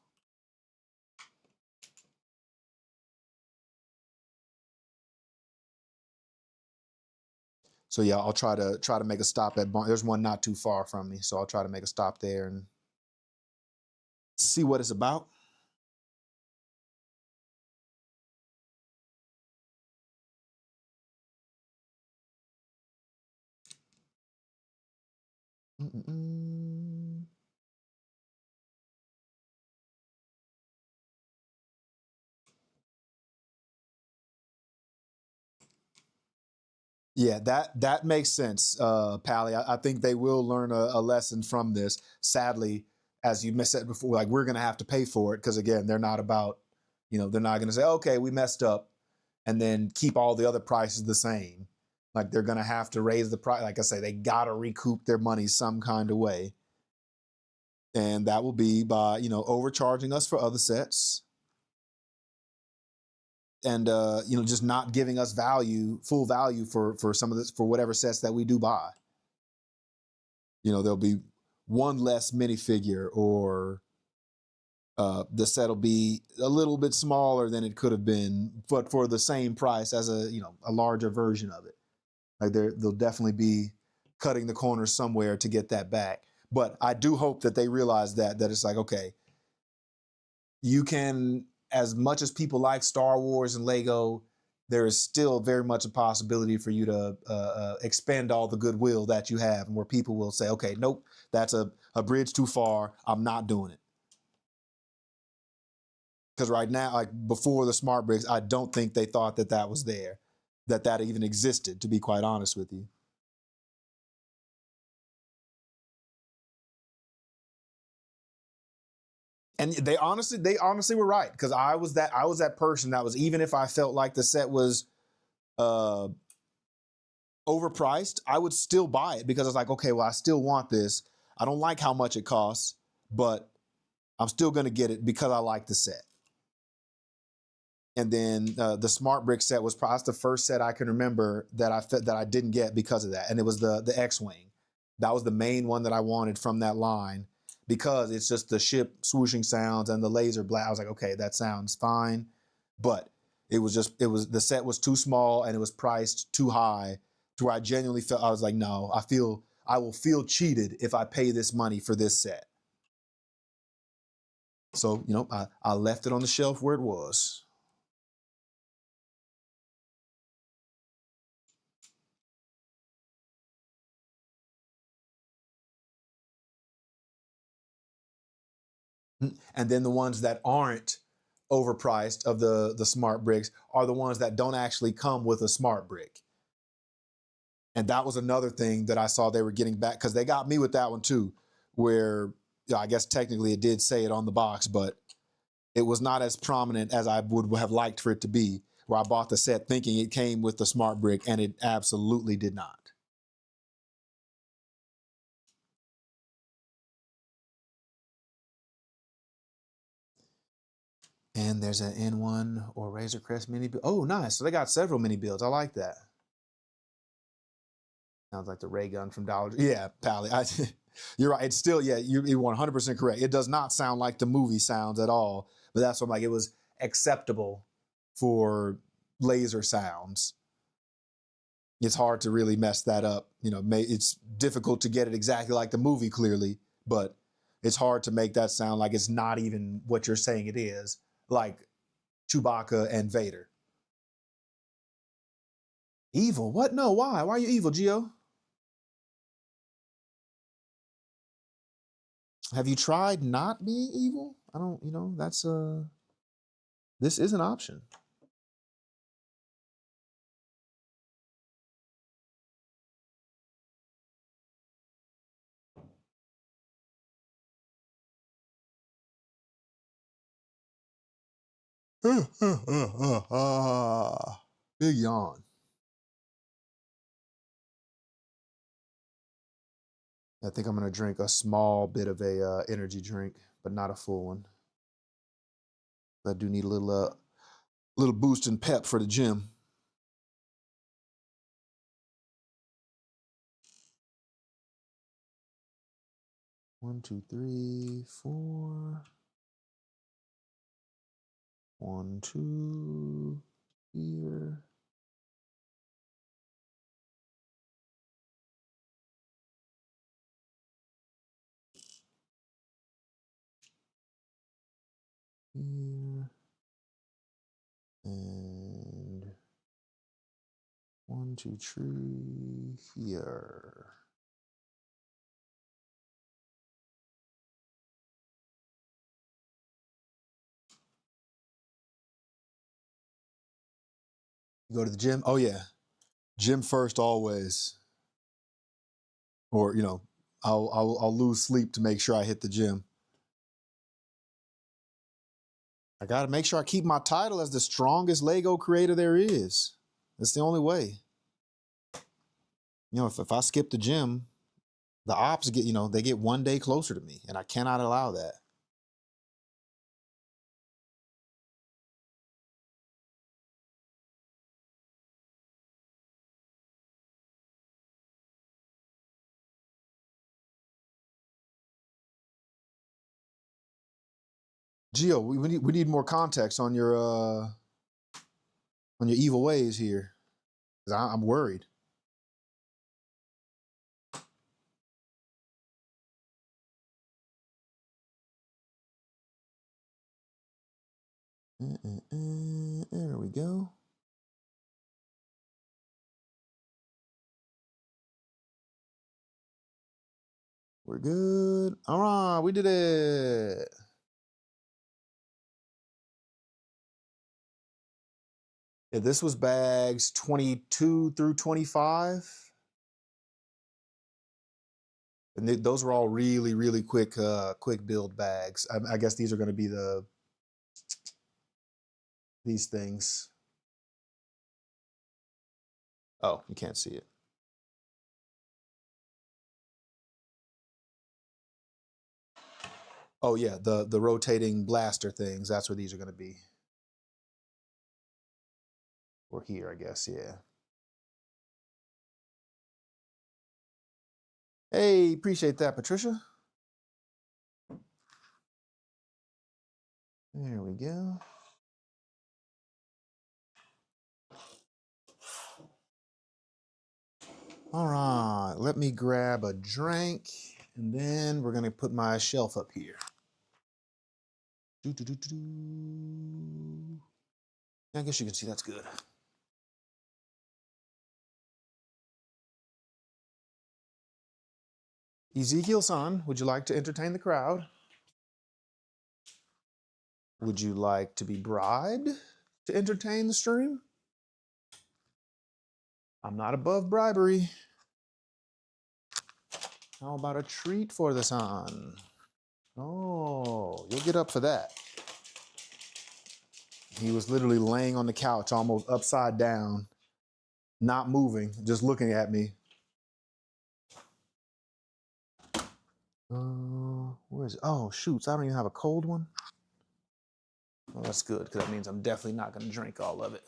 So yeah, I'll try to make a stop at Barnes. There's one not too far from me, so I'll try to make a stop there and see what it's about. Mm-mm. Yeah, that makes sense, Pally. I think they will learn a lesson from this. Sadly, as you said before, like we're going to have to pay for it because again, they're not about, you know, they're not going to say, okay, we messed up, and then keep all the other prices the same. Like they're going to have to raise the price. Like I say, they got to recoup their money some kind of way, and that will be by, you know, overcharging us for other sets and you know, just not giving us full value for some of this, for whatever sets that we do buy. You know, there'll be one less minifigure, or the set will be a little bit smaller than it could have been, but for the same price as a, you know, a larger version of it. Like they'll definitely be cutting the corners somewhere to get that back. But I do hope that they realize that it's like, okay, you can, as much as people like Star Wars and Lego, there is still very much a possibility for you to expend all the goodwill that you have, and where people will say, okay, nope, that's a bridge too far. I'm not doing it. Because right now, like before the smart bricks, I don't think they thought that was there, that even existed, to be quite honest with you. And they honestly were right, because I was that person that was, even if I felt like the set was uh overpriced, I would still buy it because it's like, okay, well, I still want this. I don't like how much it costs, but I'm still going to get it because I like the set. And then the Smart Brick set was probably the first set I can remember that I didn't get because of that, and it was the X-wing. That was the main one that I wanted from that line because it's just the ship swooshing sounds and the laser blast. I was like, okay, that sounds fine, but The set was too small and it was priced too high to where I genuinely felt, I was like, no, I will feel cheated if I pay this money for this set. So, I left it on the shelf where it was. And then the ones that aren't overpriced of the smart bricks are the ones that don't actually come with a smart brick. And that was another thing that I saw they were getting back, because they got me with that one too, where I guess technically it did say it on the box, but it was not as prominent as I would have liked for it to be, where I bought the set thinking it came with the smart brick, and it absolutely did not. And there's an N1 or Razor Crest mini build. Oh, nice. So they got several mini builds. I like that. Sounds like the ray gun from Dollar Tree. Yeah, Pally. You're right. It's still, yeah, you're 100% correct. It does not sound like the movie sounds at all. But that's what I'm like, it was acceptable for laser sounds. It's hard to really mess that up. It's difficult to get it exactly like the movie, clearly, but it's hard to make that sound like it's not even what you're saying it is, like Chewbacca and Vader. Evil? What? No, why? Why are you evil, Gio? Have you tried not being evil? I don't, that's this is an option. Big yawn. I think I'm gonna drink a small bit of a energy drink, but not a full one. I do need a little boost and pep for the gym. One, two, three, four. 1, 2, here. Here. And 1, 2, 3, here. You go to the gym? Oh yeah. Gym first always. Or, I'll lose sleep to make sure I hit the gym. I got to make sure I keep my title as the strongest Lego creator there is. That's the only way. If I skip the gym, the ops get, they get one day closer to me, and I cannot allow that. Gio, we need more context on your evil ways here. 'Cause I'm worried. There we go. We're good. All right, we did it. Yeah, this was bags 22 through 25. And those were all really, really quick build bags. I guess these are going to be these things. Oh, you can't see it. Oh yeah, the rotating blaster things. That's where these are going to be. Or here, I guess. Yeah. Hey, appreciate that, Patricia. There we go. All right, let me grab a drink, and then we're gonna put my shelf up here. I guess you can see that's good. Ezekiel-san, would you like to entertain the crowd? Would you like to be bribed to entertain the stream? I'm not above bribery. How about a treat for the son? Oh, you'll get up for that. He was literally laying on the couch, almost upside down, not moving, just looking at me. Where is it? Oh, shoots, I don't even have a cold one. Well, that's good, because that means I'm definitely not going to drink all of it.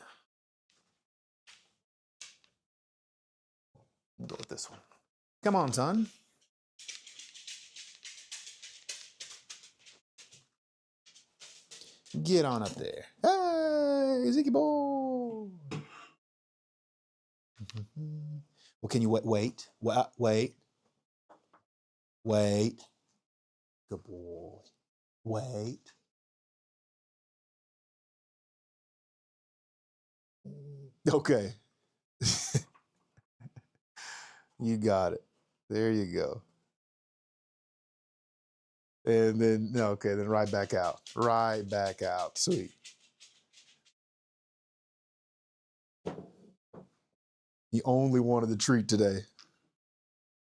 I'll go with this one. Come on, son. Get on up there. Hey, Ziggy boy. Well, can you wait? Wait. Good boy. Wait. Okay. You got it. There you go. And then, okay, then right back out. Right back out. Sweet. He only wanted the treat today.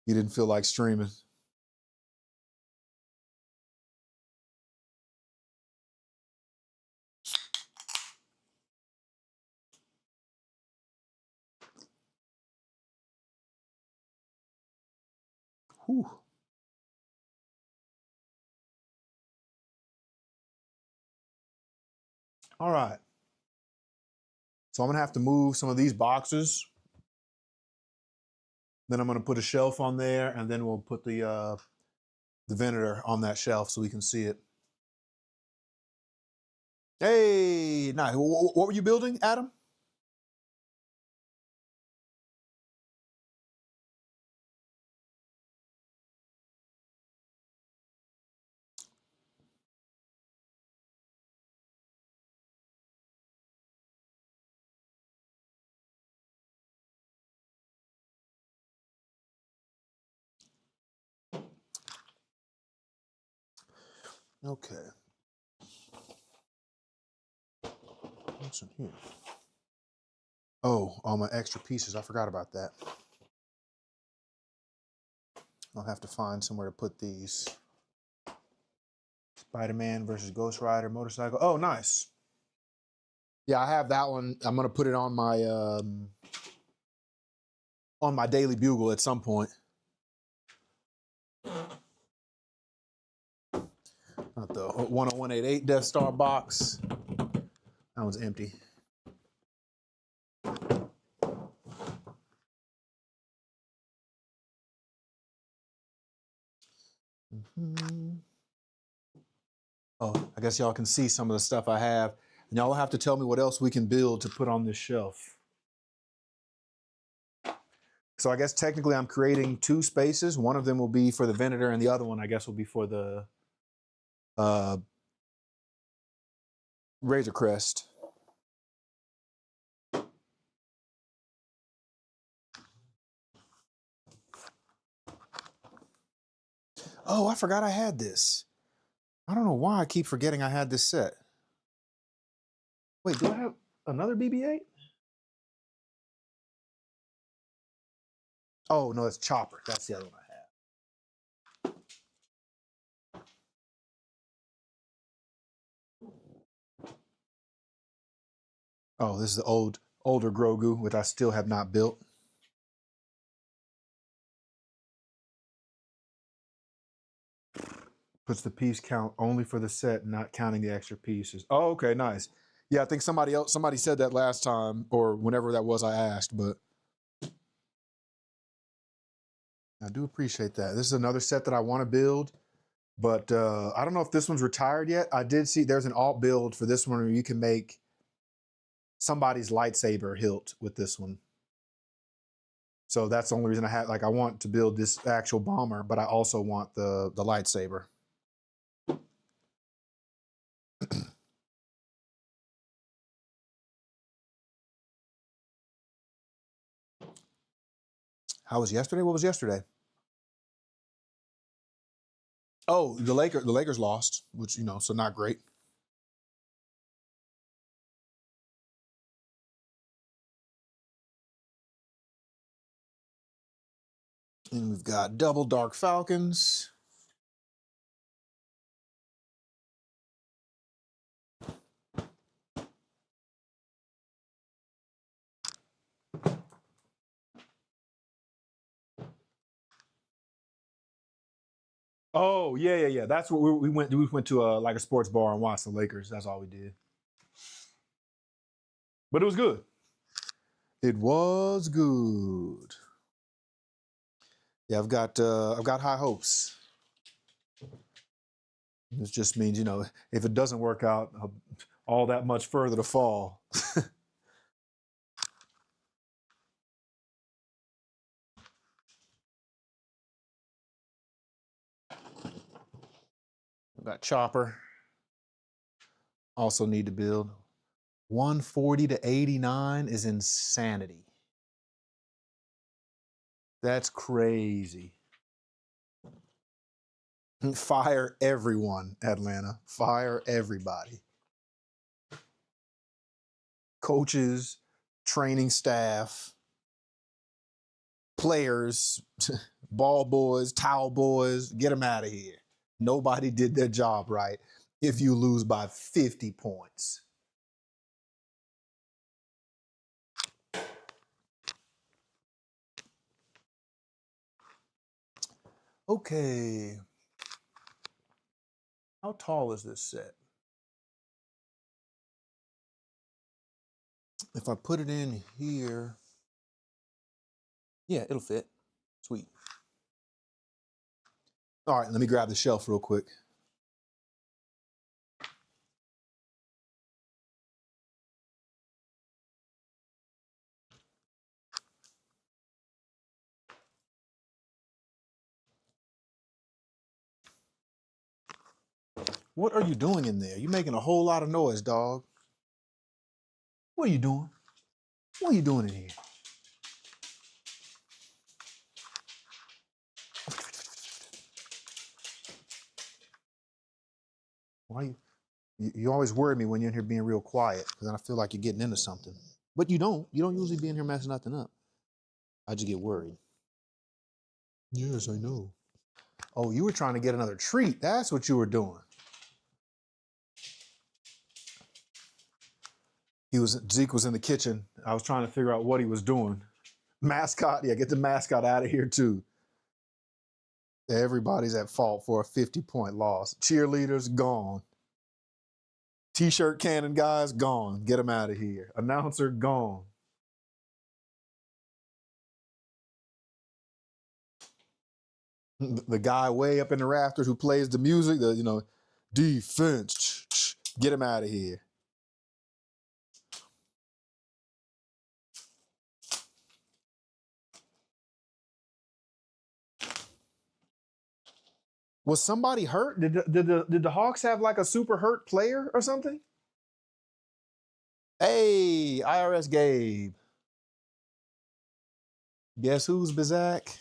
He didn't feel like streaming. Whew. All right. So I'm going to have to move some of these boxes. Then I'm going to put a shelf on there, and then we'll put the Venator on that shelf so we can see it. Hey, nice. What were you building, Adam? Okay. What's in here? Oh, all my extra pieces. I forgot about that. I'll have to find somewhere to put these. Spider-Man versus Ghost Rider motorcycle. Oh, nice. Yeah, I have that one. I'm gonna put it on my Daily Bugle at some point. Not the 10188 Death Star box. That one's empty. Oh, I guess y'all can see some of the stuff I have. And y'all will have to tell me what else we can build to put on this shelf. So I guess technically I'm creating two spaces. One of them will be for the Venator, and the other one I guess will be for the Razor Crest. Oh, I forgot I had this. I don't know why I keep forgetting I had this set. Wait, do I have another BB-8? Oh, no, it's Chopper. That's the other one I have. Oh, this is the older Grogu, which I still have not built. Puts the piece count only for the set, not counting the extra pieces. Oh, okay, nice. Yeah, I think somebody said that last time, or whenever that was I asked, but I do appreciate that. This is another set that I want to build, but I don't know if this one's retired yet. I did see there's an alt build for this one where you can make somebody's lightsaber hilt with this one. So that's the only reason I want to build this actual bomber, but I also want the lightsaber. How was yesterday? What was yesterday? Oh, the Lakers lost, which, so not great. And we've got double Dark Falcons. Oh, yeah. That's what we went. We went to a sports bar and watched the Lakers. That's all we did. But it was good. It was good. Yeah, I've got high hopes. This just means, if it doesn't work out, all that much further to fall. I've got Chopper. Also need to build. 140 to 89 is insanity. That's crazy. Fire everyone, Atlanta. Fire everybody. Coaches, training staff, players, ball boys, towel boys, get them out of here. Nobody did their job right if you lose by 50 points. Okay. How tall is this set? If I put it in here, yeah, it'll fit. Sweet. All right, let me grab the shelf real quick. What are you doing in there? You're making a whole lot of noise, dog. What are you doing? What are you doing in here? Why you always worry me when you're in here being real quiet, because then I feel like you're getting into something. But you don't. You don't usually be in here messing nothing up. I just get worried. Yes, I know. Oh, you were trying to get another treat. That's what you were doing. Zeke was in the kitchen. I was trying to figure out what he was doing. Mascot, yeah, get the mascot out of here too. Everybody's at fault for a 50-point loss. Cheerleaders, gone. T-shirt cannon guys, gone. Get them out of here. Announcer, gone. The guy way up in the rafters who plays the music, defense, get him out of here. Was somebody hurt? Did the Hawks have like a super hurt player or something? Hey, IRS Gabe. Guess who's Bizak?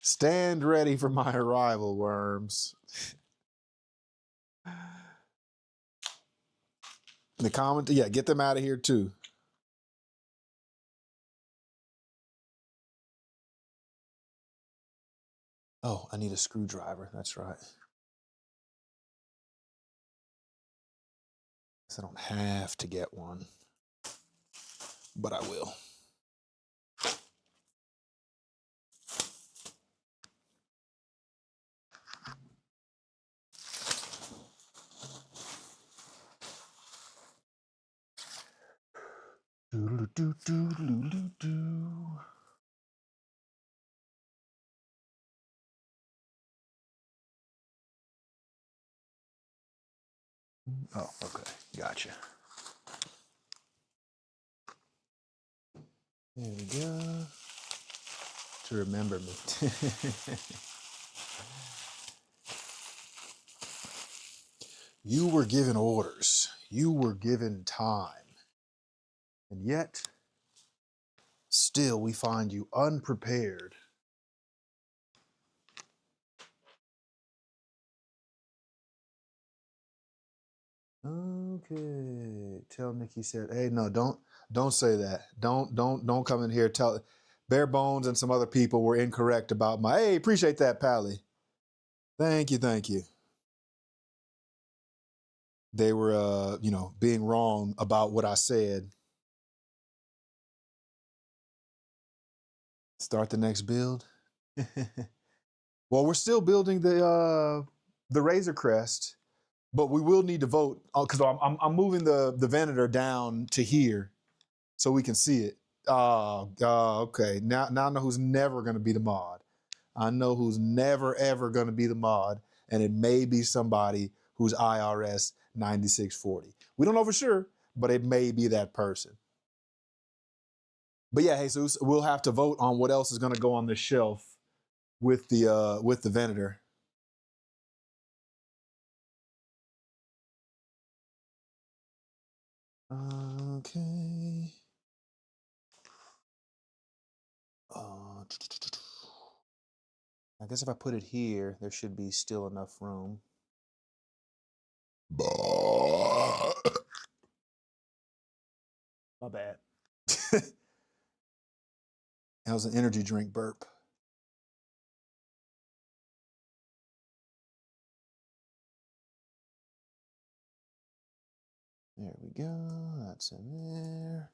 Stand ready for my arrival, worms. The comment, yeah, get them out of here too. Oh, I need a screwdriver. That's right. I don't have to get one, but I will. Oh, okay. Gotcha. There we go. To remember me. You were given orders. You were given time. And yet, still we find you unprepared. Okay. Tell Nikki said, hey, no, don't say that. Don't come in here. Tell Bare Bones and some other people were incorrect about my, hey, appreciate that, Pally. Thank you, thank you. They were, being wrong about what I said. Start the next build. Well, we're still building the Razor Crest, but we will need to vote because I'm moving the Venator down to here so we can see it. Okay. Now I know who's never going to be the mod. I know who's never ever going to be the mod, and it may be somebody who's IRS 9640. We don't know for sure, but it may be that person. But yeah, Jesus, we'll have to vote on what else is going to go on the shelf with the Venator. Okay. I guess if I put it here, there should be still enough room. My bad. That was an energy drink burp. There we go. That's in there.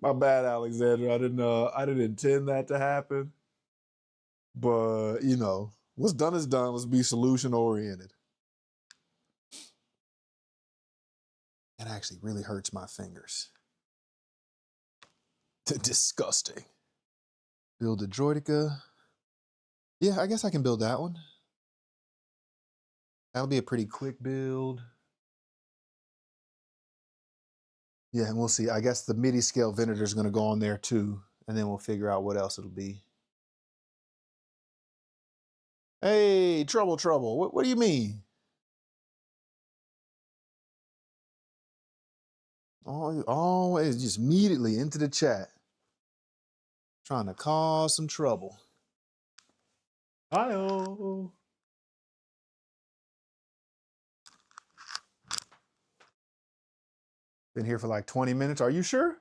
My bad, Alexander. I didn't intend that to happen. But, what's done is done. Let's be solution oriented. That actually really hurts my fingers. Disgusting. Build a Droidica. Yeah, I guess I can build that one. That'll be a pretty quick build. Yeah, and we'll see. I guess the MIDI scale Venator is going to go on there too, and then we'll figure out what else it'll be. Hey, trouble. What do you mean? Always just immediately into the chat. Trying to cause some trouble. Hi-oh. Been here for like 20 minutes. Are you sure?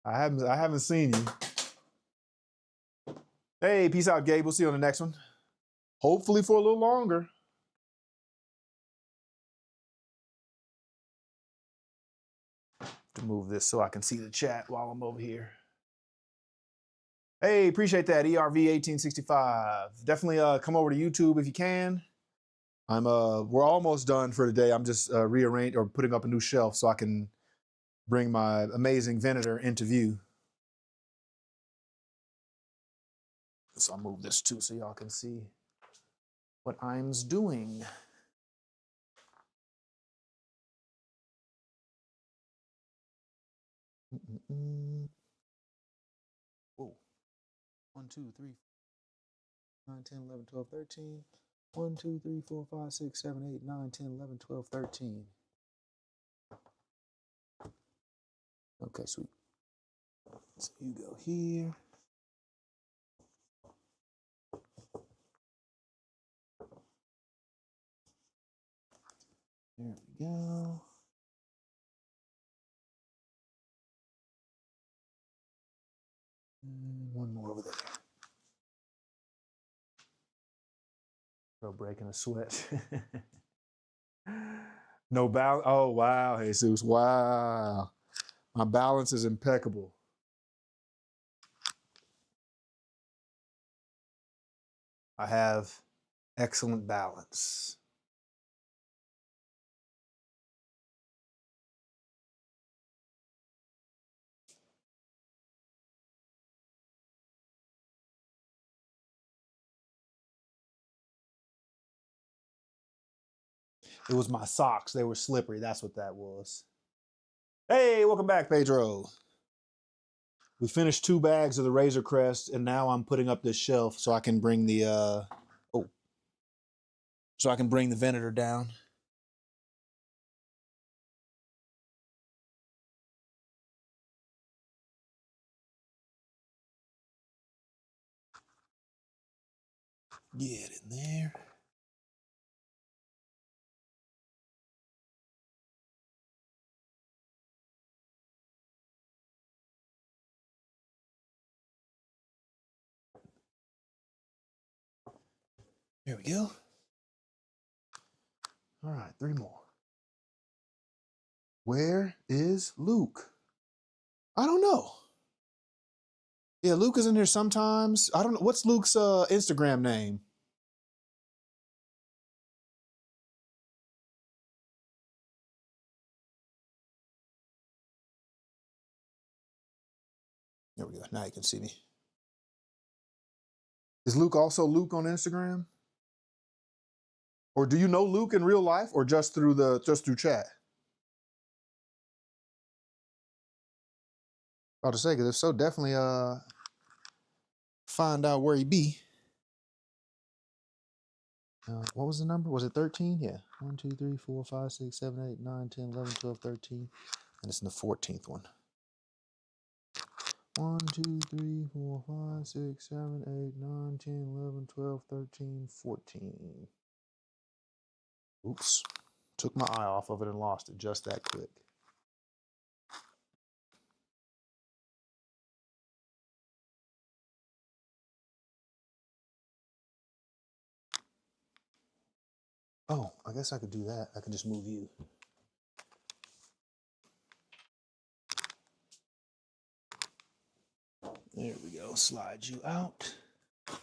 I haven't seen you. Hey, peace out, Gabe. We'll see you on the next one. Hopefully for a little longer. To move this so I can see the chat while I'm over here. Hey, appreciate that, ERV1865. Definitely come over to YouTube if you can. We're almost done for today. I'm just rearranging or putting up a new shelf so I can bring my amazing Venator into view. So I'll move this too so y'all can see what I'm doing. Whoa. 1, 2, 3, 9, 10, 11, 12, 13. 1, 2, 3, 4, 5, 6, 7, 8, 9, 10, 11, 12, 13. Okay, sweet. So you go here. There we go. And one more over there. No breaking a sweat. No balance. Oh, wow, Jesus. Wow. My balance is impeccable. I have excellent balance. It was my socks. They were slippery. That's what that was. Hey, welcome back, Pedro. We finished 2 bags of the Razor Crest, and now I'm putting up this shelf so I can bring the Venator down. Get in there. There we go. All right, 3 more. Where is Luke? I don't know. Yeah, Luke is in here sometimes. I don't know. What's Luke's Instagram name? There we go. Now you can see me. Is Luke also Luke on Instagram? Or do you know Luke in real life, or just through chat? About to say, because if so, definitely find out where he be. What was the number? Was it 13? Yeah. 1, 2, 3, 4, 5, 6, 7, 8, 9, 10, 11, 12, 13. And it's in the 14th one. 1, 2, 3, 4, 5, 6, 7, 8, 9, 10, 11, 12, 13, 14. Oops. Took my eye off of it and lost it just that quick. Oh, I guess I could do that. I could just move you. There we go. Slide you out. And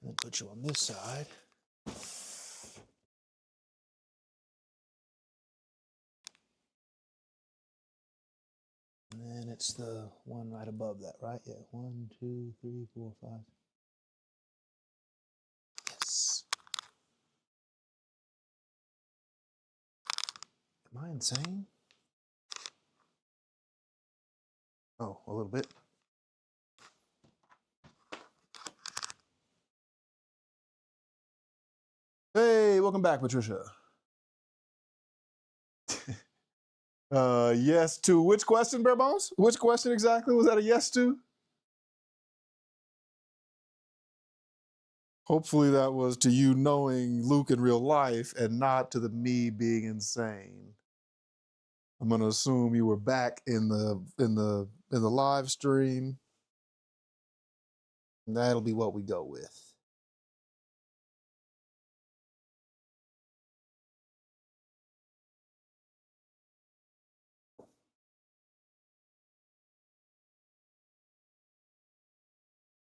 then put you on this side. And then it's the one right above that, right? Yeah. 1, 2, 3, 4, 5. Yes. Am I insane? Oh, a little bit. Hey, welcome back, Patricia. Yes to which question, Bare Bones? Which question exactly was that a yes to? Hopefully that was to you knowing Luke in real life and not to the me being insane. I'm gonna assume you were back in the live stream. And that'll be what we go with.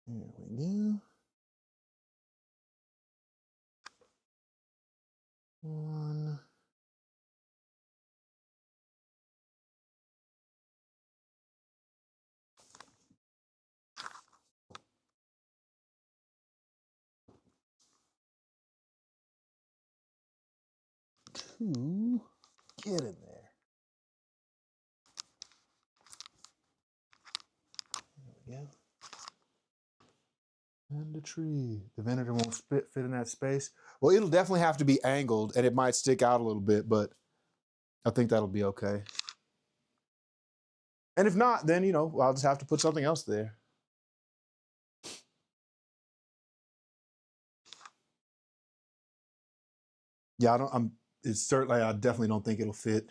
There we go. 1. 2. Get in there. There we go. And a tree. The Venator won't fit in that space. Well, it'll definitely have to be angled, and it might stick out a little bit, but I think that'll be okay. And if not, then, I'll just have to put something else there. Yeah, I definitely don't think it'll fit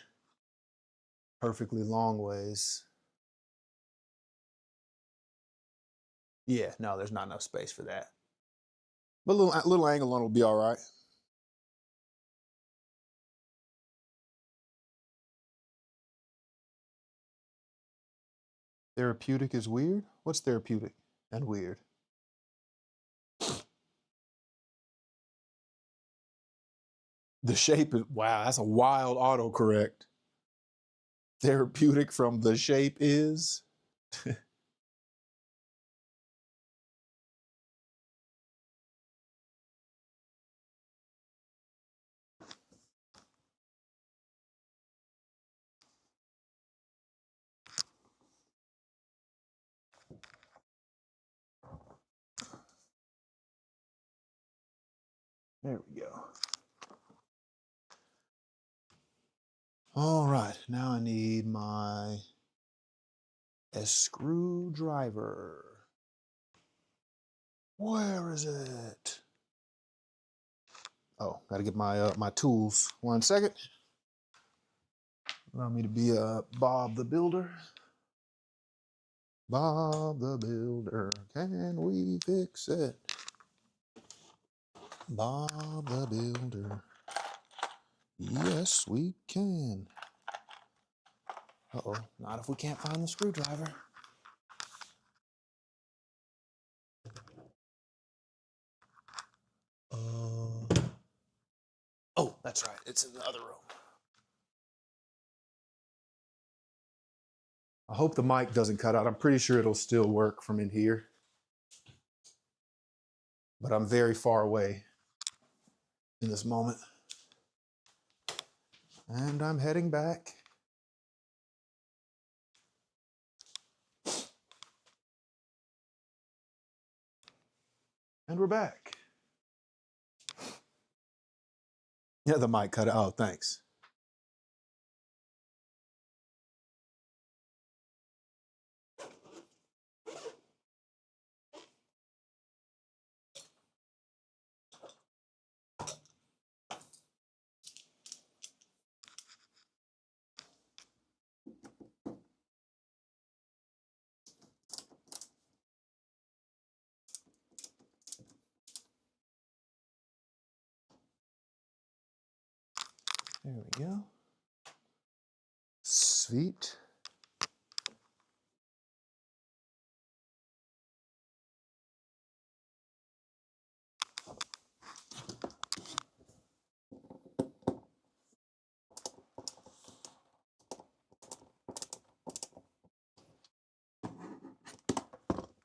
perfectly long ways. Yeah, no, there's not enough space for that. But a little angle on it will be all right. Therapeutic is weird? What's therapeutic and weird? The shape is, wow, that's a wild autocorrect. Therapeutic from the shape is? There we go. All right, now I need my screwdriver. Where is it? Oh, gotta get my my tools. 1 second. Allow me to be Bob the Builder. Bob the Builder, can we fix it? Bob the Builder. Yes, we can. Uh-oh, not if we can't find the screwdriver. Oh, that's right, it's in the other room. I hope the mic doesn't cut out. I'm pretty sure it'll still work from in here. But I'm very far away in this moment. And I'm heading back. And we're back. Yeah, the mic cut out. Oh, thanks. There we go. Sweet.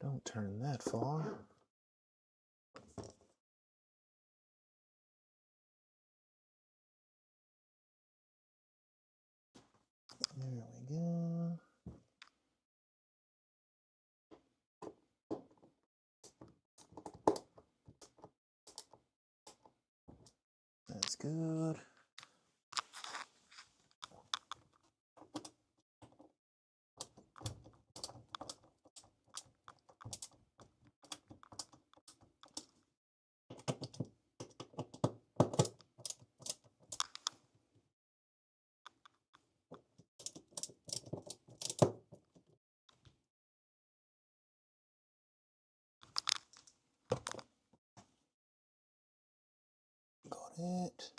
Don't turn that far. There we go. That's good. Got it.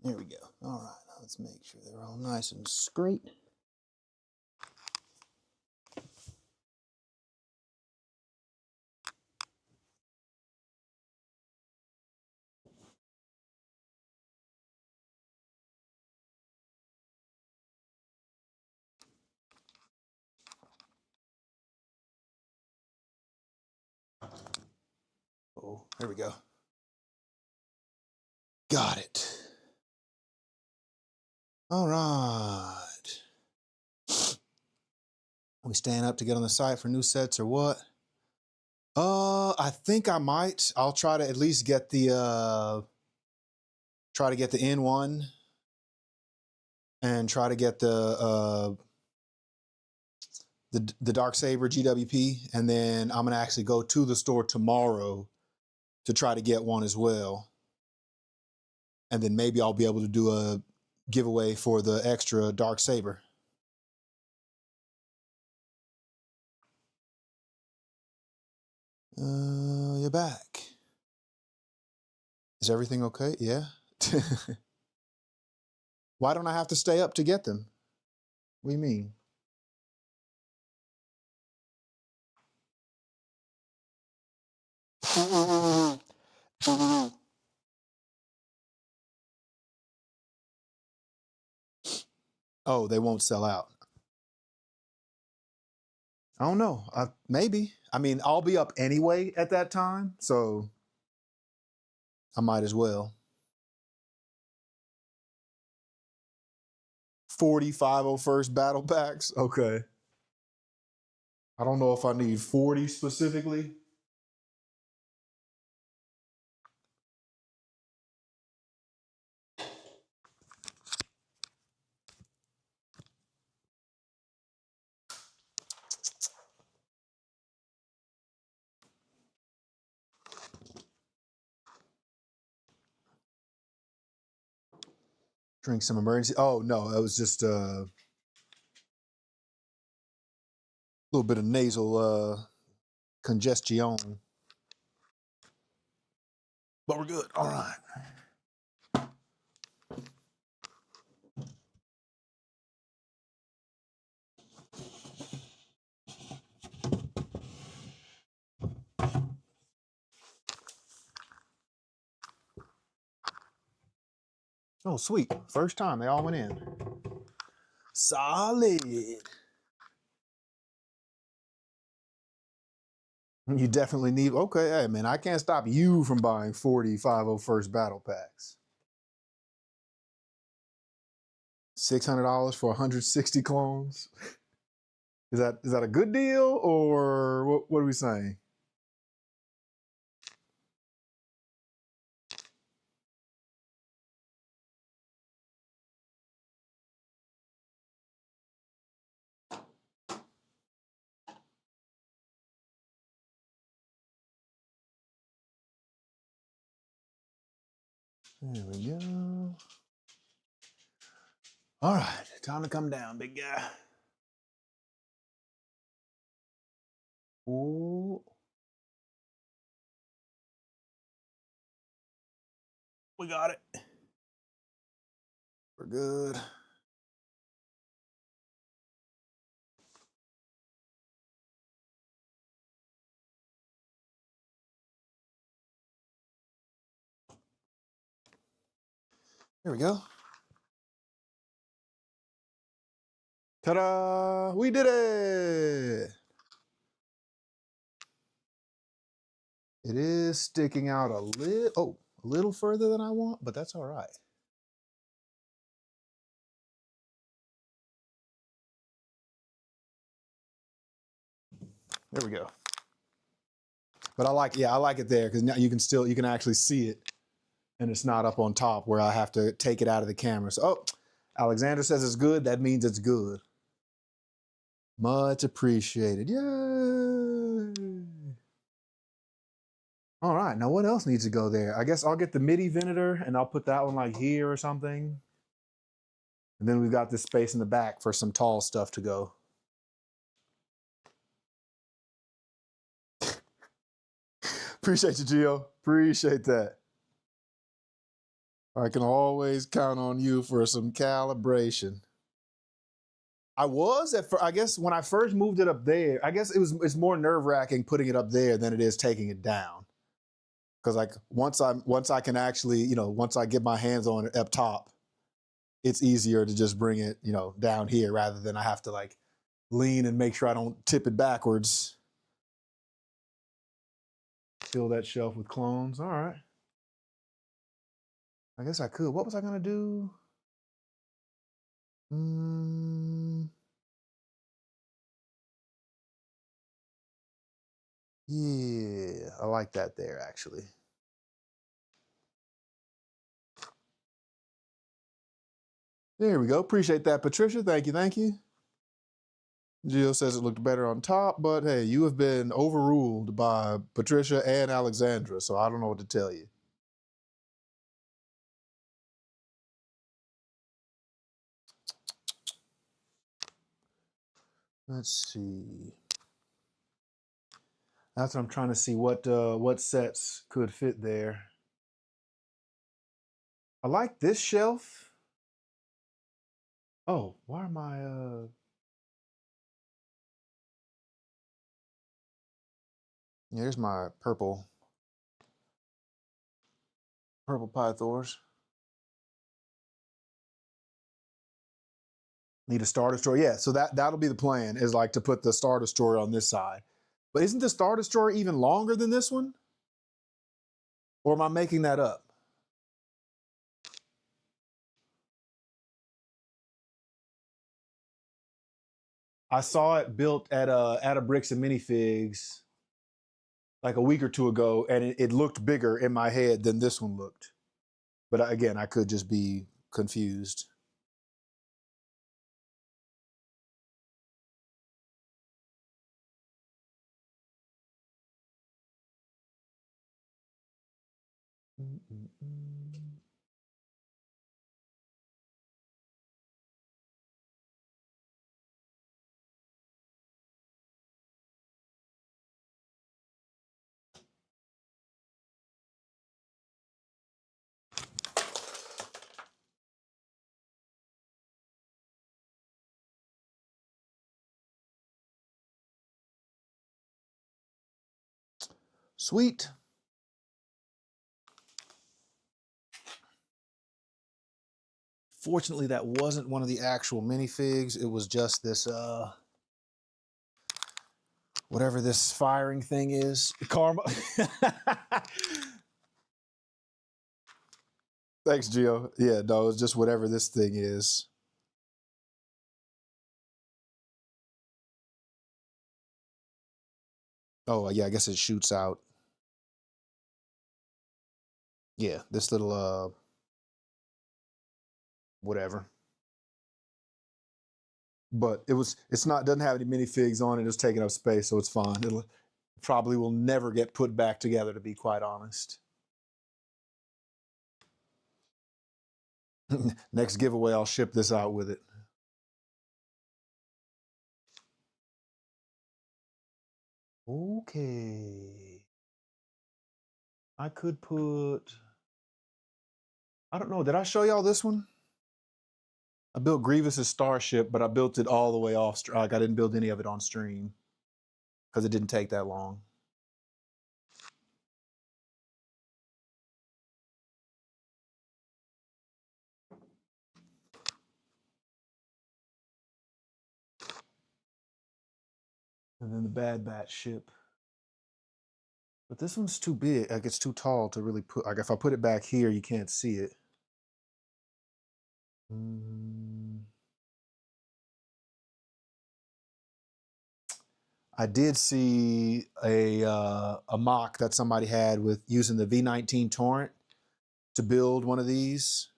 There we go. All right, let's make sure they're all nice and straight. Oh, there we go. Got it. All right. We staying up to get on the site for new sets or what? I think I might. I'll try to at least get the N1 and try to get the Darksaber GWP, and then I'm gonna actually go to the store tomorrow to try to get one as well. And then maybe I'll be able to do a giveaway for the extra Darksaber. You're back. Is everything okay? Yeah. Why don't I have to stay up to get them? What do you mean? Oh, they won't sell out. I don't know. Maybe. I mean, I'll be up anyway at that time, so I might as well. 40 501st battle packs. Okay. I don't know if I need 40 specifically. Drink some emergency. Oh, no, that was just a little bit of nasal congestion. But we're good. All right. Oh, sweet. First time they all went in. Solid. You definitely need, okay, hey man, I can't stop you from buying 40 501st battle packs. $600 for 160 clones. Is that a good deal, or what are we saying? There we go. All right, time to come down, big guy. Ooh. We got it. We're good. There we go. Ta-da! We did it! It is sticking out a little further than I want, but that's all right. There we go. But I like it there because now you can actually see it, and it's not up on top where I have to take it out of the camera. So, oh, Alexandra says it's good. That means it's good. Much appreciated. Yay! All right, now what else needs to go there? I guess I'll get the MIDI Venator and I'll put that one like here or something. And then we've got this space in the back for some tall stuff to go. Appreciate you, Gio. Appreciate that. I can always count on you for some calibration. I guess when I first moved it up there, I guess it's more nerve-wracking putting it up there than it is taking it down. Because like once I can actually, once I get my hands on it up top, it's easier to just bring it, down here rather than I have to like lean and make sure I don't tip it backwards. Fill that shelf with clones. All right. I guess I could. What was I gonna do? Yeah, I like that there actually. There we go. Appreciate that, Patricia. Thank you, thank you. Jill says it looked better on top, but hey, you have been overruled by Patricia and Alexandra, so I don't know what to tell you. Let's see. That's what I'm trying to see what sets could fit there. I like this shelf. Oh, why am I here's my purple Pythors. Need a Star Destroyer. Yeah, so that'll be the plan, is like to put the Star Destroyer on this side. But isn't the Star Destroyer even longer than this one? Or am I making that up? I saw it built at a Bricks and Minifigs like a week or two ago, and it looked bigger in my head than this one looked. But again, I could just be confused. Sweet. Fortunately, that wasn't one of the actual minifigs. It was just this, whatever this firing thing is. Karma. Thanks, Gio. Yeah, no, it's just whatever this thing is. Oh, yeah, I guess it shoots out. Yeah, this little, whatever. But it's not, doesn't have any minifigs on it. It's taking up space, so it's fine. It'll probably will never get put back together, to be quite honest. Next giveaway, I'll ship this out with it. Okay. I could put, I don't know, did I show y'all this one? I built Grievous's starship, but I built it all the way off. Like I didn't build any of it on stream because it didn't take that long. And then the Bad Batch ship. But this one's too big. Like it's too tall to really put. Like if I put it back here, you can't see it. I did see a mock that somebody had with using the V19 torrent to build one of these.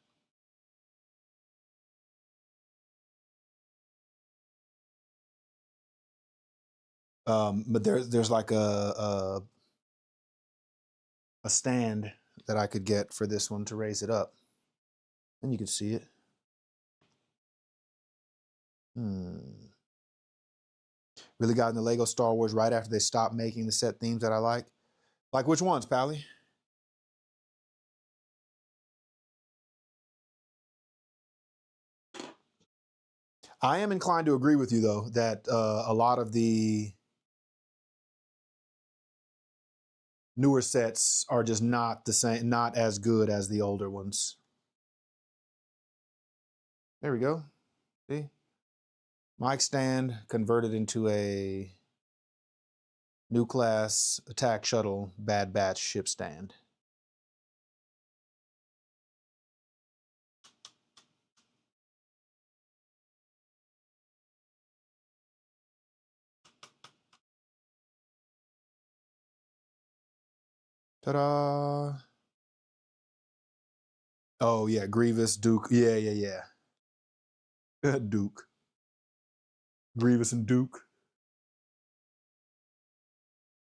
But there's like a stand that I could get for this one to raise it up, and you can see it. Really got into Lego Star Wars right after they stopped making the set themes that I like. Like which ones, Pally? I am inclined to agree with you though that a lot of the newer sets are just not the same, not as good as the older ones. There we go. See? Mic stand converted into a new class attack shuttle Bad Batch ship stand. Ta-da! Oh yeah, Grievous, Duke. Yeah. Duke. Grievous and Duke.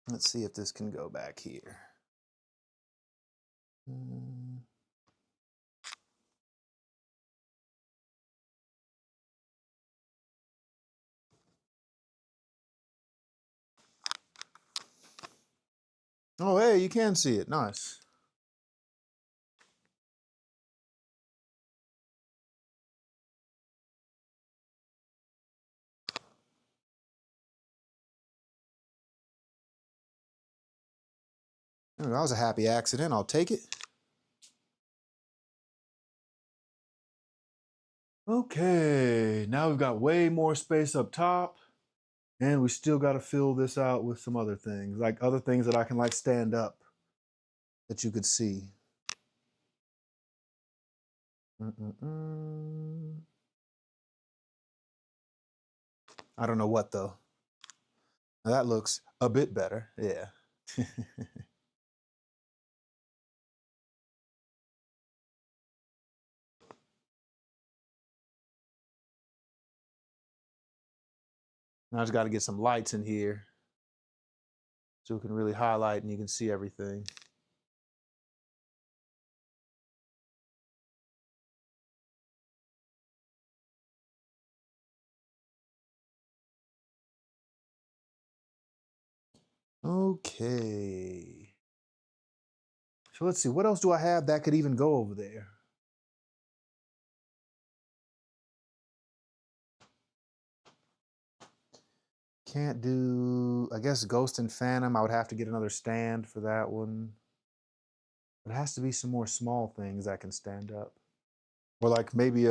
Let's see if this can go back here. Oh, hey, you can see it. Nice. That was a happy accident. I'll take it. Okay, now we've got way more space up top, and we still got to fill this out with some other things, like other things that I can like stand up that you could see. I I don't know what though. Now that looks a bit better. Yeah. Now I just got to get some lights in here so we can really highlight and you can see everything. Okay. So let's see, what else do I have that could even go over there? Can't do, I guess Ghost and Phantom. I would have to get another stand for that one. It has to be some more small things that can stand up. Or like maybe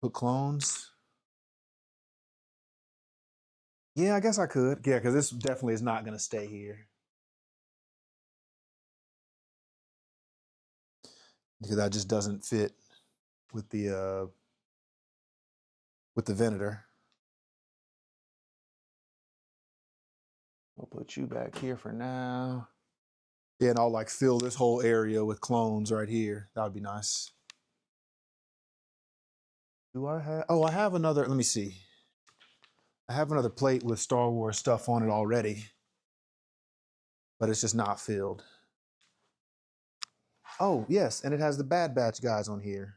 put clones. Yeah, I guess I could. Yeah, because this definitely is not going to stay here. Because that just doesn't fit with the Venator. We'll put you back here for now. Yeah, and I'll like fill this whole area with clones right here. That would be nice. Do I have, oh, I have another, let me see. I have another plate with Star Wars stuff on it already, but it's just not filled. Oh, yes, and it has the Bad Batch guys on here.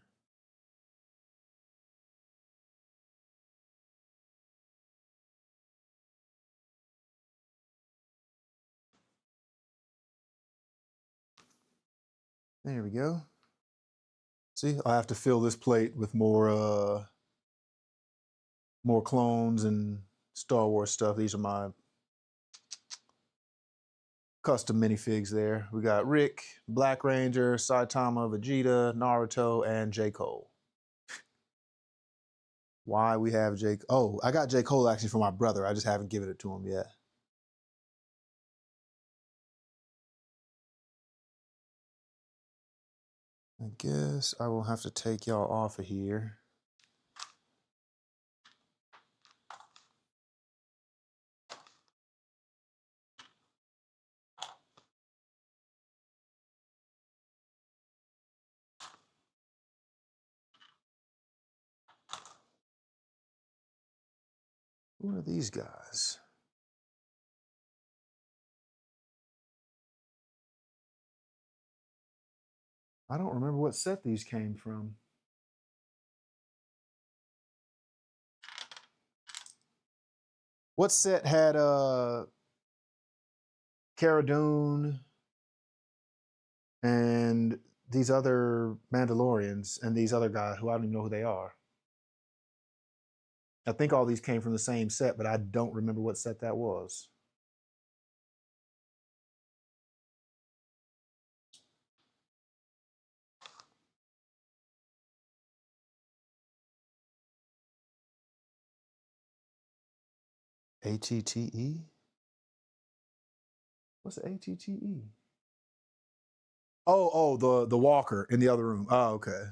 There we go. See, I have to fill this plate with more clones and Star Wars stuff. These are my custom minifigs there. We got Rick, Black Ranger, Saitama, Vegeta, Naruto, and J. Cole. Why we have J. Oh, I got J. Cole actually for my brother. I just haven't given it to him yet. I guess I will have to take y'all off of here. Who are these guys? I don't remember what set these came from. What set had Cara Dune and these other Mandalorians and these other guys who I don't even know who they are? I think all these came from the same set, but I don't remember what set that was. ATTE? What's ATTE? The walker in the other room. Oh, okay.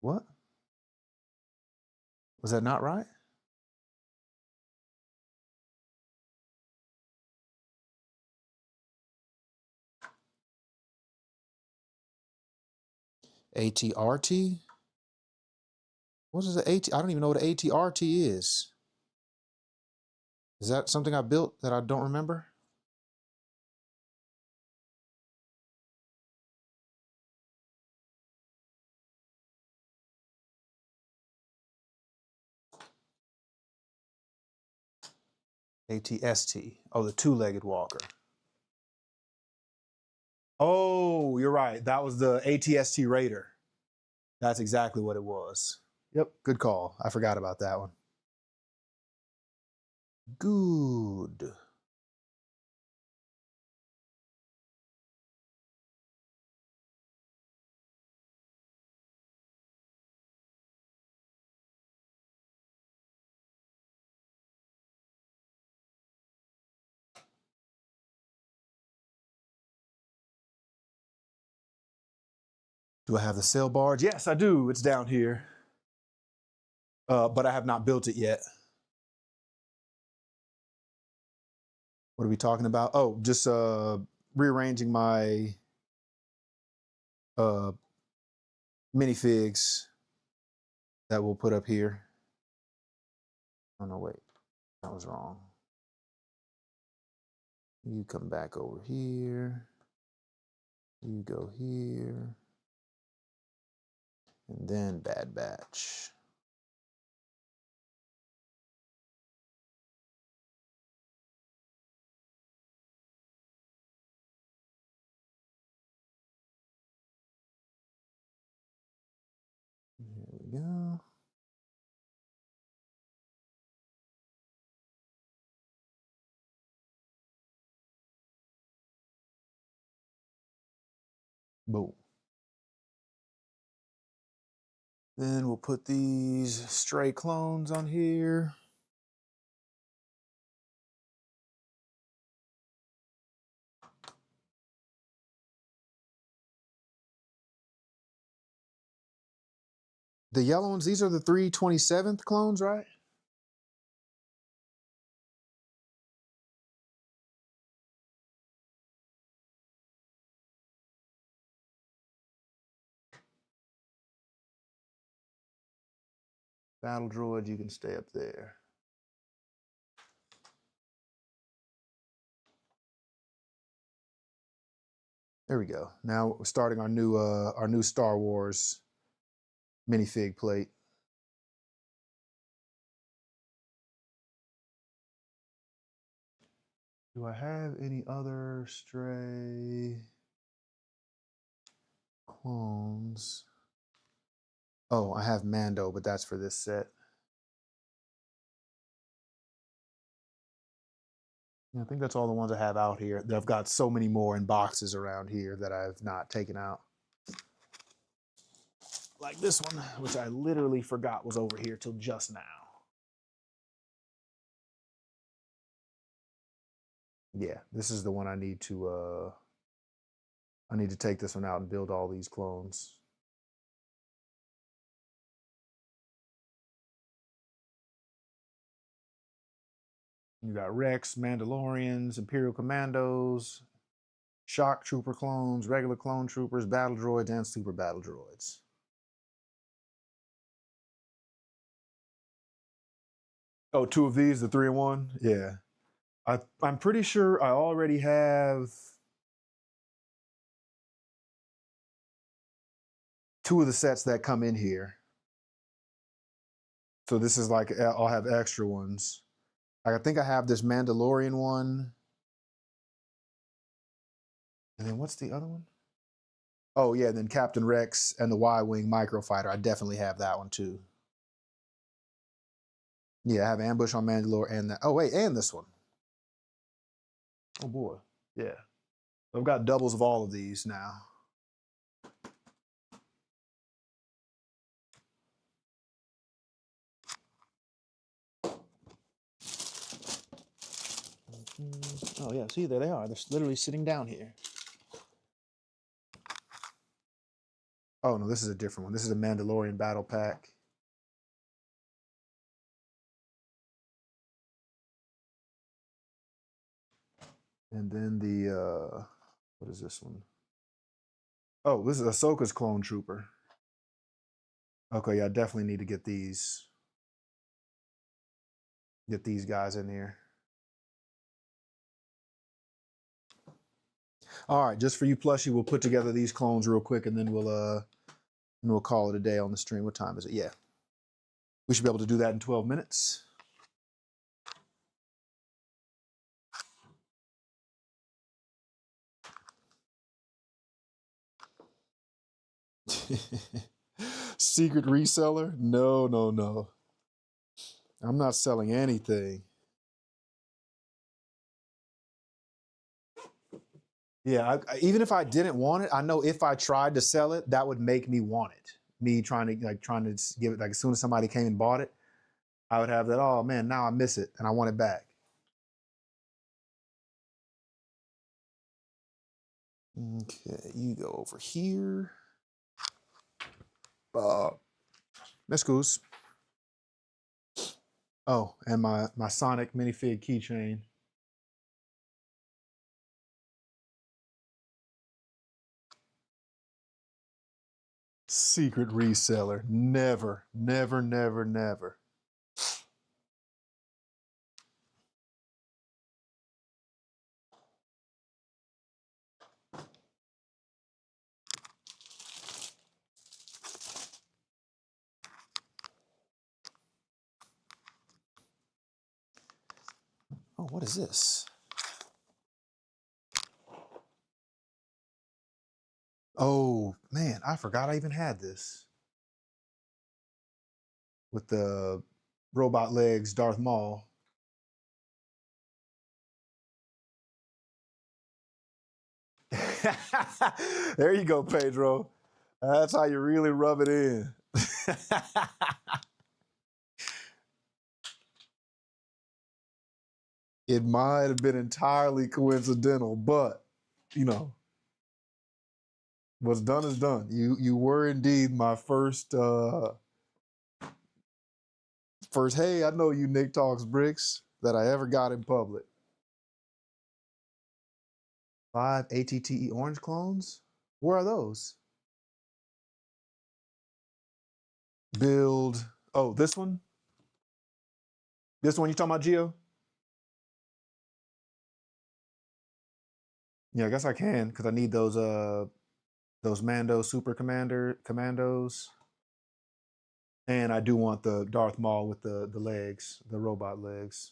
What? Was that not right? ATRT? What is the AT? I don't even know what an ATRT is. Is that something I built that I don't remember? ATST. Oh, the two-legged walker. Oh, you're right. That was the ATST Raider. That's exactly what it was. Yep, good call. I forgot about that one. Good. Do I have the sail barge? Yes, I do. It's down here. But I have not built it yet. What are we talking about? Oh, just rearranging my minifigs that we'll put up here. Oh no, wait, that was wrong. You come back over here. You go here. And then Bad Batch. Here we go. Boom. Then we'll put these stray clones on here. The yellow ones, these are the 327th clones, right? Battle droid, you can stay up there. There we go. Now we're starting our new Star Wars minifig plate. Do I have any other stray clones? Oh, I have Mando, but that's for this set. Yeah, I think that's all the ones I have out here. I've got so many more in boxes around here that I've not taken out. Like this one, which I literally forgot was over here till just now. Yeah, this is the one I need to take this one out and build all these clones. You got Rex, Mandalorians, Imperial Commandos, Shock Trooper clones, regular clone troopers, battle droids, and super battle droids. Oh, two of these, the 3-in-1? Yeah. I'm pretty sure I already have two of the sets that come in here. So this is like, I'll have extra ones. I think I have this Mandalorian one. And then what's the other one? Oh yeah, and then Captain Rex and the Y-Wing microfighter. I definitely have that one too. Yeah, I have Ambush on Mandalore and that. Oh wait, and this one. Oh boy, yeah. I've got doubles of all of these now. Oh yeah, see, there they are. They're literally sitting down here. Oh no, this is a different one. This is a Mandalorian battle pack. And then the, what is this one? Oh, this is Ahsoka's clone trooper. Okay, yeah, I definitely need to get these guys in here. All right, just for you, Plushie, we'll put together these clones real quick, and then we'll call it a day on the stream. What time is it? Yeah, we should be able to do that in 12 minutes. Secret reseller? No, no, no. I'm not selling anything. Yeah, even if I didn't want it, I know if I tried to sell it, that would make me want it. Me trying to give it, like as soon as somebody came and bought it, I would have that, oh man, now I miss it and I want it back. Okay, you go over here. Mescus. Oh, and my Sonic minifig keychain. Secret reseller. Never, never, never, never. Oh, what is this? Oh, man, I forgot I even had this. With the robot legs, Darth Maul. There you go, Pedro. That's how you really rub it in. It might have been entirely coincidental, but you know, what's done is done. You were indeed my first hey, I know you Nick Talks Bricks that I ever got in public. 5 ATTE orange clones? Where are those? Build. Oh, this one? This one you talking about, Geo? Yeah, I guess I can because I need those Mando Super Commandos. And I do want the Darth Maul with the legs, the robot legs.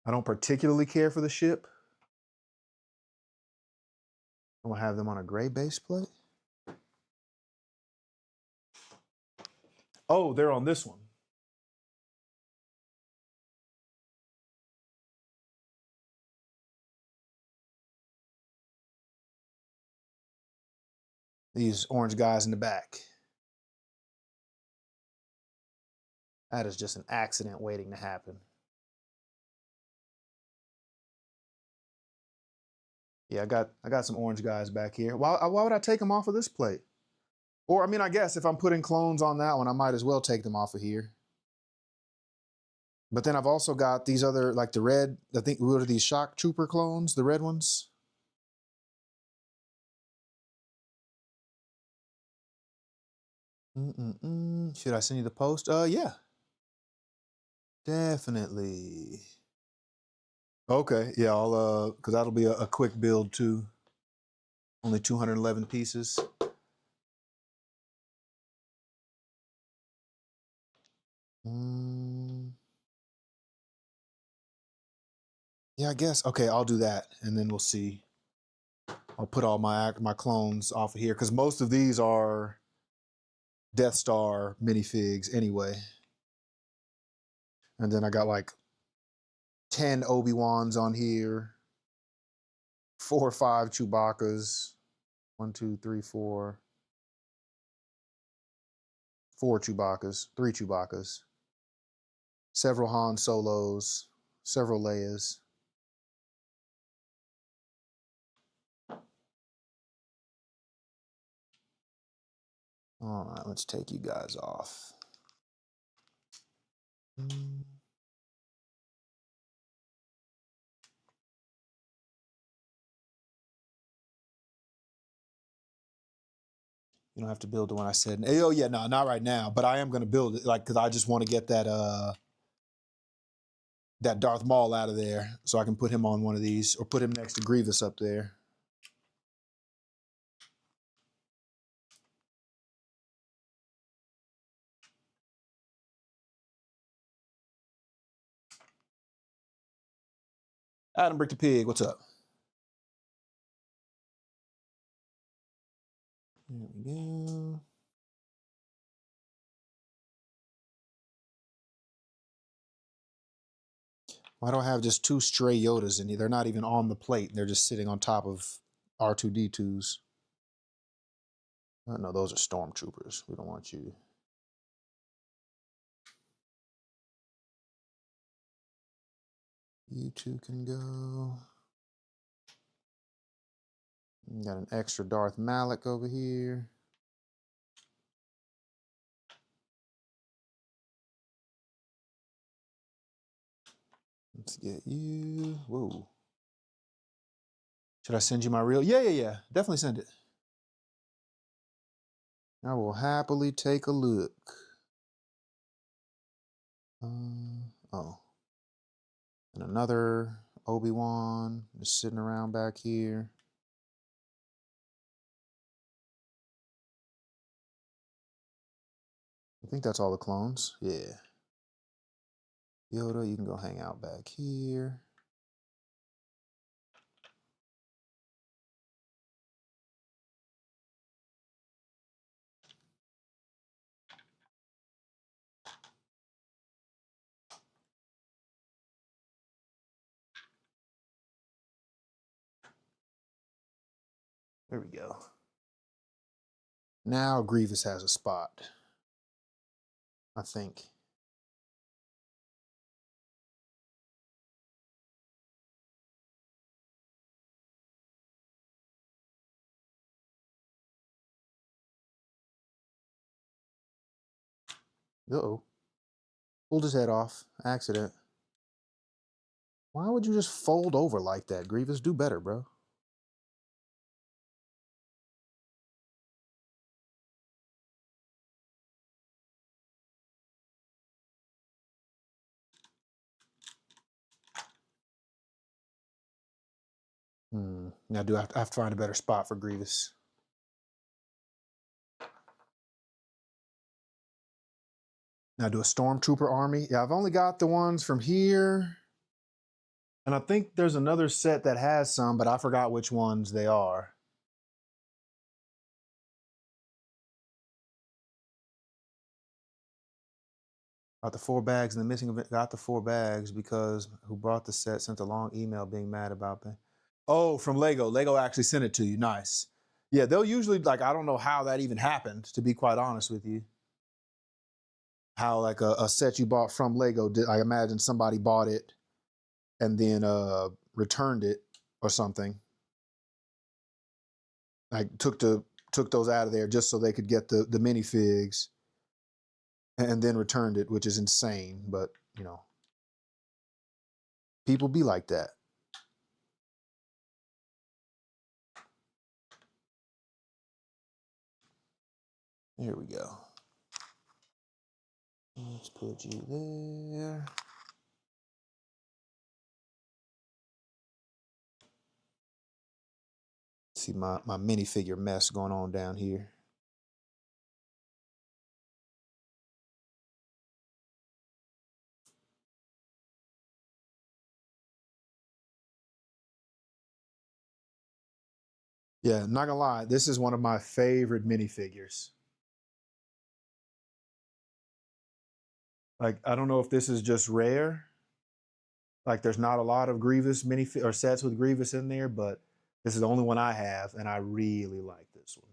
I don't particularly care for the ship. I'm gonna have them on a gray base plate. Oh, they're on this one. These orange guys in the back. That is just an accident waiting to happen. Yeah, I got some orange guys back here. Why would I take them off of this plate? Or I mean, I guess if I'm putting clones on that one, I might as well take them off of here. But then I've also got these other, like the red, I think, what are these shock trooper clones, the red ones? Should I send you the post? Yeah. Definitely. Okay, yeah, I'll because that'll be a quick build too. Only 211 pieces. Yeah, I guess. Okay, I'll do that, and then we'll see. I'll put all my clones off of here because most of these are Death Star minifigs anyway. And then I got like 10 Obi-Wans on here, 4 or 5 Chewbacca's, 1, 2, 3, 4, 4 Chewbacca's, 3 Chewbacca's, several Han Solos, several Leias. All right, let's take you guys off. You don't have to build the one I said. Oh yeah, no, not right now. But I am gonna build it, like, because I just want to get that Darth Maul out of there, so I can put him on one of these, or put him next to Grievous up there. Adam Brick the Pig, what's up? There we go. Why do I have just 2 stray Yodas in here? They're not even on the plate. They're just sitting on top of R2-D2s. No, those are stormtroopers. We don't want you. You two can go. Got an extra Darth Malak over here. Let's get you. Whoa. Should I send you my reel? Yeah. Definitely send it. I will happily take a look. Oh. And another Obi-Wan just sitting around back here. I think that's all the clones. Yeah. Yoda, you can go hang out back here. There we go. Now Grievous has a spot, I think. Uh-oh. Pulled his head off. Accident. Why would you just fold over like that, Grievous? Do better, bro. Now I have to find a better spot for Grievous. Now do a Stormtrooper army. Yeah, I've only got the ones from here. And I think there's another set that has some, but I forgot which ones they are. Got the 4 bags and the missing event. Got the 4 bags because who brought the set sent a long email being mad about that. Oh, from Lego. Lego actually sent it to you. Nice. Yeah, they'll usually, like, I don't know how that even happened, to be quite honest with you. How, like, a set you bought from Lego, I imagine somebody bought it and then returned it or something. Like, took those out of there just so they could get the minifigs and then returned it, which is insane. But, you know, people be like that. There we go. Let's put you there. See my minifigure mess going on down here. Yeah, not gonna lie, this is one of my favorite minifigures. Like, I don't know if this is just rare. Like, there's not a lot of Grievous or sets with Grievous in there, but this is the only one I have, and I really like this one.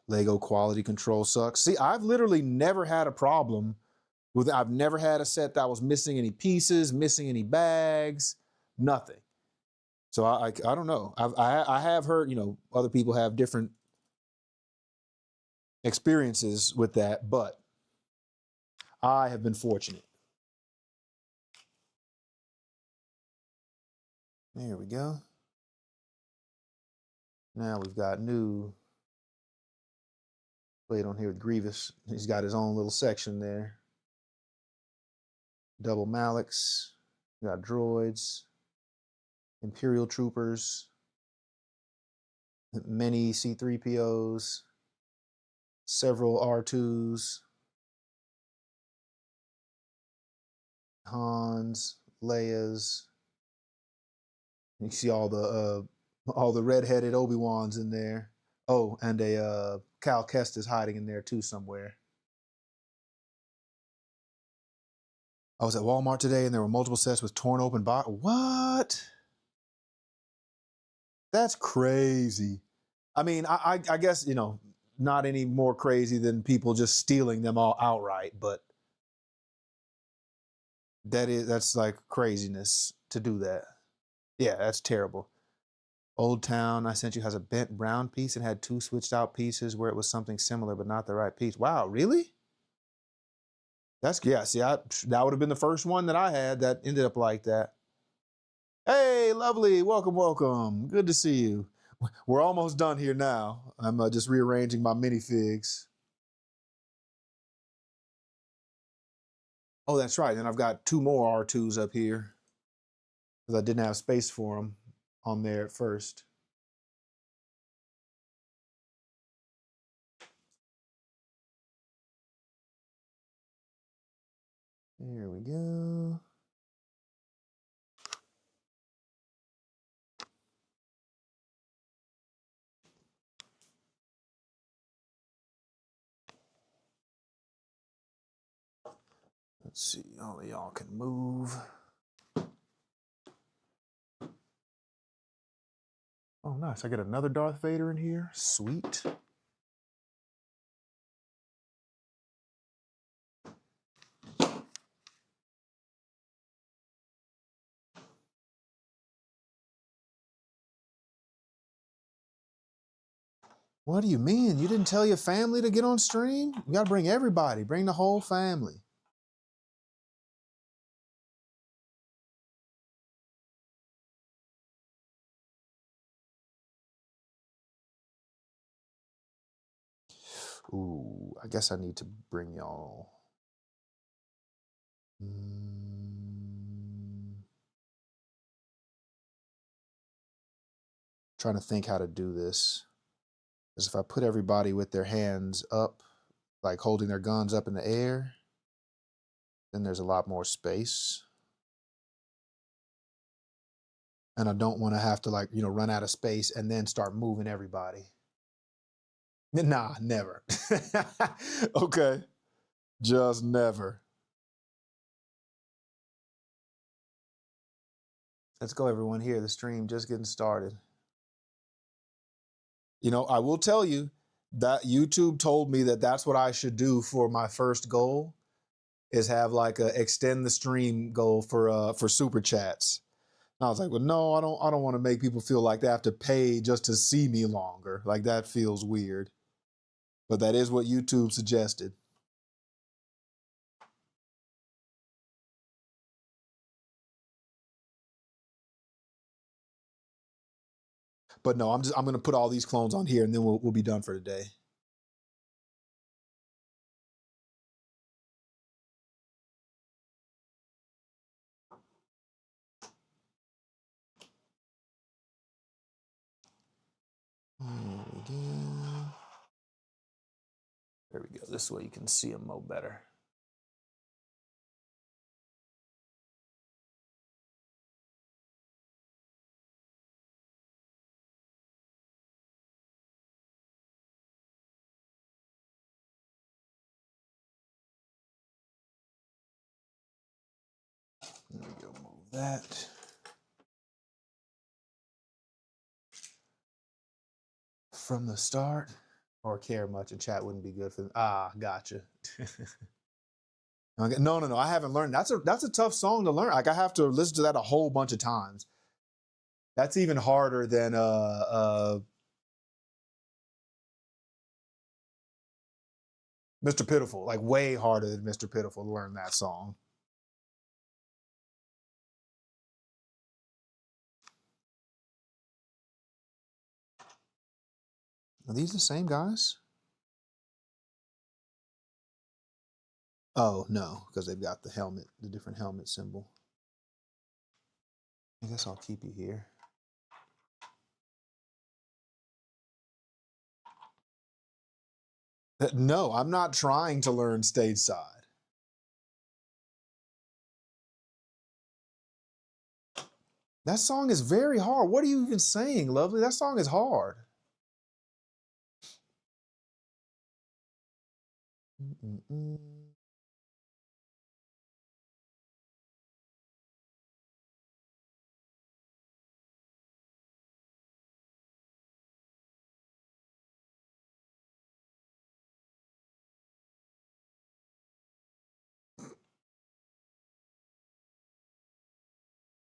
Lego quality control sucks. See, I've literally never had a problem with. I've never had a set that was missing any pieces, missing any bags, nothing. So I don't know. I have heard, you know, other people have different experiences with that, but I have been fortunate. There we go. Now we've got new played on here with Grievous. He's got his own little section there. Double Malix. We got droids, Imperial troopers, many C3POs, several R2s, Hans, Leia's. You see all the redheaded Obi-Wans in there. Oh, and a Cal Kestis hiding in there too somewhere. I was at Walmart today and there were multiple sets with torn open box. What? That's crazy. I mean, I guess, you know, not any more crazy than people just stealing them all outright, but that's like craziness to do that. Yeah, that's terrible. Old Town I sent you has a bent brown piece and had 2 switched out pieces where it was something similar but not the right piece. Wow, really? That's, yeah, see, that would have been the first one that I had that ended up like that. Hey, lovely, welcome, welcome. Good to see you. We're almost done here now. I'm just rearranging my minifigs. Oh, that's right. And I've got 2 more R2s up here because I didn't have space for them on there at first. There we go. Let's see, all of y'all can move. Oh, nice. I get another Darth Vader in here. Sweet. What do you mean? You didn't tell your family to get on stream? You got to bring everybody. Bring the whole family. Ooh, I guess I need to bring y'all. Trying to think how to do this. Because if I put everybody with their hands up, like holding their guns up in the air, then there's a lot more space. And I don't want to have to, like, run out of space and then start moving everybody. Nah, never. Okay. Just never. Let's go, everyone. Here, the stream just getting started. I will tell you that YouTube told me that that's what I should do for my first goal, is have like a extend the stream goal for super chats. And I was like, well, no, I don't want to make people feel like they have to pay just to see me longer. Like, that feels weird. But that is what YouTube suggested. But no, I'm going to put all these clones on here and then we'll be done for today. There we go. This way you can see them more better. There we go. Move that. From the start, or care much, and chat wouldn't be good for them. Ah, gotcha. Okay. No. I haven't learned. That's a tough song to learn. Like, I have to listen to that a whole bunch of times. That's even harder than Mr. Pitiful. Like, way harder than Mr. Pitiful to learn that song. Are these the same guys? Oh, no, because they've got the helmet, the different helmet symbol. I guess I'll keep you here. No, I'm not trying to learn stage side. That song is very hard. What are you even saying, Lovely? That song is hard.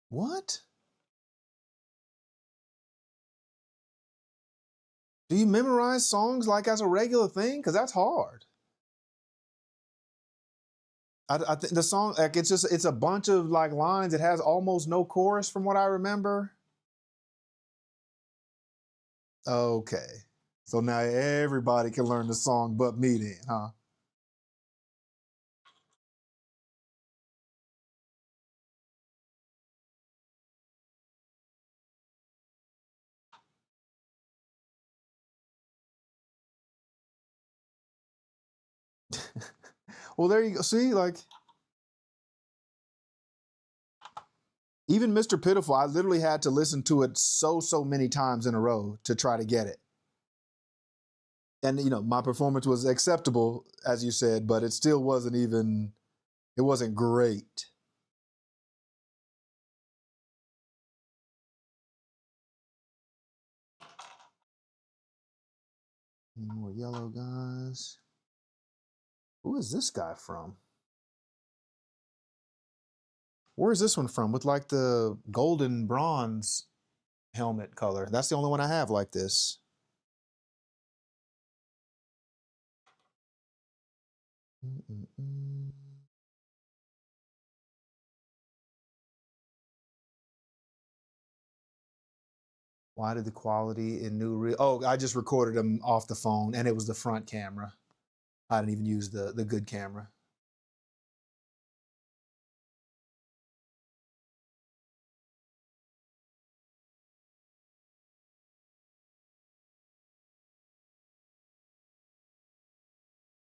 What? Do you memorize songs like as a regular thing? Because that's hard. I think the song, like, it's a bunch of like lines. It has almost no chorus from what I remember. Okay. So now everybody can learn the song but me then, huh? Well, there you go. See, like, even Mr. Pitiful, I literally had to listen to it so many times in a row to try to get it. And, you know, my performance was acceptable, as you said, but it still wasn't even, it wasn't great. Any more yellow guys? Who is this guy from? Where is this one from? With like the golden bronze helmet color. That's the only one I have like this. Mm-mm-mm. Why did the quality in new reel? Oh, I just recorded them off the phone, and it was the front camera. I didn't even use the good camera.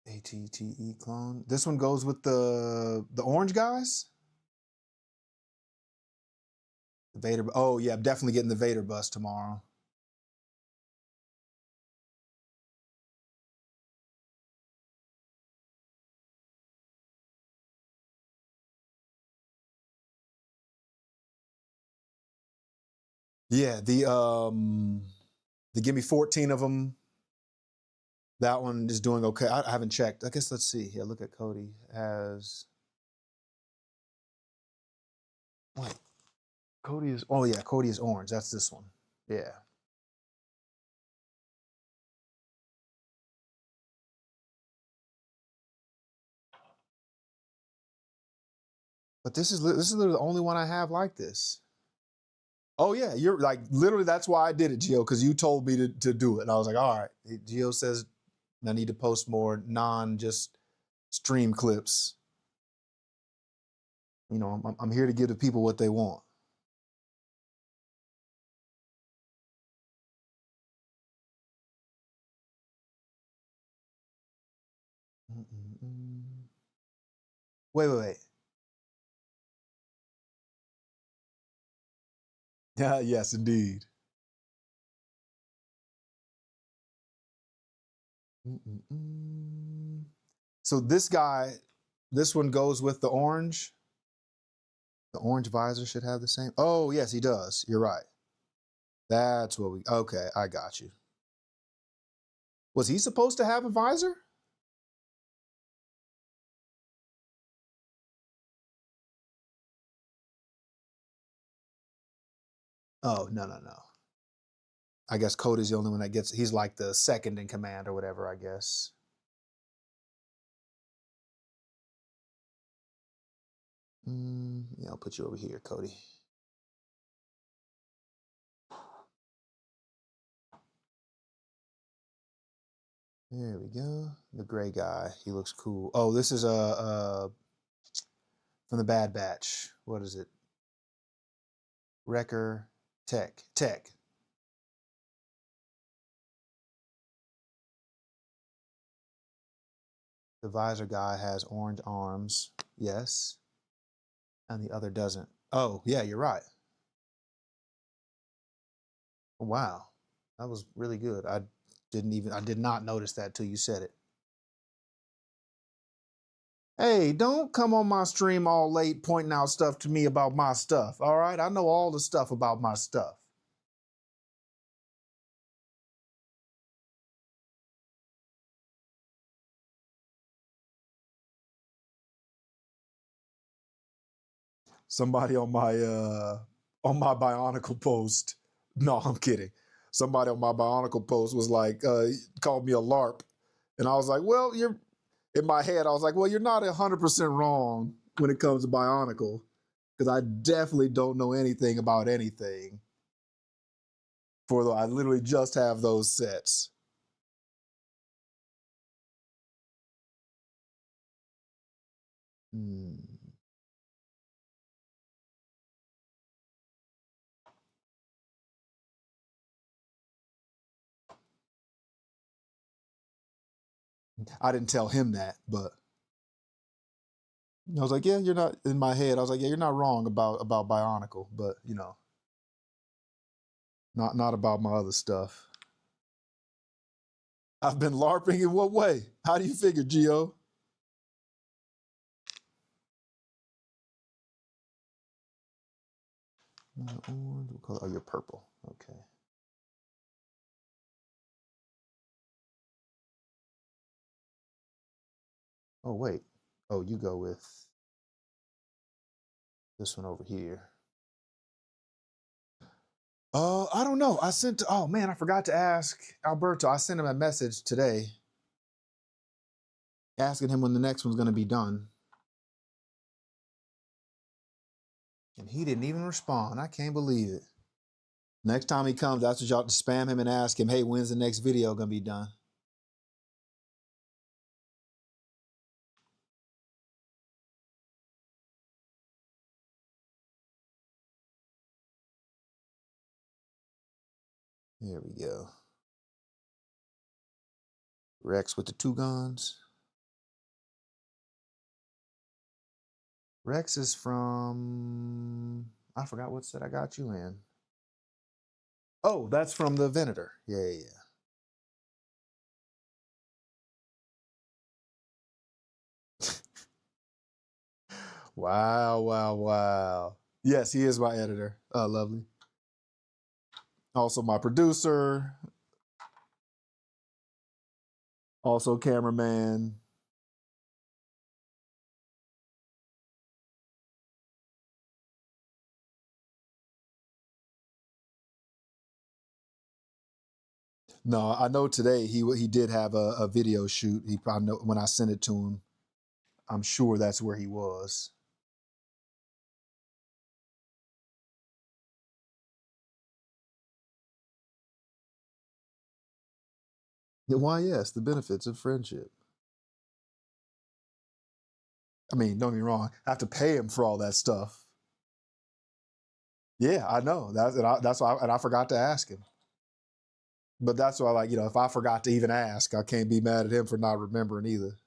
ATTE clone. This one goes with the orange guys. The Vader. Oh yeah, I'm definitely getting the Vader bus tomorrow. Yeah, the give me 14 of them. That one is doing okay. I haven't checked. I guess let's see. Yeah, look at Cody has. Wait, Cody is. Oh yeah, Cody is orange. That's this one. Yeah. But this is literally the only one I have like this. Oh yeah, you're like literally. That's why I did it, Gio, because you told me to do it, and I was like, all right. Gio says I need to post more non just stream clips. You know, I'm here to give the people what they want. Mm-mm-mm. Wait. Yeah, yes, indeed. Mm-mm-mm. So this guy, this one goes with the orange. The orange visor should have the same. Oh, yes, he does. You're right. That's what we. Okay, I got you. Was he supposed to have a visor? Oh, no. I guess Cody's the only one that gets. He's like the second in command or whatever. I guess. Yeah, I'll put you over here, Cody. There we go. The gray guy. He looks cool. Oh, this is from the Bad Batch. What is it? Wrecker Tech. The visor guy has orange arms. Yes. And the other doesn't. Oh, yeah, you're right. Wow. That was really good. I did not notice that till you said it. Hey, don't come on my stream all late pointing out stuff to me about my stuff. All right? I know all the stuff about my stuff. Somebody on my Bionicle post. No, I'm kidding. somebody on my Bionicle post was like, called me a LARP. And I was like, well, in my head, I was like, well, you're not 100% wrong when it comes to Bionicle, because I definitely don't know anything about anything. I literally just have those sets. I didn't tell him that, but I was like, yeah, you're not, in my head, I was like, yeah, you're not wrong about Bionicle, but you know, not about my other stuff. I've been LARPing in what way? How do you figure, Gio? Orange, what color? Oh, you're purple. Okay. Oh, wait. Oh, you go with this one over here. I don't know. Oh man, I forgot to ask Alberto. I sent him a message today asking him when the next one's going to be done. And he didn't even respond. I can't believe it. Next time he comes, that's what y'all spam him and ask him, hey, when's the next video going to be done? There we go. Rex with the 2 guns. Rex is from, I forgot what set I got you in. Oh, that's from the Venator. Yeah. Wow. Yes, he is my editor. Lovely. Also my producer. Also cameraman. No, I know today he did have a video shoot. He probably know when I sent it to him. I'm sure that's where he was. Yeah, why, yes, the benefits of friendship. I mean, don't get me wrong. I have to pay him for all that stuff. Yeah, I know. That's why, and I forgot to ask him. But that's why, like, you know, if I forgot to even ask, I can't be mad at him for not remembering either.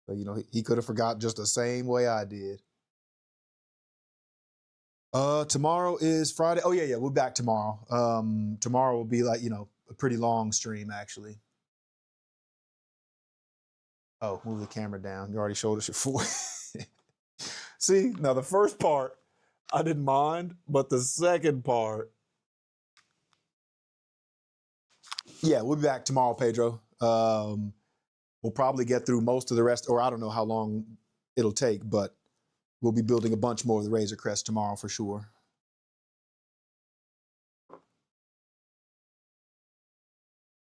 But, you know, he could have forgot just the same way I did. Tomorrow is Friday. Oh yeah, we're back tomorrow. Tomorrow will be like, you know, a pretty long stream actually. Oh, move the camera down. You already showed us your foot. See, now the first part I didn't mind, but the second part, yeah, we'll be back tomorrow, Pedro. We'll probably get through most of the rest, or I don't know how long it'll take, but we'll be building a bunch more of the Razor Crest tomorrow for sure.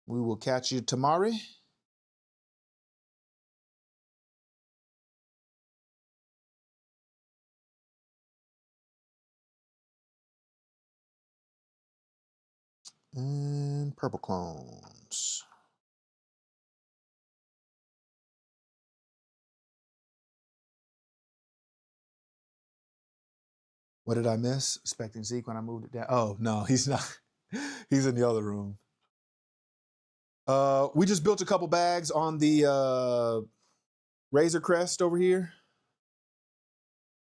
We will catch you tomorrow. And purple clones. What did I miss? Expecting Zeke when I moved it down. Oh, no, he's not. He's in the other room. We just built a couple bags on the Razor Crest over here.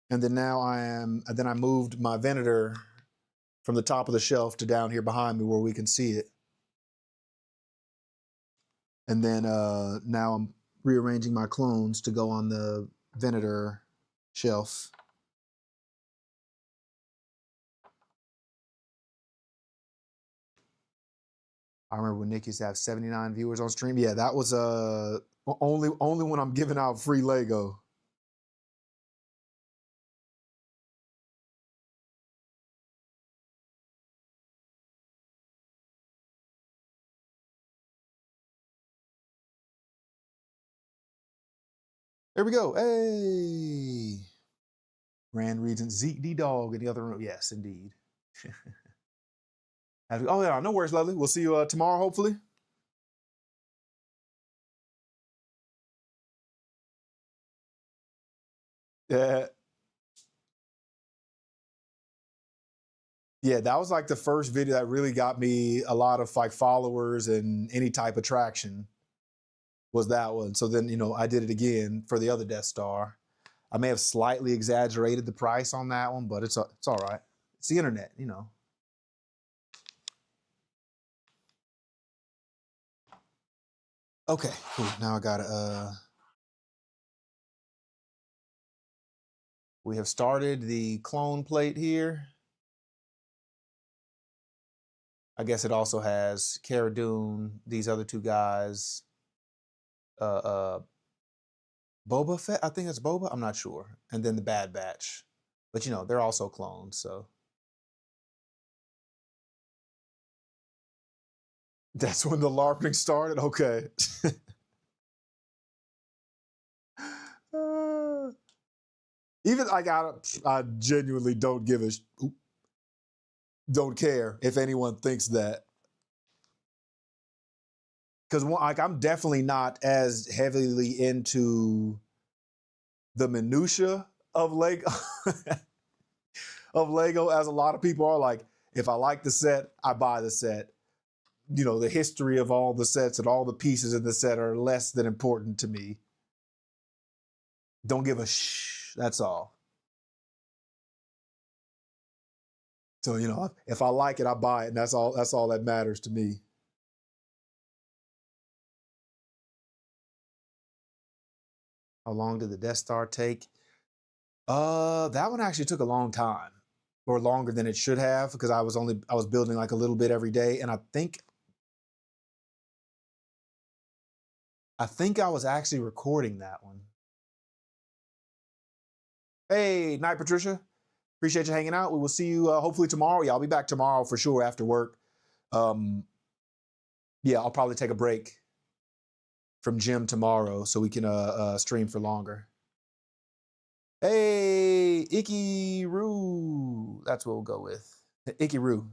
And then I moved my Venator from the top of the shelf to down here behind me where we can see it. And then now I'm rearranging my clones to go on the Venator shelf. I remember when Nick used to have 79 viewers on stream. Yeah, that was only when I'm giving out free Lego. There we go. Hey. Grand Regent Zeke D Dog in the other room. Yes, indeed. Oh, yeah, no worries, lovely. We'll see you tomorrow, hopefully. Yeah. Yeah, that was like the first video that really got me a lot of like followers and any type of traction was that one. So then, I did it again for the other Death Star. I may have slightly exaggerated the price on that one, but it's all right. It's the internet. Okay, cool. Now I gotta we have started the clone plate here. I guess it also has Cara Dune, these other two guys, uh, uh, Boba Fett. I think it's Boba. I'm not sure. And then the Bad Batch, but they're also clones. So that's when the LARPing started. Okay. Even like I genuinely don't give a don't care if anyone thinks that, because like I'm definitely not as heavily into the minutia of Lego of Lego as a lot of people are. Like, if I like the set, I buy the set. The history of all the sets and all the pieces in the set are less than important to me. Don't give a shh. That's all. So if I like it, I buy it, and that's all. That's all that matters to me. How long did the Death Star take? That one actually took a long time, or longer than it should have, because I was building like a little bit every day, and I think I was actually recording that one. Hey, night, Patricia. Appreciate you hanging out. We will see you hopefully tomorrow. Yeah, I'll be back tomorrow for sure after work. Yeah, I'll probably take a break from gym tomorrow so we can stream for longer. Hey, Icky Roo. That's what we'll go with. Icky Roo.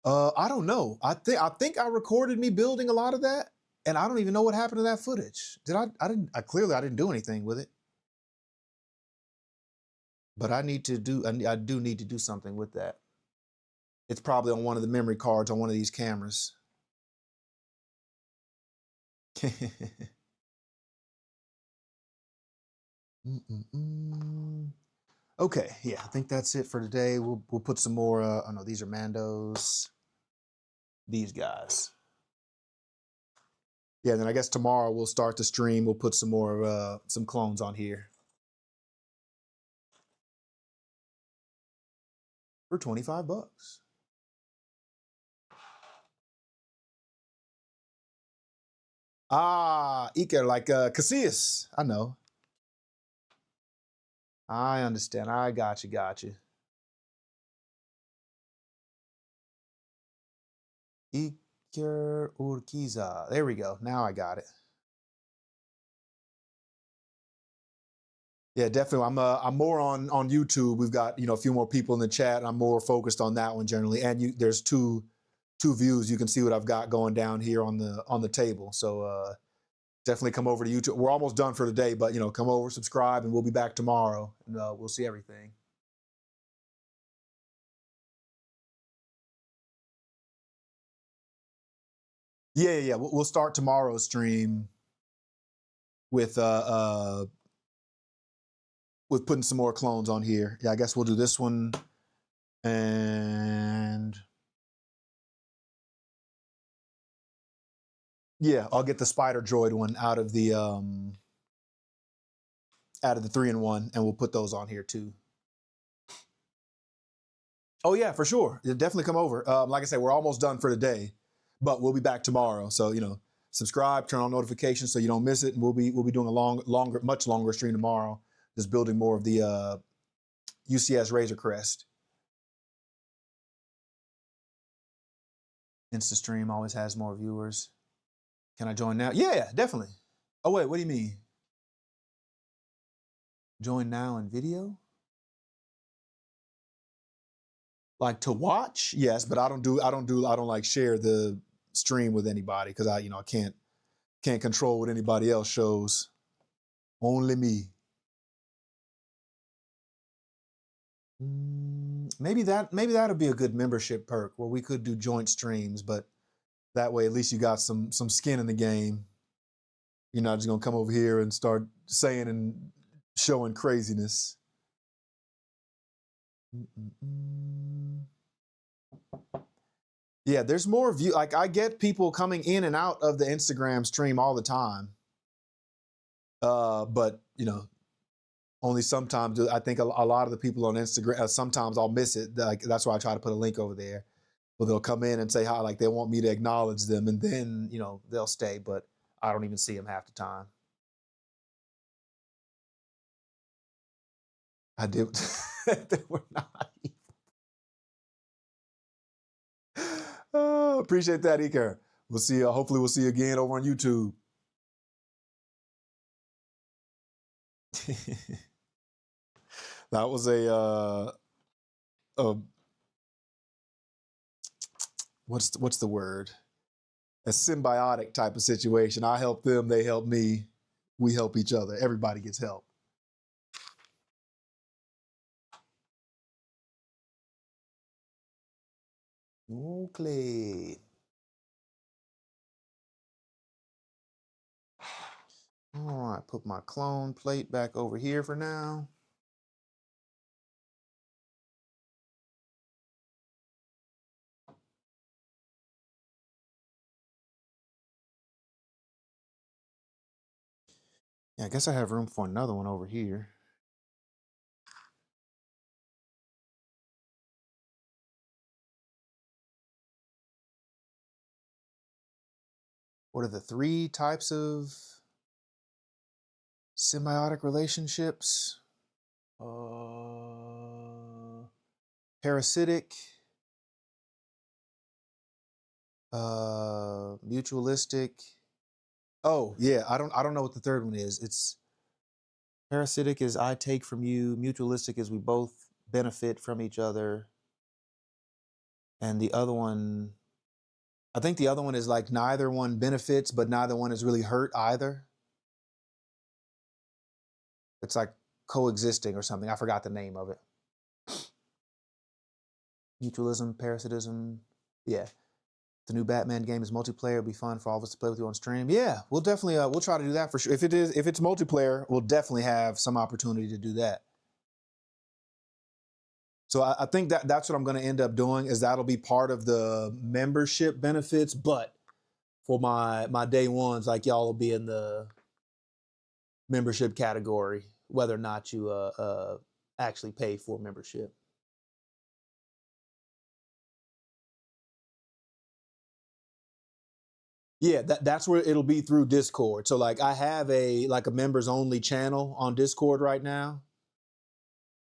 I don't know. I think I recorded me building a lot of that, and I don't even know what happened to that footage. Did I? I didn't. I didn't do anything with it. But I need to do. I do need to do something with that. It's probably on one of the memory cards on one of these cameras. Okay, yeah, I think that's it for today. We'll put some more. Oh no, these are Mandos. These guys. Yeah, then I guess tomorrow we'll start the stream. We'll put some more some clones on here for $25. Ah, Iker, like Casillas. I know. I understand. I got you. Got you. Iker Urquiza. There we go. Now I got it. Yeah, definitely. I'm more on YouTube. We've got a few more people in the chat. I'm more focused on that one generally. And there's two views. You can see what I've got going down here on the table. So definitely come over to YouTube. We're almost done for today, but come over, subscribe, and we'll be back tomorrow, and we'll see everything. Yeah. We'll start tomorrow's stream with with putting some more clones on here. Yeah, I guess we'll do this one, and yeah, I'll get the Spider Droid one out of the 3-in-1, and we'll put those on here too. Oh yeah, for sure. You'll definitely come over. Like I said, we're almost done for today, but we'll be back tomorrow. So subscribe, turn on notifications so you don't miss it, and we'll be doing a much longer stream tomorrow. Just building more of the UCS Razor Crest. Insta stream always has more viewers. Can I join now? Yeah, definitely. Oh wait, what do you mean? Join now in video? Like to watch? Yes, but I don't like share the stream with anybody because I can't control what anybody else shows. Only me. Maybe that'll be a good membership perk where we could do joint streams, but that way at least you got some skin in the game. You're not just gonna come over here and start saying and showing craziness. Yeah, there's more view. Like I get people coming in and out of the Instagram stream all the time. But only sometimes. I think a lot of the people on Instagram, sometimes I'll miss it. Like that's why I try to put a link over there. Well, they'll come in and say hi, like they want me to acknowledge them, and then they'll stay. But I don't even see them half the time. I did. They were not. Oh, appreciate that, Iker. We'll see. Hopefully, we'll see you again over on YouTube. That was a what's the word? A symbiotic type of situation. I help them, they help me, we help each other. Everybody gets help. Okay. All right, put my clone plate back over here for now. Yeah, I guess I have room for another one over here. What are the 3 types of symbiotic relationships? Parasitic, mutualistic. Oh yeah, I don't know what the third one is. It's parasitic is I take from you. Mutualistic is we both benefit from each other. And the other one, I think the other one is like neither one benefits, but neither one is really hurt either. It's like coexisting or something. I forgot the name of it. Mutualism, parasitism. Yeah. The new Batman game is multiplayer. It'll be fun for all of us to play with you on stream. Yeah, we'll definitely we'll try to do that for sure. If it's multiplayer, we'll definitely have some opportunity to do that. So I think that's what I'm going to end up doing is that'll be part of the membership benefits. But for my day ones, like y'all will be in the membership category, whether or not you actually pay for membership. Yeah, that's where it'll be through Discord. So like I have a members only channel on Discord right now.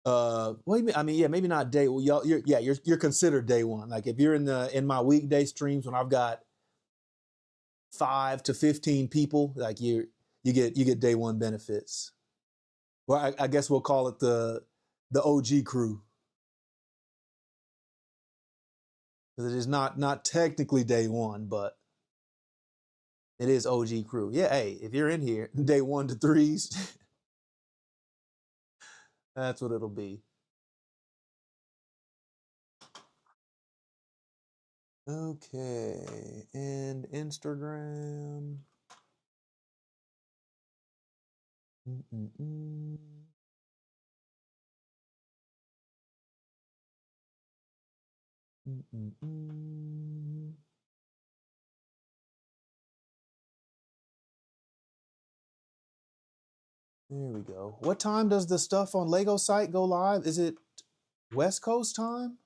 Well, I mean, yeah, maybe not day. Well, you're considered day one. Like if you're in my weekday streams when I've got 5 to 15 people, like you get day one benefits. Well, I guess we'll call it the OG crew. Because it is not technically day one, but it is OG crew. Yeah, hey, if you're in here, day 1 to 3s, that's what it'll be. Okay, and Instagram. There we go. What time does the stuff on Lego site go live? Is it West Coast time?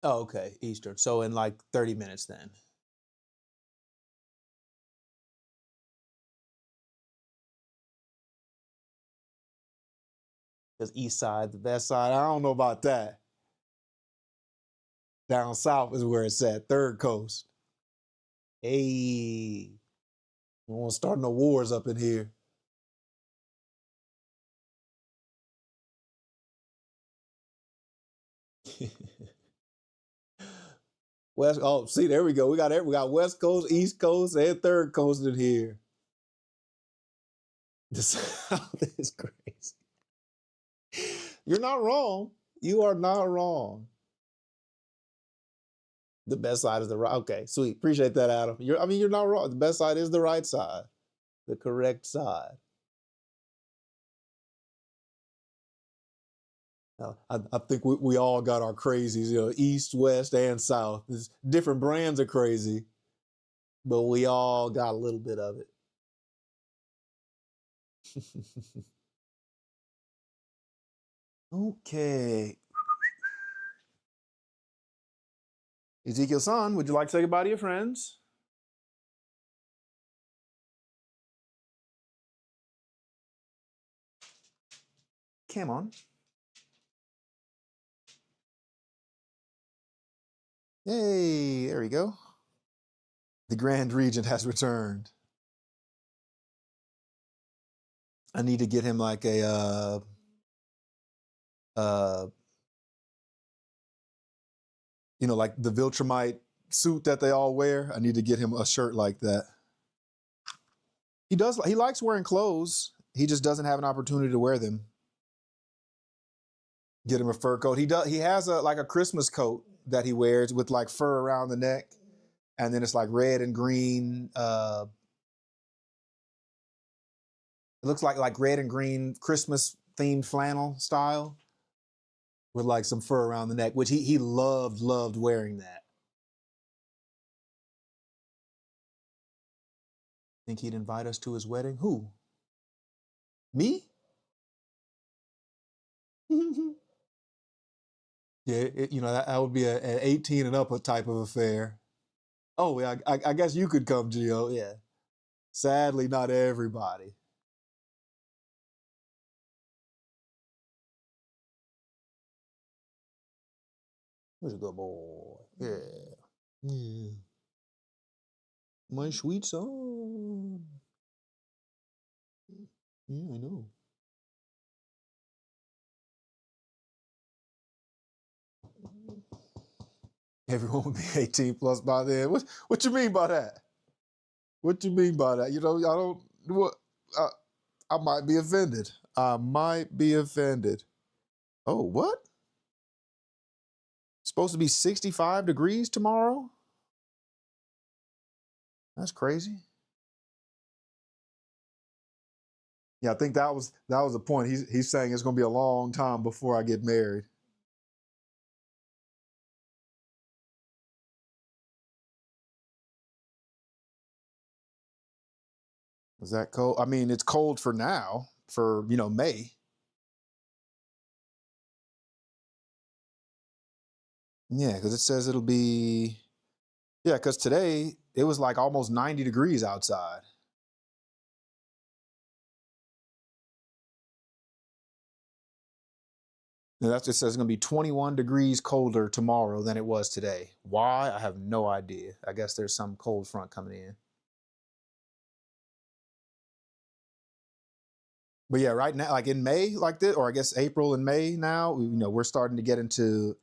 Oh, okay, Eastern. So in like 30 minutes then. Because East Side, the best side. I don't know about that. Down south is where it's at. Third Coast. Hey, we won't start no wars up in here. West. Oh, see, there we go. We got West Coast, East Coast, and Third Coast in here. The South is crazy. You're not wrong. You are not wrong. The best side is the right. Okay, sweet. Appreciate that, Adam. You're not wrong. The best side is the right side, the correct side. I think we all got our crazies, East, West, and South. There's different brands of crazy, but we all got a little bit of it. Okay. Ezekiel Son, would you like to say goodbye to your friends? Come on. Hey, there we go. The Grand Regent has returned. I need to get him like a like the Viltrumite suit that they all wear. I need to get him a shirt like that. He likes wearing clothes. He just doesn't have an opportunity to wear them. Get him a fur coat. He has a Christmas coat that he wears with like fur around the neck. And then it's like red and green. It looks like red and green Christmas themed flannel style with like some fur around the neck, which he loved wearing that. Think he'd invite us to his wedding? Who? Me? Yeah, that would be an 18 and up type of affair. Oh, yeah, I guess you could come, Gio. Yeah. Sadly, not everybody. Who's a good boy? Yeah. Yeah. My sweet son. Yeah, I know. Everyone would be 18 plus by then. What you mean by that? What you mean by that? I don't what I might be offended. I might be offended. Oh, what? It's supposed to be 65 degrees tomorrow? That's crazy. Yeah, I think that was the point. He's saying it's gonna be a long time before I get married. Is that cold? I mean, it's cold for now, for May. Yeah, because it says it'll be. Yeah, because today it was like almost 90 degrees outside. And that's it says it's gonna be 21 degrees colder tomorrow than it was today. Why? I have no idea. I guess there's some cold front coming in. But yeah, right now, like in May, like this, or I guess April and May now, we're starting to get into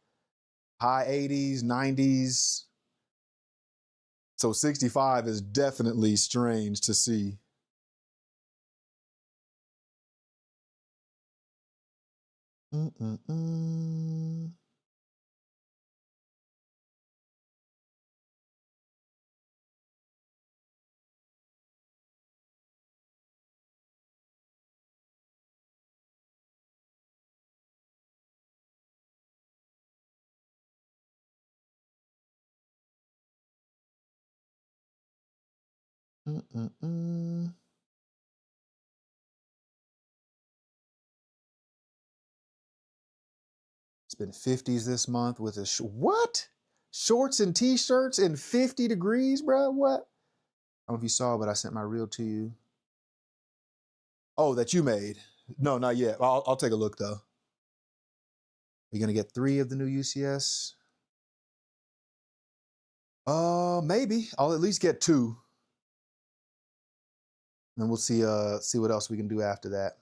high 80s, 90s. So 65 is definitely strange to see. Mm-mm-mm. Mm-mm-mm. been 50s this month with a what? Shorts and t-shirts in 50 degrees, bro? What? I don't know if you saw, but I sent my reel to you. Oh, that you made. No, not yet. I'll take a look though. Are you gonna get 3 of the new UCS? Maybe. I'll at least get 2. And we'll see what else we can do after that.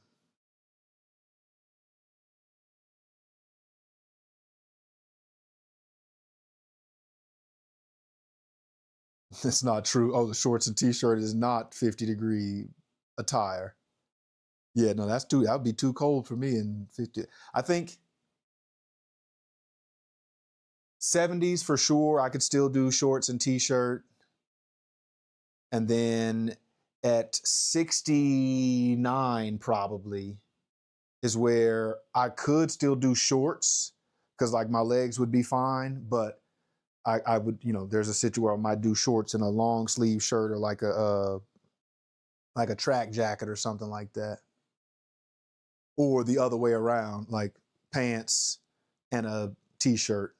It's not true. Oh, the shorts and t-shirt is not 50-degree attire. Yeah, no, that would be too cold for me in 50. I think 70s for sure. I could still do shorts and t-shirt. And then at 69 probably is where I could still do shorts because like my legs would be fine, but I would, there's a situation where I might do shorts and a long sleeve shirt or like a track jacket or something like that. Or the other way around, like pants and a t-shirt.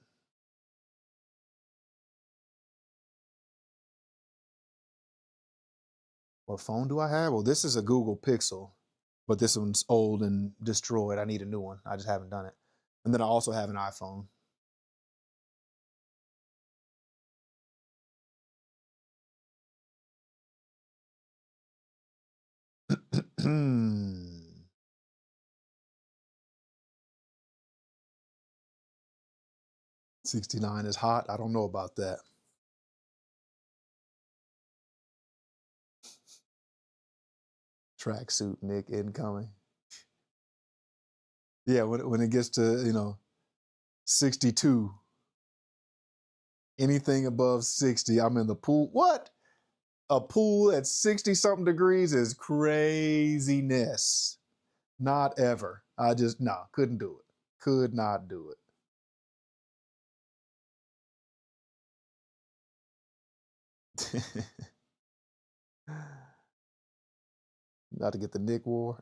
What phone do I have? Well, this is a Google Pixel, but this one's old and destroyed. I need a new one. I just haven't done it. And then I also have an iPhone. '69 is hot. I don't know about that. Tracksuit Nick incoming. Yeah, when it gets to 62, anything above 60, I'm in the pool. What? A pool at 60 something degrees is craziness. Not ever. Couldn't do it. Could not do it. Not to get the Nick war.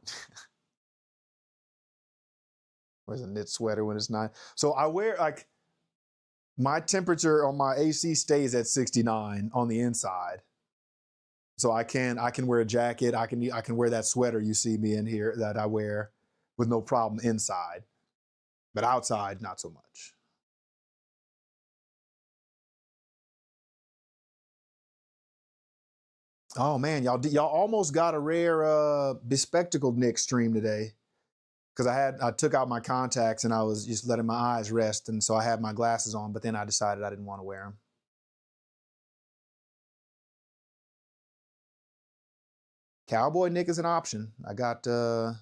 Wears a knit sweater when it's nice. So I wear my temperature on my AC stays at 69 on the inside. So I can wear a jacket. I can wear that sweater you see me in here that I wear with no problem inside. But outside, not so much. Oh man, y'all almost got a rare bespectacled Nick stream today. Because I took out my contacts and I was just letting my eyes rest, and so I had my glasses on, but then I decided I didn't want to wear them. Cowboy Nick is an option. I got and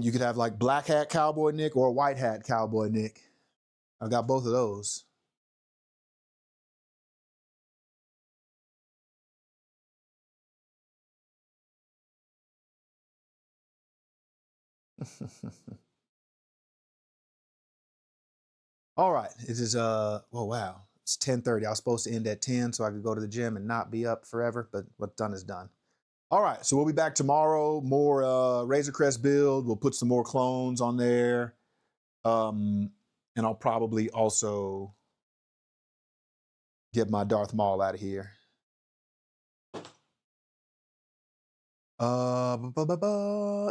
you could have like black hat Cowboy Nick or white hat Cowboy Nick. I got both of those. All right, it is oh wow, it's 10:30. I was supposed to end at 10 so I could go to the gym and not be up forever, but what's done is done. All right, so we'll be back tomorrow. More Razor Crest build. We'll put some more clones on there, and I'll probably also get my Darth Maul out of here.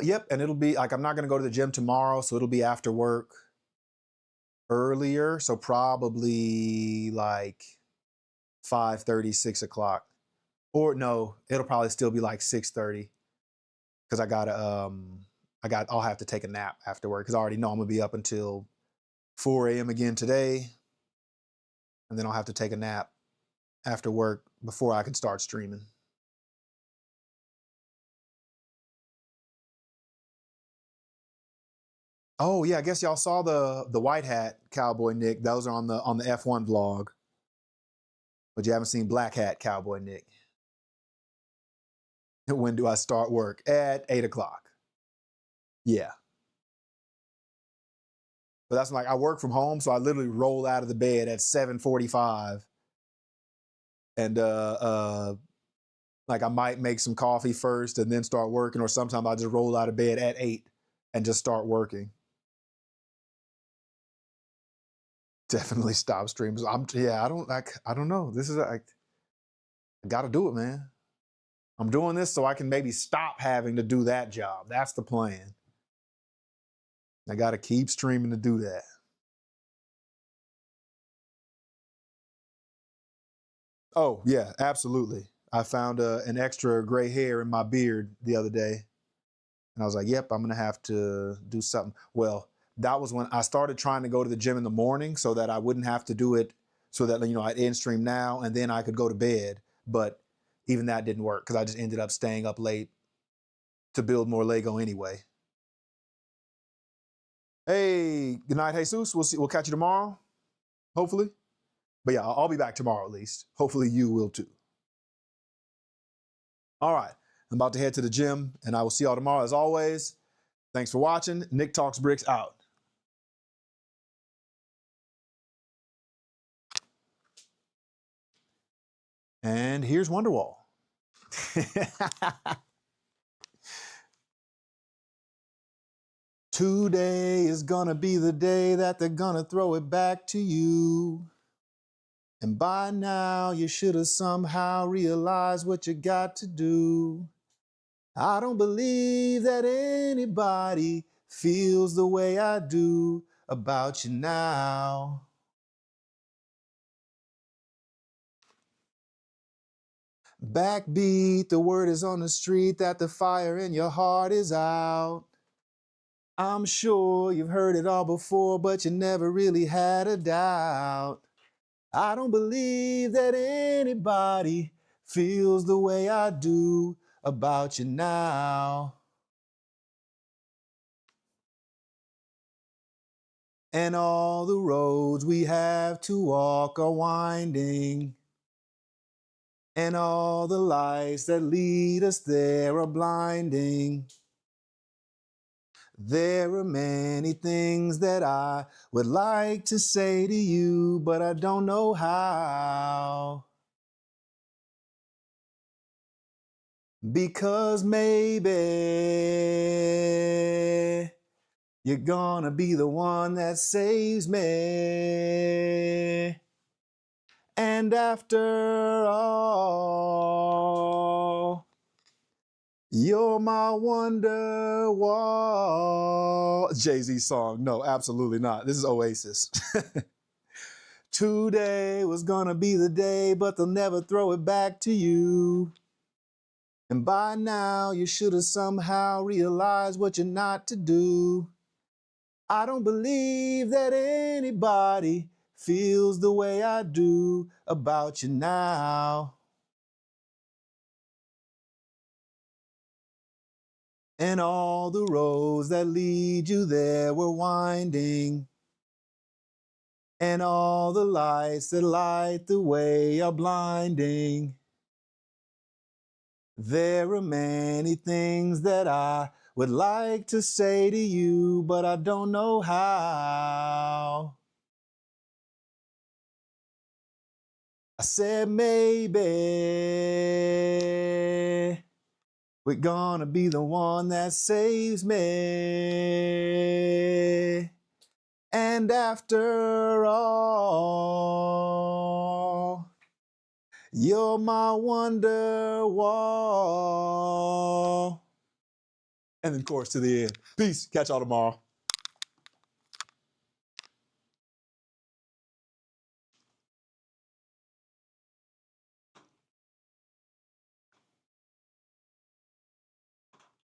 Yep, and it'll be like I'm not gonna go to the gym tomorrow, so it'll be after work earlier, so probably like 5:30, 6 o'clock. Or no, it'll probably still be like 6:30 because I'll have to take a nap after work because I already know I'm gonna be up until 4 a.m. again today, and then I'll have to take a nap after work before I can start streaming. Oh yeah, I guess y'all saw the white hat Cowboy Nick. Those are on the F1 vlog, but you haven't seen black hat Cowboy Nick. When do I start work? At 8 o'clock. Yeah. But that's like I work from home, so I literally roll out of the bed at 7:45, and like I might make some coffee first and then start working, or sometimes I just roll out of bed at 8 and just start working. Definitely stop streams. Yeah, I don't know. This is I gotta do it, man. I'm doing this so I can maybe stop having to do that job. That's the plan. I gotta keep streaming to do that. Oh, yeah, absolutely. I found an extra gray hair in my beard the other day. And I was like, yep, I'm going to have to do something. Well, that was when I started trying to go to the gym in the morning so that I wouldn't have to do it so that, I'd end stream now and then I could go to bed. But even that didn't work because I just ended up staying up late to build more Lego anyway. Hey, good night, Jesus. We'll catch you tomorrow, hopefully. But yeah, I'll be back tomorrow at least. Hopefully you will too. All right, I'm about to head to the gym and I will see y'all tomorrow as always. Thanks for watching. Nick Talks Bricks out. And here's Wonderwall. Today is gonna be the day that they're gonna throw it back to you. And by now you should have somehow realized what you got to do. I don't believe that anybody feels the way I do about you now. Backbeat, the word is on the street that the fire in your heart is out. I'm sure you've heard it all before, but you never really had a doubt. I don't believe that anybody feels the way I do about you now. And all the roads we have to walk are winding. And all the lights that lead us there are blinding. There are many things that I would like to say to you, but I don't know how. Because maybe you're gonna be the one that saves me. And after all, you're my wonder wall. Jay-Z song. No, absolutely not. This is Oasis. Today was gonna be the day, but they'll never throw it back to you. And by now you should have somehow realized what you're not to do. I don't believe that anybody feels the way I do about you now. And all the roads that lead you there were winding. And all the lights that light the way are blinding. There are many things that I would like to say to you, but I don't know how. I said maybe we're gonna be the one that saves me. And after all, you're my wonder wall. And then chorus to the end. Peace. Catch y'all tomorrow.